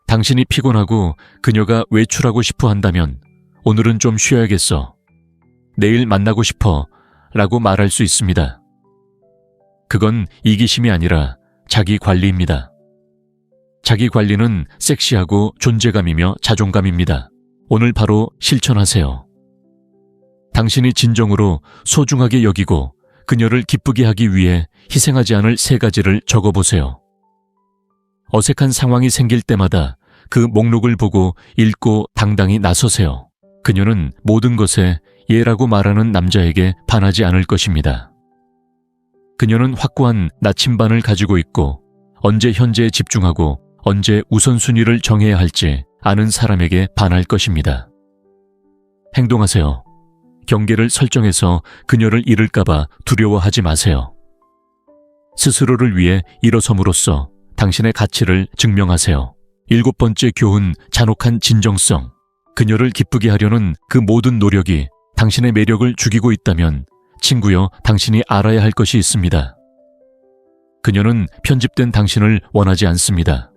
당신이 피곤하고 그녀가 외출하고 싶어 한다면 오늘은 좀 쉬어야겠어. 내일 만나고 싶어 라고 말할 수 있습니다. 그건 이기심이 아니라 자기 관리입니다. 자기 관리는 섹시하고 존재감이며 자존감입니다. 오늘 바로 실천하세요. 당신이 진정으로 소중하게 여기고 그녀를 기쁘게 하기 위해 희생하지 않을 3가지를 적어보세요. 어색한 상황이 생길 때마다 그 목록을 보고 읽고 당당히 나서세요. 그녀는 모든 것에 예라고 말하는 남자에게 반하지 않을 것입니다. 그녀는 확고한 나침반을 가지고 있고 언제 현재에 집중하고 언제 우선순위를 정해야 할지 아는 사람에게 반할 것입니다. 행동하세요. 경계를 설정해서 그녀를 잃을까봐 두려워하지 마세요. 스스로를 위해 일어섬으로써 당신의 가치를 증명하세요. 7번째 교훈, 잔혹한 진정성. 그녀를 기쁘게 하려는 그 모든 노력이 당신의 매력을 죽이고 있다면 친구여, 당신이 알아야 할 것이 있습니다. 그녀는 편집된 당신을 원하지 않습니다.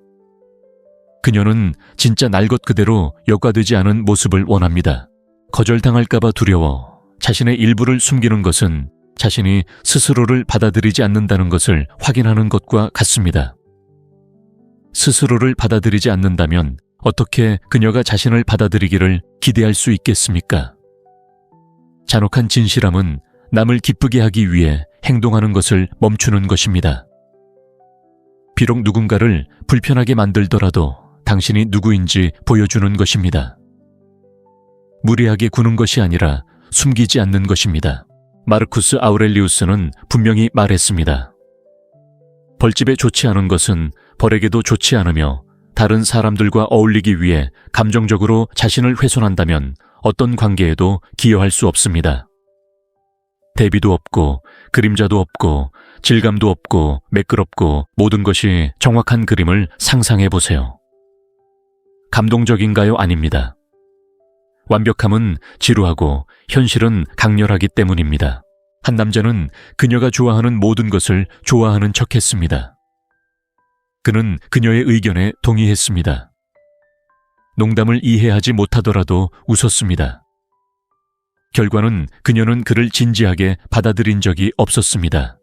그녀는 진짜 날 것 그대로 여과되지 않은 모습을 원합니다. 거절당할까봐 두려워 자신의 일부를 숨기는 것은 자신이 스스로를 받아들이지 않는다는 것을 확인하는 것과 같습니다. 스스로를 받아들이지 않는다면 어떻게 그녀가 자신을 받아들이기를 기대할 수 있겠습니까? 잔혹한 진실함은 남을 기쁘게 하기 위해 행동하는 것을 멈추는 것입니다. 비록 누군가를 불편하게 만들더라도 당신이 누구인지 보여주는 것입니다. 무리하게 구는 것이 아니라 숨기지 않는 것입니다. 마르쿠스 아우렐리우스는 분명히 말했습니다. 벌집에 좋지 않은 것은 벌에게도 좋지 않으며 다른 사람들과 어울리기 위해 감정적으로 자신을 훼손한다면 어떤 관계에도 기여할 수 없습니다. 대비도 없고 그림자도 없고 질감도 없고 매끄럽고 모든 것이 정확한 그림을 상상해 보세요. 감동적인가요? 아닙니다. 완벽함은 지루하고 현실은 강렬하기 때문입니다. 한 남자는 그녀가 좋아하는 모든 것을 좋아하는 척했습니다. 그는 그녀의 의견에 동의했습니다. 농담을 이해하지 못하더라도 웃었습니다. 결과는 그녀는 그를 진지하게 받아들인 적이 없었습니다.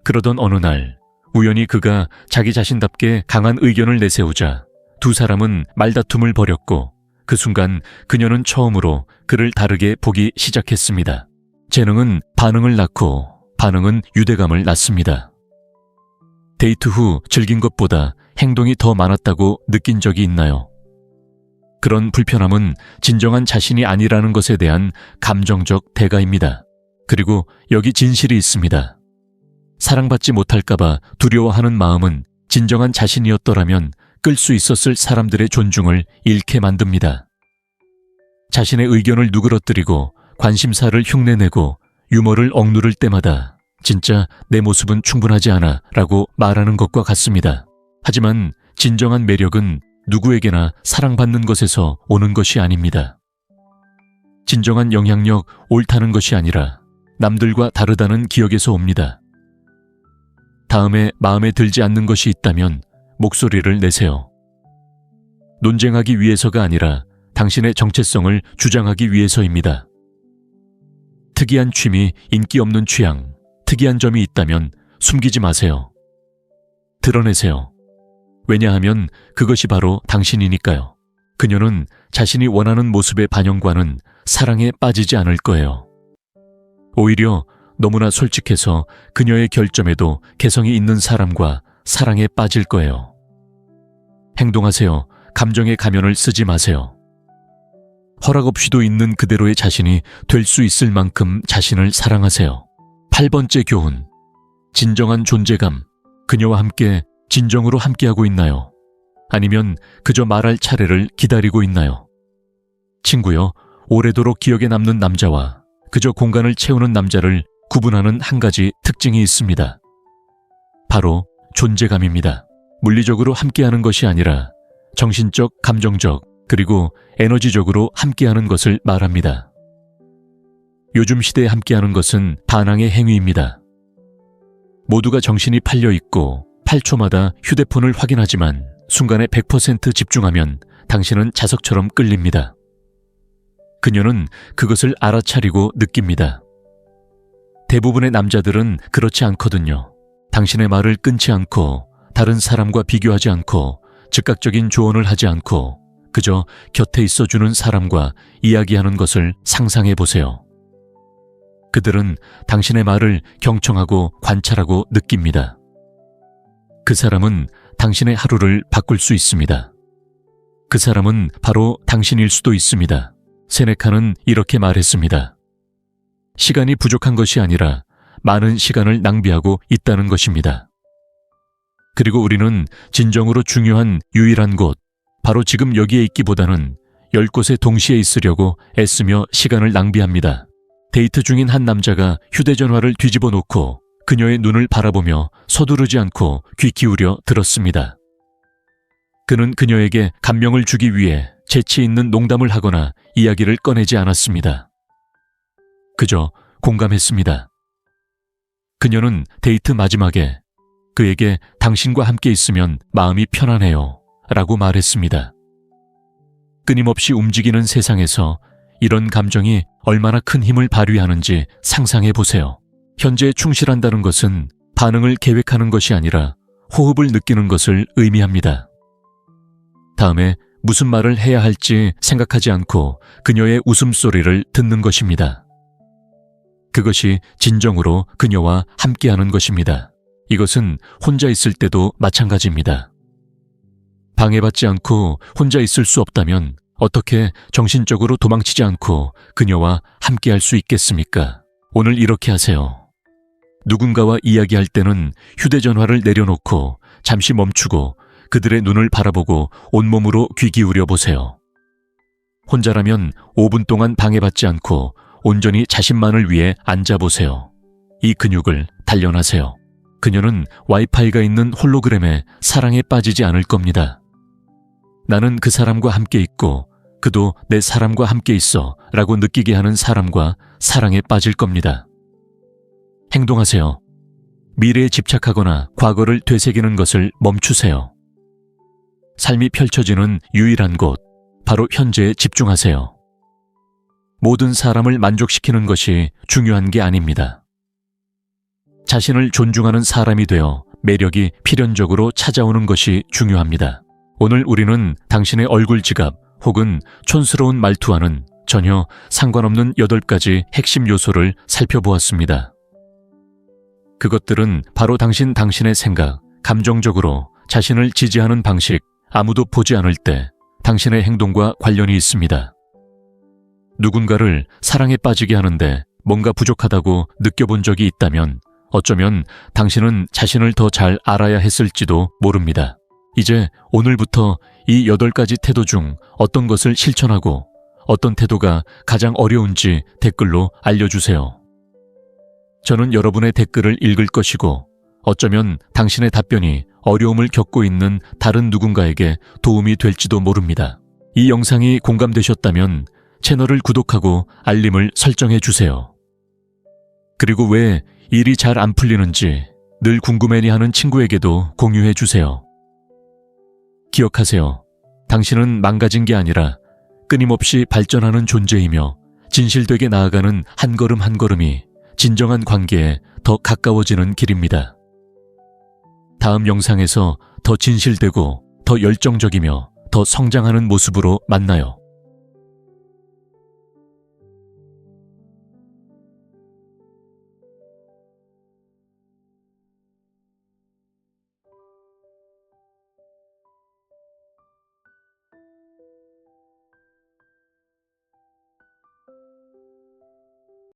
그러던 어느 날 우연히 그가 자기 자신답게 강한 의견을 내세우자 두 사람은 말다툼을 벌였고 그 순간 그녀는 처음으로 그를 다르게 보기 시작했습니다. 재능은 반응을 낳고 반응은 유대감을 낳습니다. 데이트 후 즐긴 것보다 행동이 더 많았다고 느낀 적이 있나요? 그런 불편함은 진정한 자신이 아니라는 것에 대한 감정적 대가입니다. 그리고 여기 진실이 있습니다. 사랑받지 못할까봐 두려워하는 마음은 진정한 자신이었더라면 끌 수 있었을 사람들의 존중을 잃게 만듭니다. 자신의 의견을 누그러뜨리고 관심사를 흉내내고 유머를 억누를 때마다 진짜 내 모습은 충분하지 않아 라고 말하는 것과 같습니다. 하지만 진정한 매력은 누구에게나 사랑받는 것에서 오는 것이 아닙니다. 진정한 영향력, 옳다는 것이 아니라 남들과 다르다는 기억에서 옵니다. 다음에 마음에 들지 않는 것이 있다면 목소리를 내세요. 논쟁하기 위해서가 아니라 당신의 정체성을 주장하기 위해서입니다. 특이한 취미, 인기 없는 취향, 특이한 점이 있다면 숨기지 마세요. 드러내세요. 왜냐하면 그것이 바로 당신이니까요. 그녀는 자신이 원하는 모습의 반영과는 사랑에 빠지지 않을 거예요. 오히려 너무나 솔직해서 그녀의 결점에도 개성이 있는 사람과 사랑에 빠질 거예요. 행동하세요. 감정의 가면을 쓰지 마세요. 허락 없이도 있는 그대로의 자신이 될 수 있을 만큼 자신을 사랑하세요. 8번째 교훈. 진정한 존재감. 그녀와 함께 진정으로 함께하고 있나요? 아니면 그저 말할 차례를 기다리고 있나요? 친구여, 오래도록 기억에 남는 남자와 그저 공간을 채우는 남자를 구분하는 한 가지 특징이 있습니다. 바로 존재감입니다. 물리적으로 함께하는 것이 아니라 정신적, 감정적, 그리고 에너지적으로 함께하는 것을 말합니다. 요즘 시대에 함께하는 것은 반항의 행위입니다. 모두가 정신이 팔려 있고 8초마다 휴대폰을 확인하지만 순간에 100% 집중하면 당신은 자석처럼 끌립니다. 그녀는 그것을 알아차리고 느낍니다. 대부분의 남자들은 그렇지 않거든요. 당신의 말을 끊지 않고 다른 사람과 비교하지 않고 즉각적인 조언을 하지 않고 그저 곁에 있어주는 사람과 이야기하는 것을 상상해 보세요. 그들은 당신의 말을 경청하고 관찰하고 느낍니다. 그 사람은 당신의 하루를 바꿀 수 있습니다. 그 사람은 바로 당신일 수도 있습니다. 세네카는 이렇게 말했습니다. 시간이 부족한 것이 아니라 많은 시간을 낭비하고 있다는 것입니다. 그리고 우리는 진정으로 중요한 유일한 곳, 바로 지금 여기에 있기보다는 10곳에 동시에 있으려고 애쓰며 시간을 낭비합니다. 데이트 중인 한 남자가 휴대전화를 뒤집어 놓고 그녀의 눈을 바라보며 서두르지 않고 귀 기울여 들었습니다. 그는 그녀에게 감명을 주기 위해 재치 있는 농담을 하거나 이야기를 꺼내지 않았습니다. 그저 공감했습니다. 그녀는 데이트 마지막에 그에게 당신과 함께 있으면 마음이 편안해요 라고 말했습니다. 끊임없이 움직이는 세상에서 이런 감정이 얼마나 큰 힘을 발휘하는지 상상해 보세요. 현재에 충실한다는 것은 반응을 계획하는 것이 아니라 호흡을 느끼는 것을 의미합니다. 다음에 무슨 말을 해야 할지 생각하지 않고 그녀의 웃음소리를 듣는 것입니다. 그것이 진정으로 그녀와 함께하는 것입니다. 이것은 혼자 있을 때도 마찬가지입니다. 방해받지 않고 혼자 있을 수 없다면 어떻게 정신적으로 도망치지 않고 그녀와 함께할 수 있겠습니까? 오늘 이렇게 하세요. 누군가와 이야기할 때는 휴대전화를 내려놓고 잠시 멈추고 그들의 눈을 바라보고 온몸으로 귀 기울여 보세요. 혼자라면 5분 동안 방해받지 않고 온전히 자신만을 위해 앉아보세요. 이 근육을 단련하세요. 그녀는 와이파이가 있는 홀로그램에 사랑에 빠지지 않을 겁니다. 나는 그 사람과 함께 있고 그도 내 사람과 함께 있어 라고 느끼게 하는 사람과 사랑에 빠질 겁니다. 행동하세요. 미래에 집착하거나 과거를 되새기는 것을 멈추세요. 삶이 펼쳐지는 유일한 곳, 바로 현재에 집중하세요. 모든 사람을 만족시키는 것이 중요한 게 아닙니다. 자신을 존중하는 사람이 되어 매력이 필연적으로 찾아오는 것이 중요합니다. 오늘 우리는 당신의 얼굴 지갑 혹은 촌스러운 말투와는 전혀 상관없는 8가지 핵심 요소를 살펴보았습니다. 그것들은 바로 당신의 생각, 감정적으로 자신을 지지하는 방식, 아무도 보지 않을 때 당신의 행동과 관련이 있습니다. 누군가를 사랑에 빠지게 하는데 뭔가 부족하다고 느껴본 적이 있다면 어쩌면 당신은 자신을 더 잘 알아야 했을지도 모릅니다. 이제 오늘부터 이 8가지 태도 중 어떤 것을 실천하고 어떤 태도가 가장 어려운지 댓글로 알려주세요. 저는 여러분의 댓글을 읽을 것이고 어쩌면 당신의 답변이 어려움을 겪고 있는 다른 누군가에게 도움이 될지도 모릅니다. 이 영상이 공감되셨다면 채널을 구독하고 알림을 설정해 주세요. 그리고 왜 일이 잘 안 풀리는지 늘 궁금해하는 친구에게도 공유해 주세요. 기억하세요. 당신은 망가진 게 아니라 끊임없이 발전하는 존재이며 진실되게 나아가는 한 걸음 한 걸음이 진정한 관계에 더 가까워지는 길입니다. 다음 영상에서 더 진실되고 더 열정적이며 더 성장하는 모습으로 만나요.